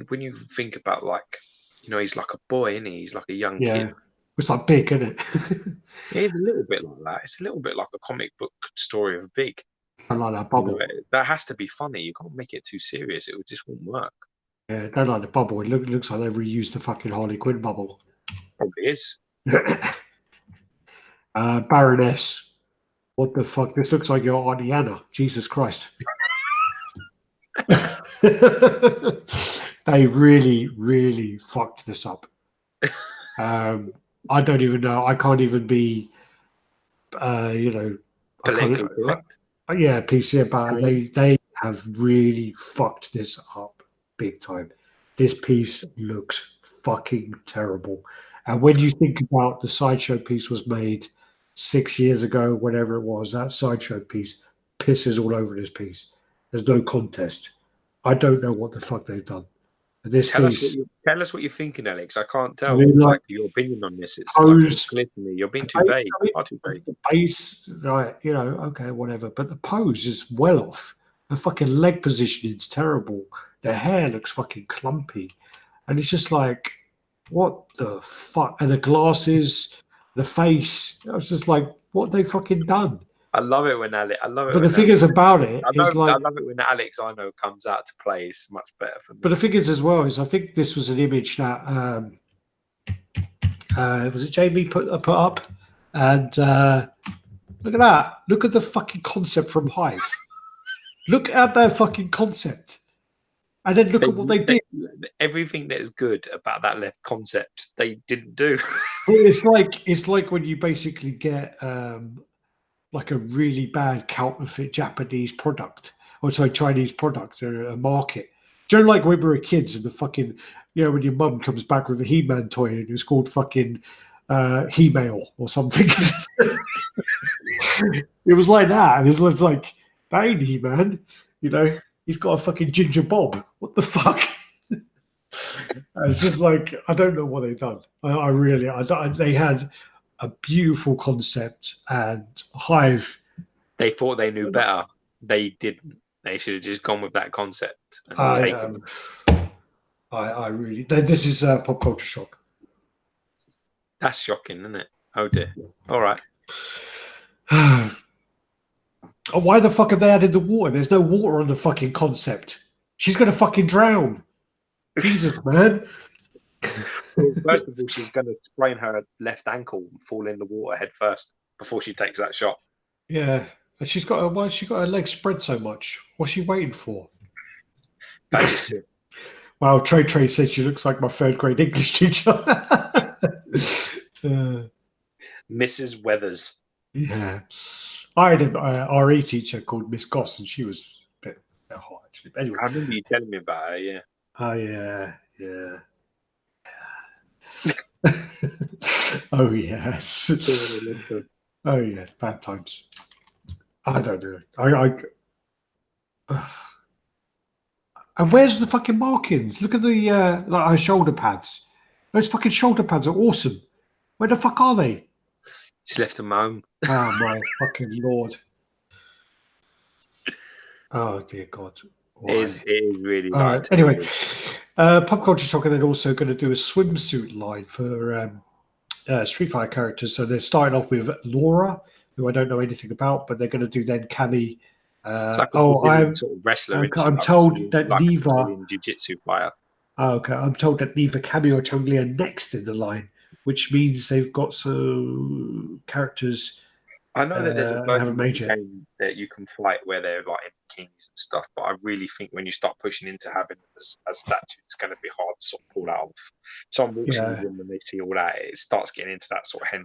when you think about, like, he's like a boy, isn't he? He's like a young kid. It's like Big, isn't it? It's a little bit like that. It's a little bit like a comic book story of Big. I like that bubble. That has to be funny. You can't make it too serious. It just won't work. Yeah, I don't like the bubble. It looks like they reused the fucking Harley Quinn bubble. Probably is. Baroness. What the fuck? This looks like your Auntie Anna. Jesus Christ. They really, really fucked this up. I don't even know. I can't even be, politically correct. Yeah, PC about it. They have really fucked this up big time. This piece looks fucking terrible. And when you think about the Sideshow piece was made 6 years ago, whatever it was, that Sideshow piece pisses all over this piece. There's no contest. I don't know what the fuck they've done. Tell us what you're thinking, Alex. I can't tell your opinion on this. It's clear to me. You're being too vague. The base, right? Okay, whatever. But the pose is well off. The fucking leg positioning is terrible. Their hair looks fucking clumpy, and it's just like, what the fuck? And the glasses, the face. I was just like, what have they fucking done? I love it when Alex. I love it. But When the thing is about it I is know. I like, love it when Alex I know comes out to play. It's much better for me. but the thing is as well is I think this was an image that was it Jamie put up, and look at that. Look at the fucking concept from Hive. Look at their fucking concept. And then look at what they did. Everything that is good about that left concept, they didn't do. Well, it's like when you basically get like a really bad counterfeit Japanese product, or sorry, Chinese product or a market. Do you know, like when we were kids and the fucking, you know, when your mum comes back with a He-Man toy and it was called fucking He-Mail or something. It was like that. And it's like, that ain't He-Man, you know. He's got a fucking ginger bob. What the fuck? It's just like, I don't know what they've done. They had a beautiful concept, and Hive. They thought they knew better. They didn't. They should have just gone with that concept and taken. I really. This is pop culture shock. That's shocking, isn't it? Oh dear. All right. Oh, why the fuck have they added the water? There's no water on the fucking concept. She's gonna fucking drown. Jesus, man. Well, first of all, she's going to sprain her left ankle and fall in the water head first before she takes that shot. Yeah, and she's got why has she got her legs spread so much? What's she waiting for? That is it. Wow, Trey says she looks like my third grade English teacher. Mrs. Weathers. Yeah, I had an RE teacher called Miss Goss, and she was a bit hot actually. But anyway, I remember you telling me about her. Yeah. Oh yeah. Oh yes. Oh yeah, bad times. I don't know. And where's the fucking markings? Look at the like her shoulder pads. Those fucking shoulder pads are awesome. Where the fuck are they? She's left them home. Oh my fucking lord. Oh dear God. It is really nice. Anyway, Pop Culture Shock are then also going to do a swimsuit line for Street Fighter characters. So they're starting off with Laura, who I don't know anything about, but they're going to do then Cammy. Like sort of wrestler. I'm told that like Neva jiu-jitsu fighter. Oh, okay. I'm told that Neva, Cammy, or Chun-Li are next in the line, which means they've got some characters. I know that there's a game that you can fight where they're like in kings and stuff, but I really think when you start pushing into having as statues, it's going to be hard to sort of pull out. Someone walks in the room and they see all that, it starts getting into that sort of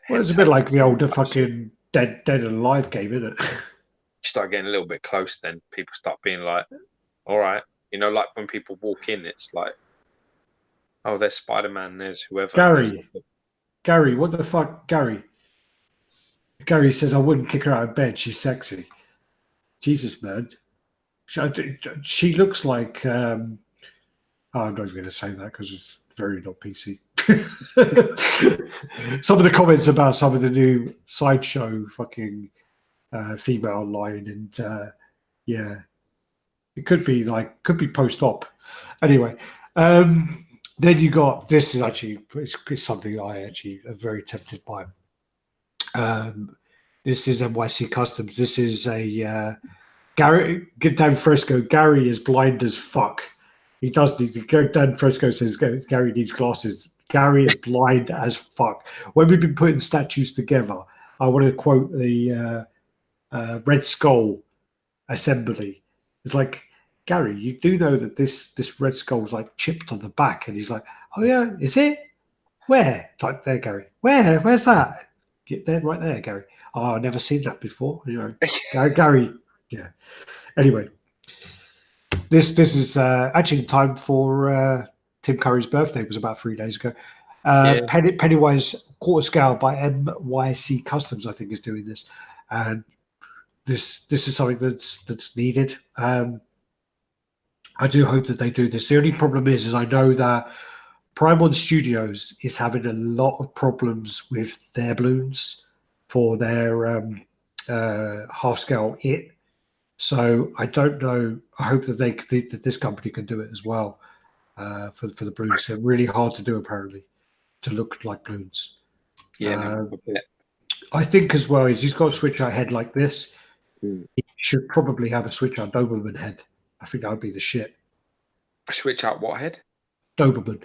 Well, it's a bit like the older fucking Dead and Alive game, isn't it? You start getting a little bit close, then people start being like, all right. You know, like when people walk in, it's like, oh, there's Spider-Man, there's whoever. Gary, what the fuck? Gary Gary says, I wouldn't kick her out of bed. She's sexy. Jesus, man. She looks like... I'm not even going to say that because it's very not PC. Some of the comments about some of the new Sideshow fucking female line, and yeah, it could be post-op. Anyway, then you got, this is actually, it's something I actually am very tempted by. This is NYC Customs. This is a Gary, get down Fresco. Gary is blind as fuck. He does need to go down. Fresco says Gary needs glasses. Gary is blind as fuck. When we've been putting statues together, I want to quote the Red Skull assembly. It's like, Gary, you do know that this Red Skull's like chipped on the back, and he's like, oh yeah, is it? Where? It's like, there, Gary. Where's that? Get there, right there, Gary. Oh, I've never seen that before. You know, Gary. Yeah. Anyway, this is actually time for Tim Curry's birthday. It was about 3 days ago. Pennywise quarter scale by NYC Customs, I think, is doing this, and this is something that's needed. I do hope that they do this. The only problem is I know that Prime One Studios is having a lot of problems with their balloons for their half scale it. So I don't know. I hope that that this company can do it as well for the balloons. They're really hard to do, apparently, to look like balloons. Yeah. I think as well is he's got a switch out head like this. Mm. He should probably have a switch out Doberman head. I think that would be the shit. Switch out what head? Doberman.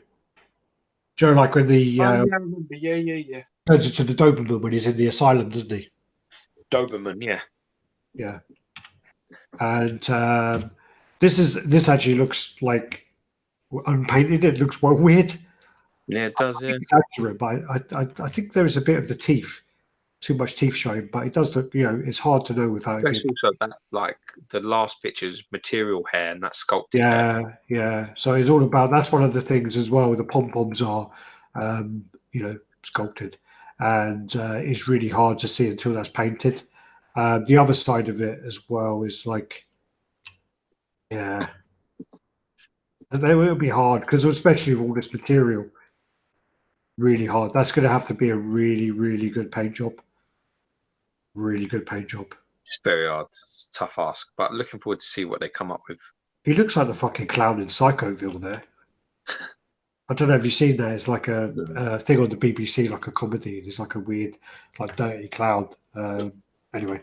Joe, like when the Oh, yeah, I remember. Yeah. turns into the Doberman when he's in the asylum, doesn't he? Doberman, yeah. Yeah. And this actually looks like unpainted. It looks well weird. Yeah, it does, yeah. It's accurate, but I think there is a bit of the teeth, too much teeth showing. But it does look, it's hard to know without it That's being. also that, like, the last picture's material hair and that sculpted hair. Yeah. So it's all about. That's one of the things as well. The pom poms are, sculpted, and it's really hard to see until that's painted. The other side of it as well is like, yeah, they will be hard because especially with all this material, really hard. That's going to have to be a really, really good paint job. Really good paint job. It's very hard. It's a tough ask, but looking forward to see what they come up with. He looks like the fucking clown in Psychoville there. I don't know if you've seen that. It's like a thing on the BBC, like a comedy. It's like a weird, like dirty clown. Anyway,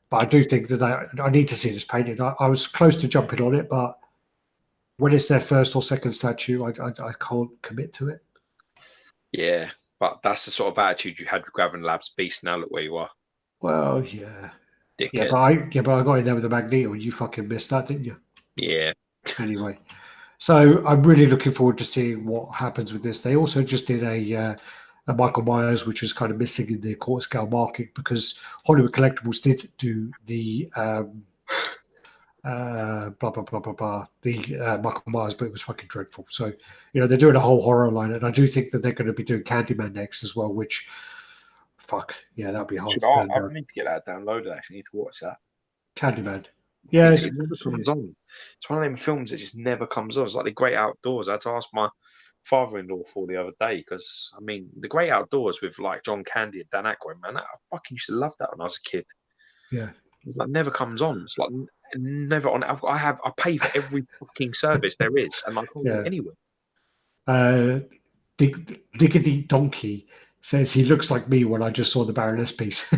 but I do think that I need to see this painted. I was close to jumping on it, but when it's their first or second statue, I can't commit to it. Yeah, but that's the sort of attitude you had with Gravin Labs Beast. Now look where you are. Well, yeah. Dickhead. Yeah, but I got in there with the Magneto and you fucking missed that, didn't you? Yeah. Anyway. So I'm really looking forward to seeing what happens with this. They also just did a Michael Myers, which is kind of missing in the quarter scale market because Hollywood Collectibles did do the blah blah blah blah blah the Michael Myers, but it was fucking dreadful. So they're doing a whole horror line, and I do think that they're going to be doing Candyman next as well. Which, fuck yeah, that'd be hard. I need to get that downloaded. Actually, need to watch that. Candyman. Yeah, it never comes on. It's one of them films that just never comes on. It's like The Great Outdoors. I had to ask my father-in-law for the other day because The Great Outdoors with like John Candy and Dan Aykroyd, man, I fucking used to love that when I was a kid. Yeah, it like never comes on. It's like never on. I pay for every fucking service there is, and I can't get anywhere. Diggity Donkey says he looks like me when I just saw the Baroness piece.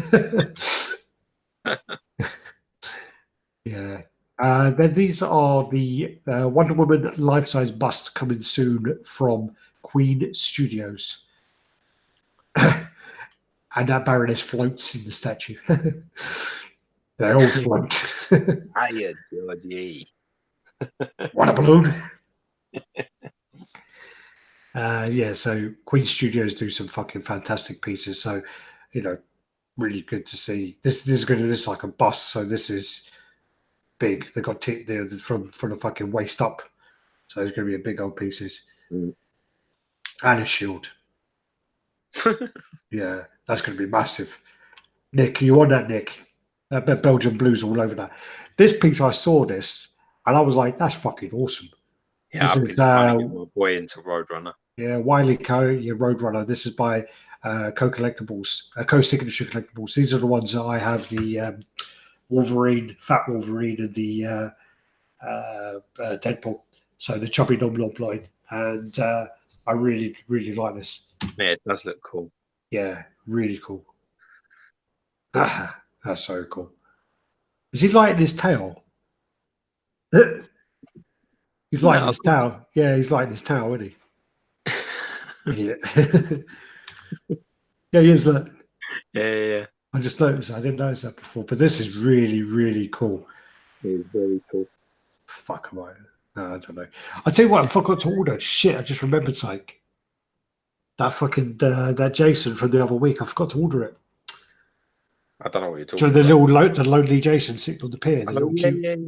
Yeah. Then these are the Wonder Woman life-size bust coming soon from Queen Studios. And that Baroness floats in the statue. They all float. Hiya, Georgie. What a balloon. So Queen Studios do some fucking fantastic pieces. So, really good to see. This is like a bust. So this is big. They got from the fucking waist up, so it's going to be a big old pieces and a shield. Yeah, that's going to be massive. Nick, you want that, Nick? That Belgian blues all over that. This piece, I saw this and I was like, that's fucking awesome. Yeah, I've been trying to get my boy into Roadrunner. Yeah, Wiley Co. Yeah, Roadrunner. This is by Co-Collectibles, Co-Signature Collectibles. These are the ones that I have. The Wolverine, Fat Wolverine, and the Deadpool. So the chubby nom line, and I really, really like this. Yeah, it does look cool. Yeah, really cool. That's so cool. Is he lighting his tail? He's lighting his tail. Yeah, he's lighting his tail, isn't he? Idiot. Yeah, he is. Yeah. I just noticed that. I didn't notice that before, but this is really, really cool. It's very cool. Fuck am I? No, I don't know. I'll tell you what, I forgot to order. Shit, I just remembered something. That fucking that Jason from the other week. I forgot to order it. I don't know what you're talking about. The lonely Jason sitting on the pier.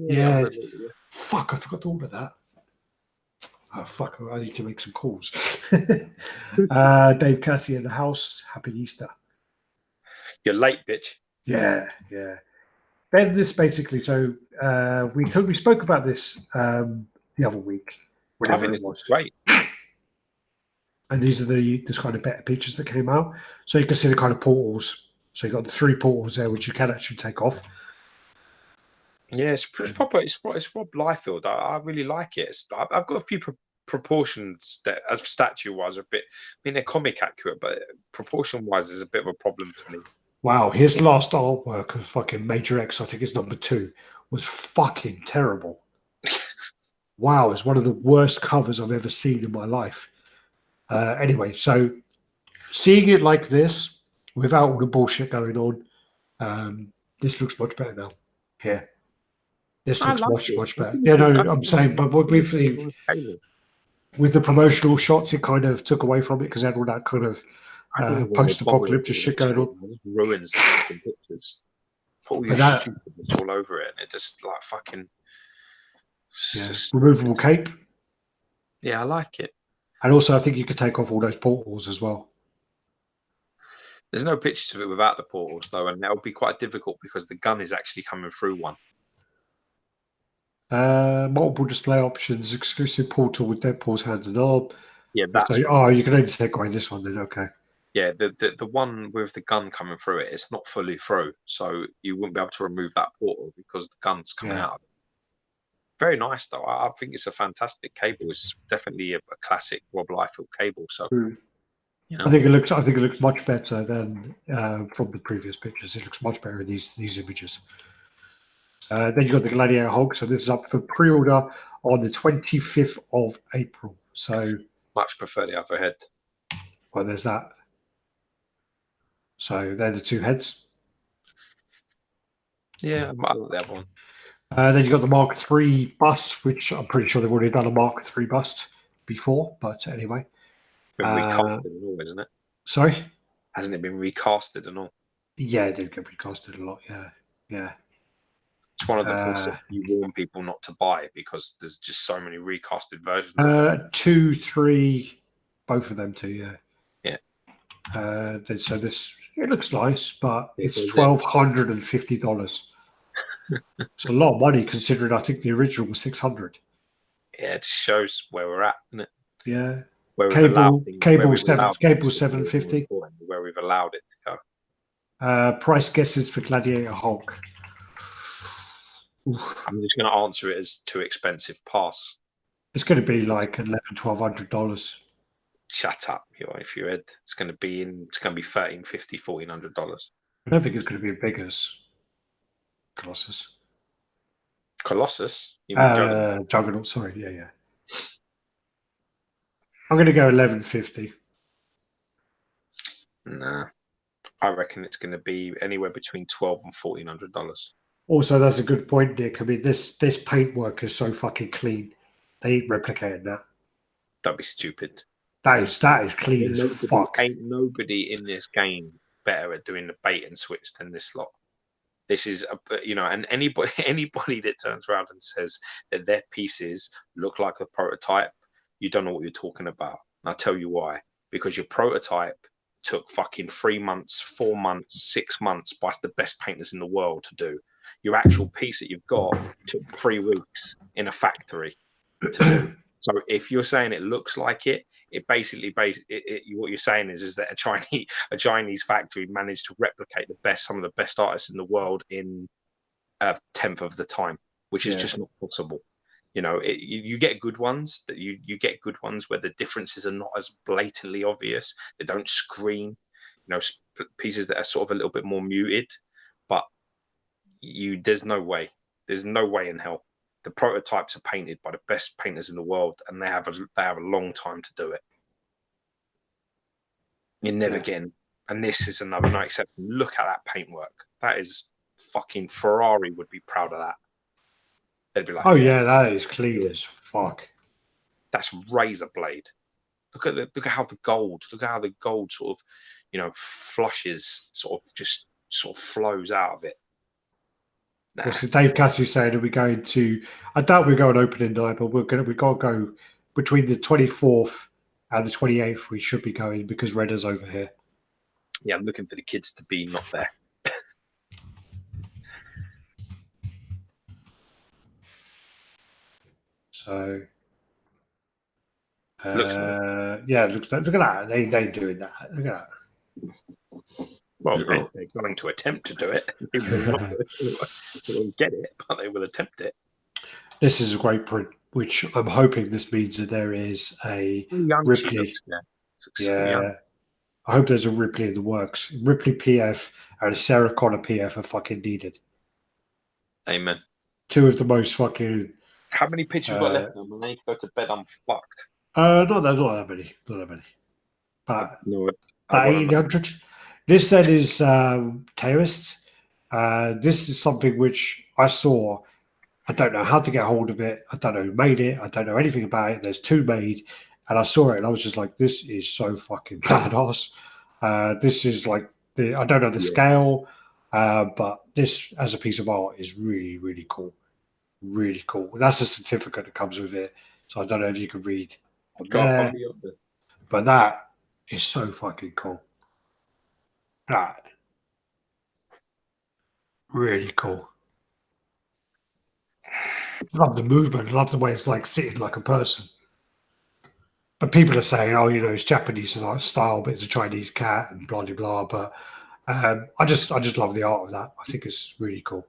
Yeah. Fuck, I forgot to order that. Oh, fuck, I need to make some calls. Dave Cassie in the house. Happy Easter. You're late, bitch. Yeah. Then this basically, so we spoke about this the other week. I think it was great. And these are this kind of better pictures that came out. So you can see the kind of portals. So you've got the 3 portals there, which you can actually take off. Yeah, it's proper. It's Rob Liefeld. I really like it. I've got a few proportions that, statue-wise, are a bit. I mean, they're comic accurate, but proportion-wise is a bit of a problem for me. Wow, his last artwork of fucking Major X, I think it's number 2, was fucking terrible. Wow, it's one of the worst covers I've ever seen in my life. Anyway, so seeing it like this, without all the bullshit going on, this looks much better now. Here. This I looks like much, it. much I better. think Yeah, it's a, no, I I'm think saying, but with it's a Halo. the promotional shots, it kind of took away from it because they had all that kind of I don't know why they bother with post-apocalyptic all that shit going shit. on. Man. It ruins the fucking pictures. Put all your But that, stupidness all over it, and it just like fucking. It's yeah, just removable cape. yeah, I like it. And also, I think you could take off all those portals as well. There's no pictures of it without the portals though, and that would be quite difficult because the gun is actually coming through one. Multiple display options, exclusive portal with Deadpool's hand and arm. Yeah, If that's they, from. oh, you can only take away this one then. Okay. Yeah, the one with the gun coming through it, it's not fully through, so you wouldn't be able to remove that portal because the gun's coming Yeah. out of it. Very nice though. I think it's a fantastic cable. It's definitely a classic Rob Liefeld cable. So you I know, think it looks. I think it looks much better than from the previous pictures. It looks much better in these images. Then you got the Gladiator Hulk. So this is up for pre-order on the 25th of April. So, much prefer the other head. well, there's that. So they're the two heads. Yeah, I like that one. Then you got the Mark III bust, which I'm pretty sure they've already done a Mark III bust before. But anyway, Been recasted and all, isn't it? sorry. Hasn't it been recasted and all? Yeah, it did get recasted a lot. Yeah, yeah. It's one of the things that you warn people not to buy because there's just so many recasted versions. 2, 3, both of them two. Yeah. Yeah. So this it looks nice, but it's It? $1,250. It's a lot of money considering I think the original was 600. Yeah, it shows where we're at, isn't it? Yeah. Where we've allowed Cable things, 750. where we've allowed it to go. Price guesses for Gladiator Hulk. I'm just going to answer it as too expensive. Pass. It's going to be like $1,100-$1,200. Shut up, if you had. It's going to be $1,350, $1,400. I don't think it's going to be as big as Colossus. Colossus? You mean Juggernaut? Juggernaut, sorry. Yeah. I'm going to go 1,150. Nah. I reckon it's going to be anywhere between $1,200 and $1,400. Also, that's a good point, Nick. I mean, this paintwork is so fucking clean. They ain't replicating that. Don't be stupid. That is clean as fuck. Ain't nobody in this game better at doing the bait and switch than this lot. This is, and anybody that turns around and says that their pieces look like the prototype, you don't know what you're talking about. And I'll tell you why. Because your prototype took fucking 3 months, 4 months, 6 months by the best painters in the world to do. Your actual piece that you've got took 3 weeks in a factory to do. So if you're saying it looks like it basically what you're saying is that a Chinese factory managed to replicate some of the best artists in the world in a tenth of the time, which is just not possible. You get good ones that you get good ones where the differences are not as blatantly obvious. They don't scream. Pieces that are sort of a little bit more muted, but there's no way in hell. The prototypes are painted by the best painters in the world, and they have a long time to do it. You're never getting, and this is another no exception. Look at that paintwork. That is fucking Ferrari would be proud of that. They'd be like, oh yeah, that is clean as fuck. That's razor blade. Look at how the gold sort of, flushes, sort of flows out of it. Nah. So Dave Cassidy saying, are we going to? I doubt we're going opening night, but we got to go between the 24th and the 28th. We should be going because Redder's over here. Yeah, I'm looking for the kids to be not there. So, looks nice. Yeah, look at that. They doing that. Look at that. Well, they're going to attempt to do it. They will get it, but they will attempt it. This is a great print, which I'm hoping this means that there is a Ripley. Yeah. I hope there's a Ripley in the works. Ripley PF and a Sarah Connor PF are fucking needed. Amen. Two of the most fucking. How many pictures got left? When I need to go to bed, I'm fucked. Not that many. But No, that 1800. This then is Terrorist. This is something which I saw. I don't know how to get hold of it. I don't know who made it. I don't know anything about it. There's two made, and I saw it, and I was just like, "This is so fucking badass." This is like I don't know the scale, but this as a piece of art is really, really cool. Really cool. That's a certificate that comes with it, so I don't know if you can read on there, but that is so fucking cool. That really cool. Love the movement. Love the way it's like sitting like a person. But people are saying, "Oh, it's Japanese style, but it's a Chinese cat," and blah blah blah. But I just love the art of that. I think it's really cool.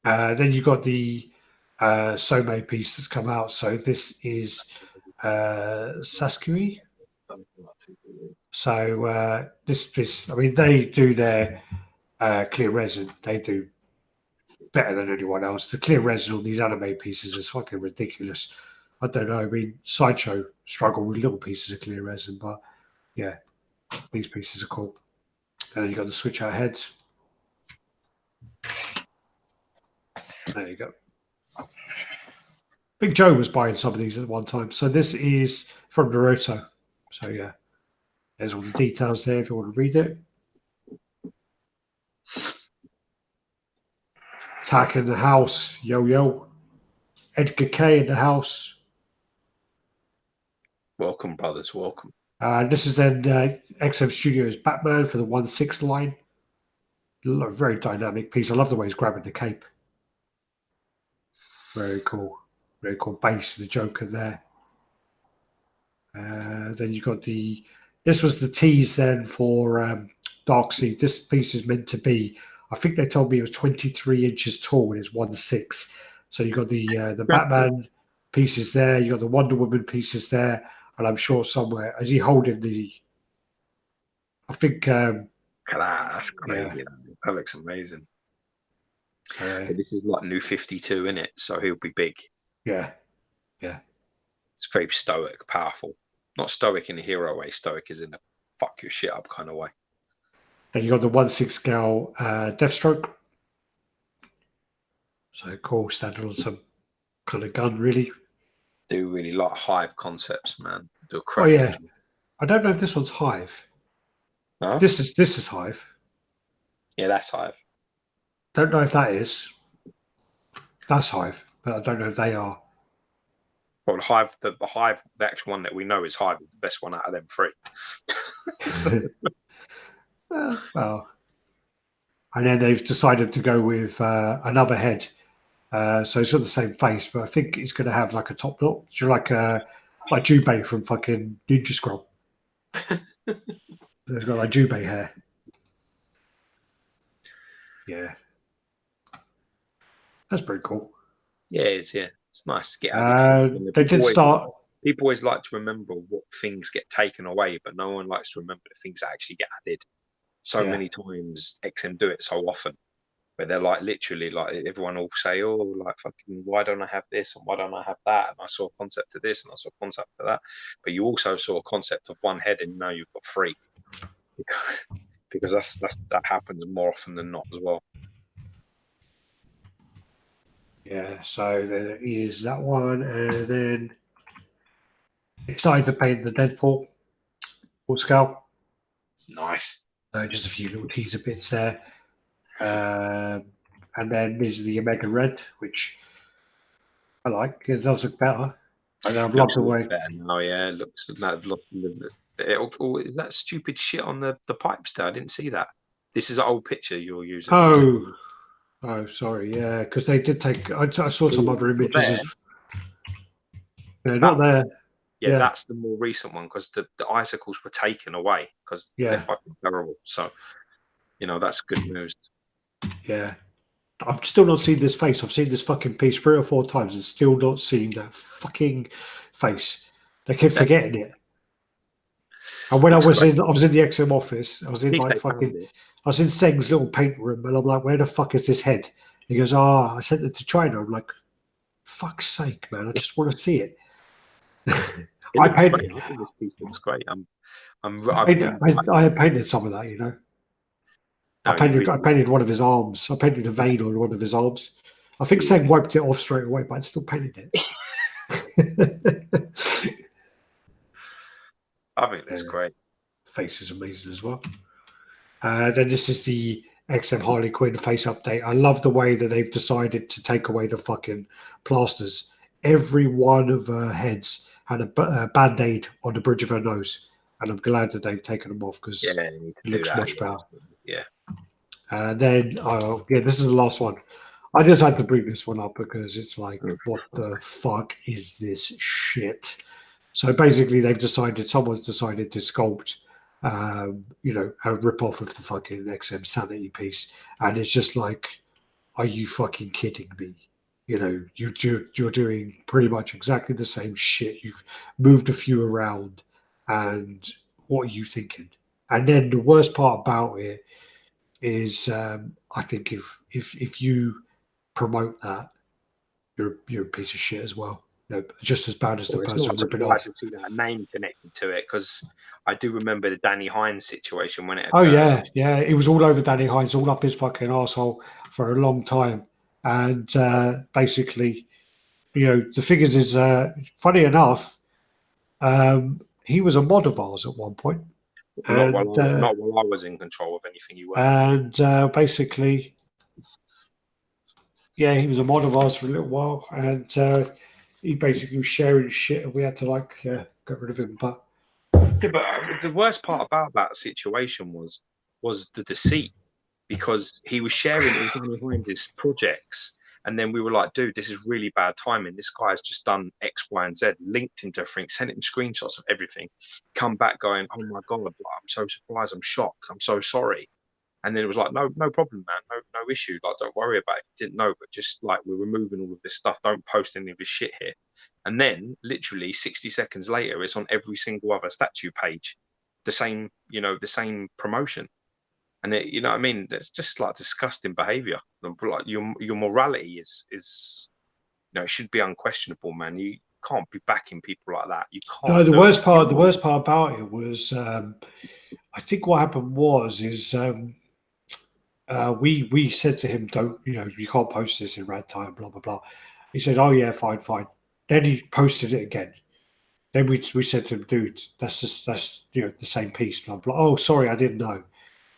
Then you got the Somei piece that's come out. So this is Sasakui. So this, I mean, they do their clear resin. They do better than anyone else. The clear resin on these anime pieces is fucking ridiculous. I don't know. I mean, Sideshow struggle with little pieces of clear resin, but yeah, these pieces are cool. And then you got the switch out heads. There you go. Big Joe was buying some of these at one time. So this is from Naruto. So yeah, there's all the details there if you want to read it. Attack in the house. Yo, yo. Edgar K in the house. Welcome, brothers. Welcome. This is then XM Studios Batman for the 1/6 line. Very dynamic piece. I love the way he's grabbing the cape. Very cool. Very cool base of the Joker there. Then you got this was the tease then for Darkseid. This piece is meant to be, I think they told me it was 23 inches tall and it's 1/6. So you got the Batman pieces there, you got the Wonder Woman pieces there, and I'm sure somewhere, is he holding I think that's crazy. Yeah. That looks amazing. This is like New 52, isn't it? So he'll be big. Yeah. It's very stoic, powerful. Not stoic in a hero way. Stoic is in a fuck your shit up kind of way. And you got the 1/6 scale Deathstroke. So cool, standing on some kind of gun, really. Do really like Hive concepts, man. Do a crazy. Oh yeah, I don't know if this one's Hive. No, this is Hive. Yeah, that's Hive. Don't know if that is. That's Hive, but I don't know if they are. Well, the Hive, the actual one that we know is Hive, is the best one out of them three. Well, and then they've decided to go with another head. So it's got the same face, but I think it's going to have like a top knot. So like Jubei from fucking Ninja Scroll. It's got like Jubei hair. Yeah. That's pretty cool. Yeah, it's nice to get they did start. People always like to remember what things get taken away, but no one likes to remember the things that actually get added. So many times XM do it so often, where they're like literally like everyone will say, "Oh, like fucking, why don't I have this and why don't I have that?" And I saw a concept of this and I saw a concept of that, but you also saw a concept of one head and now you've got three, because that happens more often than not as well. Yeah, so there is that one, and then it started to paint the Deadpool full scale. Nice. So just a few little teaser bits there. And then there's the Omega Red, which I like. It does look better. And I've loved the way. Oh yeah, it looks that stupid shit on the pipes there. I didn't see that. This is an old picture you're using. Oh, sorry. Yeah, because they did take. I saw some other images. They're not there. Yeah, that's the more recent one because the icicles were taken away because they're fucking terrible. So, that's good news. Yeah. I've still not seen this face. I've seen this fucking piece 3 or 4 times and still not seen that fucking face. They keep forgetting it. And when I was great. in the XM office, I was in like fucking, I was in Seng's little paint room, and I'm like, where the fuck is this head? He goes, I sent it to China. I'm like, fuck's sake, man, I just want to see it. I painted. I think this piece looks great. I painted some of that, you know. No, I painted one of his arms. I painted a vein on one of his arms. I think Seng wiped it off straight away, but I still painted it. I think that's great. Face is amazing as well. Then this is the XM Harley Quinn face update. I love the way that they've decided to take away the fucking plasters. Every one of her heads had a band-aid on the bridge of her nose, and I'm glad that they've taken them off because it looks much better. Yeah. And then, this is the last one. I just had to bring this one up because it's like, what the fuck is this shit? So basically, someone's decided to sculpt, a rip-off of the fucking XM Sanity piece. And it's just like, are you fucking kidding me? You know, you're doing pretty much exactly the same shit. You've moved a few around, and what are you thinking? And then the worst part about it is, I think if you promote that, you're a piece of shit as well. Just as bad as the person ripping off. I see that name connected to it because I do remember the Danny Hines situation when it occurred. Oh yeah, it was all over Danny Hines, all up his fucking asshole for a long time, and basically, the figures is funny enough. He was a mod of ours at one point. Not while I was in control of anything you were. And basically, yeah, he was a mod of ours for a little while, and he basically was sharing shit, and we had to get rid of him. But the worst part about that situation was the deceit, because he was sharing it with behind his projects, and then we were like, dude, this is really bad timing. This guy's just done X, Y, and Z, linked him to everything, sent him screenshots of everything, come back going, oh my God, I'm so surprised, I'm shocked, I'm so sorry. And then it was like, no problem, man, no issue. Like, don't worry about it. Didn't know, but just like, we're removing all of this stuff. Don't post any of this shit here. And then literally 60 seconds later, it's on every single other statue page, the same promotion. And it, you know what I mean? That's just like disgusting behavior. Like your morality is it should be unquestionable, man. You can't be backing people like that. You can't. No, the worst part about it was, I think what happened is we said to him, don't, you can't post this in RaddTitan, blah blah blah. He said, oh yeah, fine. Then he posted it again. Then we said to him, dude, that's the same piece, blah blah. Oh, sorry, I didn't know.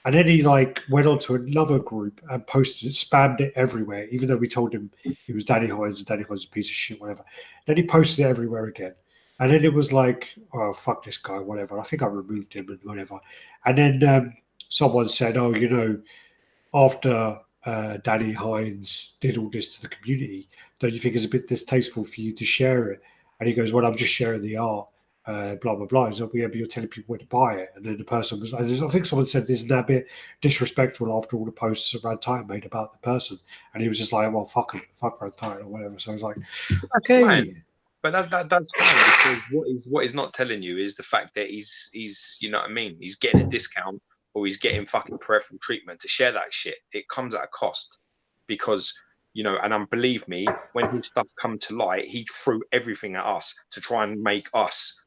And then he went on to another group and posted it, spammed it everywhere, even though we told him it was Danny Hines and Danny Hines is a piece of shit, whatever. Then he posted it everywhere again. And then it was like, oh, fuck this guy, whatever. I think I removed him and whatever. And then someone said, oh, after Danny Hines did all this to the community, don't you think it's a bit distasteful for you to share it? And he goes, well, I'm just sharing the art. Blah blah blah. He's like, yeah, but you're telling people where to buy it. And then the person was, I think someone said, isn't that a bit disrespectful after all the posts that RaddTitan made about the person? And he was just like, well, fuck RaddTitan or whatever. So I was like, okay. Fine. But that's fine, because what he's not telling you is the fact that he's you know what I mean, he's getting a discount or he's getting fucking preferential treatment to share that shit. It comes at a cost, because and believe me, when his stuff come to light, he threw everything at us to try and make us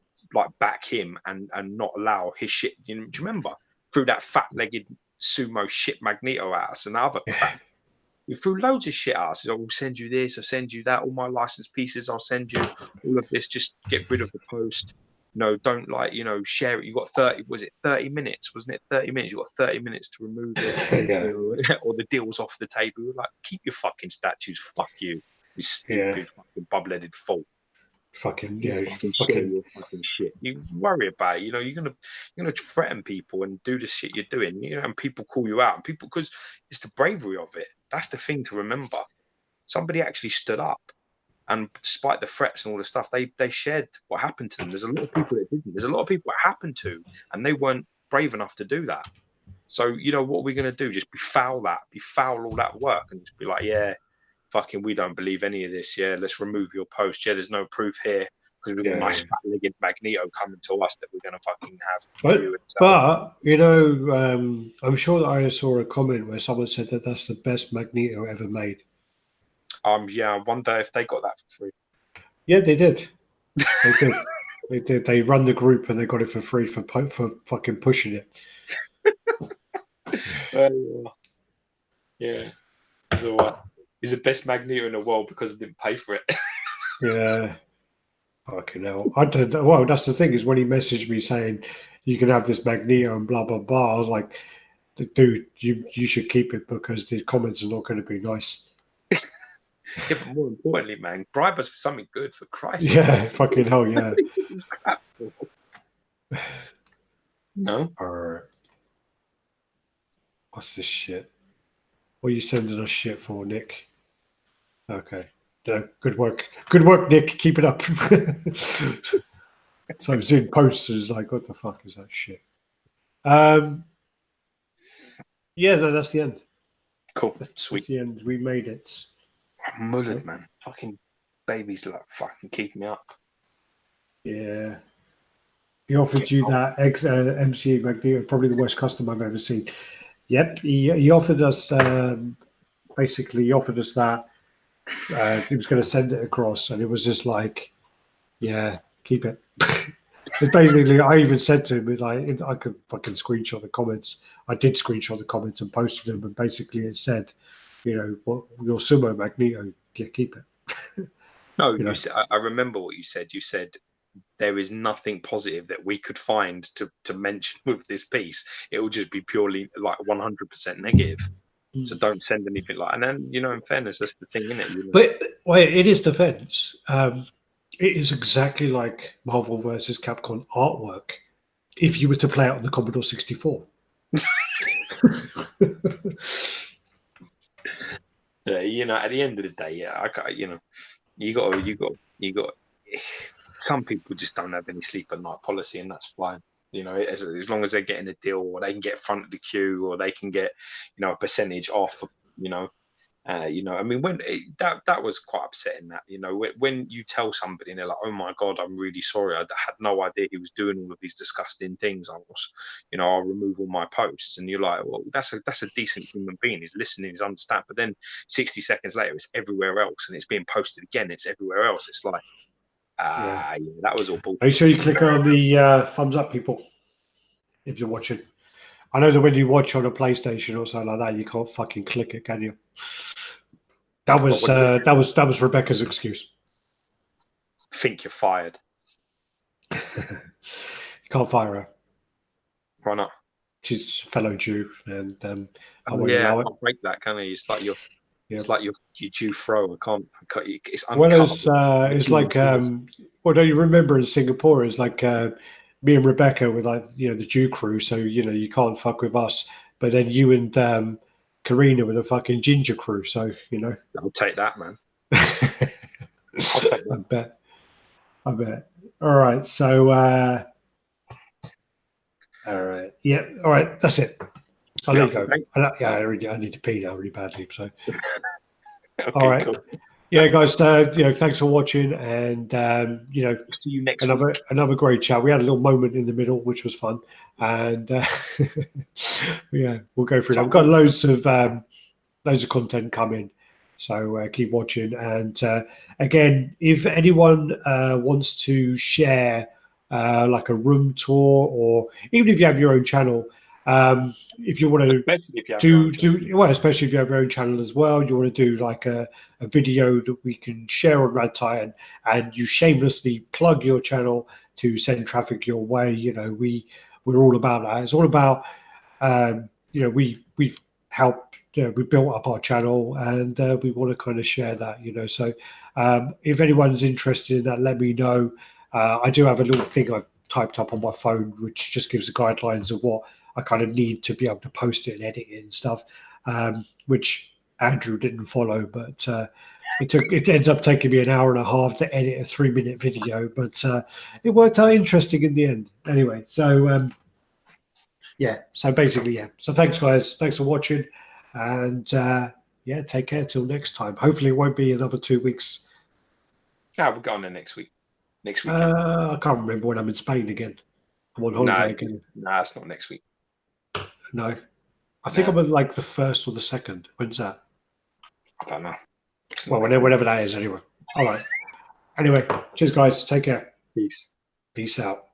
back him and not allow his shit. Do you remember? Threw that fat-legged sumo shit Magneto at us and other crap. He threw loads of shit at us. He's like, I'll send you this, I'll send you that, all my licensed pieces, I'll send you all of this, just get rid of the post. No, don't share it. You got 30 minutes? Wasn't it 30 minutes? You got 30 minutes to remove it. Yeah. Or the deal's off the table. We're like, keep your fucking statues. Fuck you. You stupid fucking bubble-headed fool. Fucking shit. You worry about it. You're gonna threaten people and do the shit you're doing. And people call you out. And people, because it's the bravery of it. That's the thing to remember. Somebody actually stood up, and despite the threats and all the stuff, they shared what happened to them. There's a lot of people that didn't. There's a lot of people it happened to, and they weren't brave enough to do that. So what are we gonna do? Just befoul all that work, and just be like, yeah, fucking, we don't believe any of this. Yeah, let's remove your post. Yeah, there's no proof here. because we've got a nice fat-legged Magneto coming to us that we're going to fucking have. But you know, I'm sure that I saw a comment where someone said that that's the best Magneto ever made. Yeah, I wonder if they got that for free. Yeah, they did. They did. They did. They run the group and they got it for free for fucking pushing it. Yeah. So he's the best Magneto in the world because he didn't pay for it. Yeah. Fucking hell. Well, that's the thing is when he messaged me saying you can have this Magneto and blah blah blah, I was like, dude, you should keep it because the comments are not going to be nice. Yeah, but more importantly, man, bribe us for something good, for Christ's sake. Yeah, fucking hell, yeah. No? All right. What's this shit? What are you sending us shit for, Nick? Okay. Good work. Good work, Nick. Keep it up. So I'm seeing posters like, what the fuck is that shit? Yeah, no, that's the end. Cool. Sweet. That's the end. We made it. I'm mullered, man. Fucking babies like fucking keep me up. Yeah. He offered you that MCA Magneto, probably the worst custom I've ever seen. Yep, he offered us basically he offered us that. He was going to send it across, and it was just like, yeah, keep it. It's basically, I even said to him, like, I could fucking screenshot the comments. I did screenshot the comments and posted them, and basically it said, you know, what your Sumo Magneto, yeah, keep it. No, I remember what you said. You said there is nothing positive that we could find to mention with this piece. It will just be purely like 100% negative. So don't send anything like. And then, you know, in fairness, that's the thing, isn't it? You know? But well, it is defense. It is exactly like Marvel versus Capcom artwork. If you were to play it on the Commodore 64. Yeah, you know, at the end of the day, yeah, you know, you got. Some people just don't have any sleep at night policy, and that's fine. You know, as long as they're getting a deal, or they can get front of the queue, or they can get, you know, a percentage off. You know, I mean, when that was quite upsetting. That, you know, when you tell somebody and they're like, "Oh my God, I'm really sorry. I had no idea he was doing all of these disgusting things. You know, I'll remove all my posts." And you're like, "Well, that's a decent human being. He's listening, he's understand." But then 60 seconds later, it's everywhere else, and it's being posted again. It's everywhere else. It's like, yeah, that was all bullshit. Make sure you click on the thumbs up, people, if you're watching. I know that when you watch on a PlayStation or something like that, you can't fucking click it, can you? That was Rebecca's excuse. Think you're fired. You can't fire her. Why not? She's a fellow Jew, and I can't break that, can I? It's like it's like your Jew throw. I can't. It's uncut. Well, it's like well, don't you remember in Singapore? It's like me and Rebecca with, like, you know, the Jew crew. So, you know, you can't fuck with us. But then you and Karina with a fucking ginger crew. So, you know, I'll take that, man. I'll take that. I bet. All right. So, all right. Yeah. All right. That's it. I'll let you go. I need to pee now really badly. So, okay, all right. Cool. Yeah, guys. You know, thanks for watching, and you know, see you next week. Another great chat. We had a little moment in the middle, which was fun, and yeah, we'll go through that. We've got loads of content coming, so keep watching. And again, if anyone wants to share like a room tour, or even if you have your own channel. If you want to especially if you have your own channel as well, you want to do like a video that we can share on RaddTitan, and you shamelessly plug your channel to send traffic your way. You know, we're all about that. It's all about you know, we've helped. We built up our channel, and we want to kind of share that. You know, so if anyone's interested in that, let me know. I do have a little thing I've typed up on my phone, which just gives the guidelines of what I kind of need to be able to post it and edit it and stuff, which Andrew didn't follow, but it ends up taking me an hour and a half to edit a 3-minute video, but it worked out interesting in the end. Anyway, so yeah, so basically, yeah. So thanks, guys. Thanks for watching, and yeah, take care till next time. Hopefully, it won't be another 2 weeks. We'll go on there next week. next weekend? I can't remember when I'm in Spain again. I'm on holiday again. No, it's not next week. No. I think I'm on like the 1st or the 2nd. When's that? I don't know. Well, whenever that is, anyway. All right. Anyway, cheers, guys. Take care. Peace. Peace out.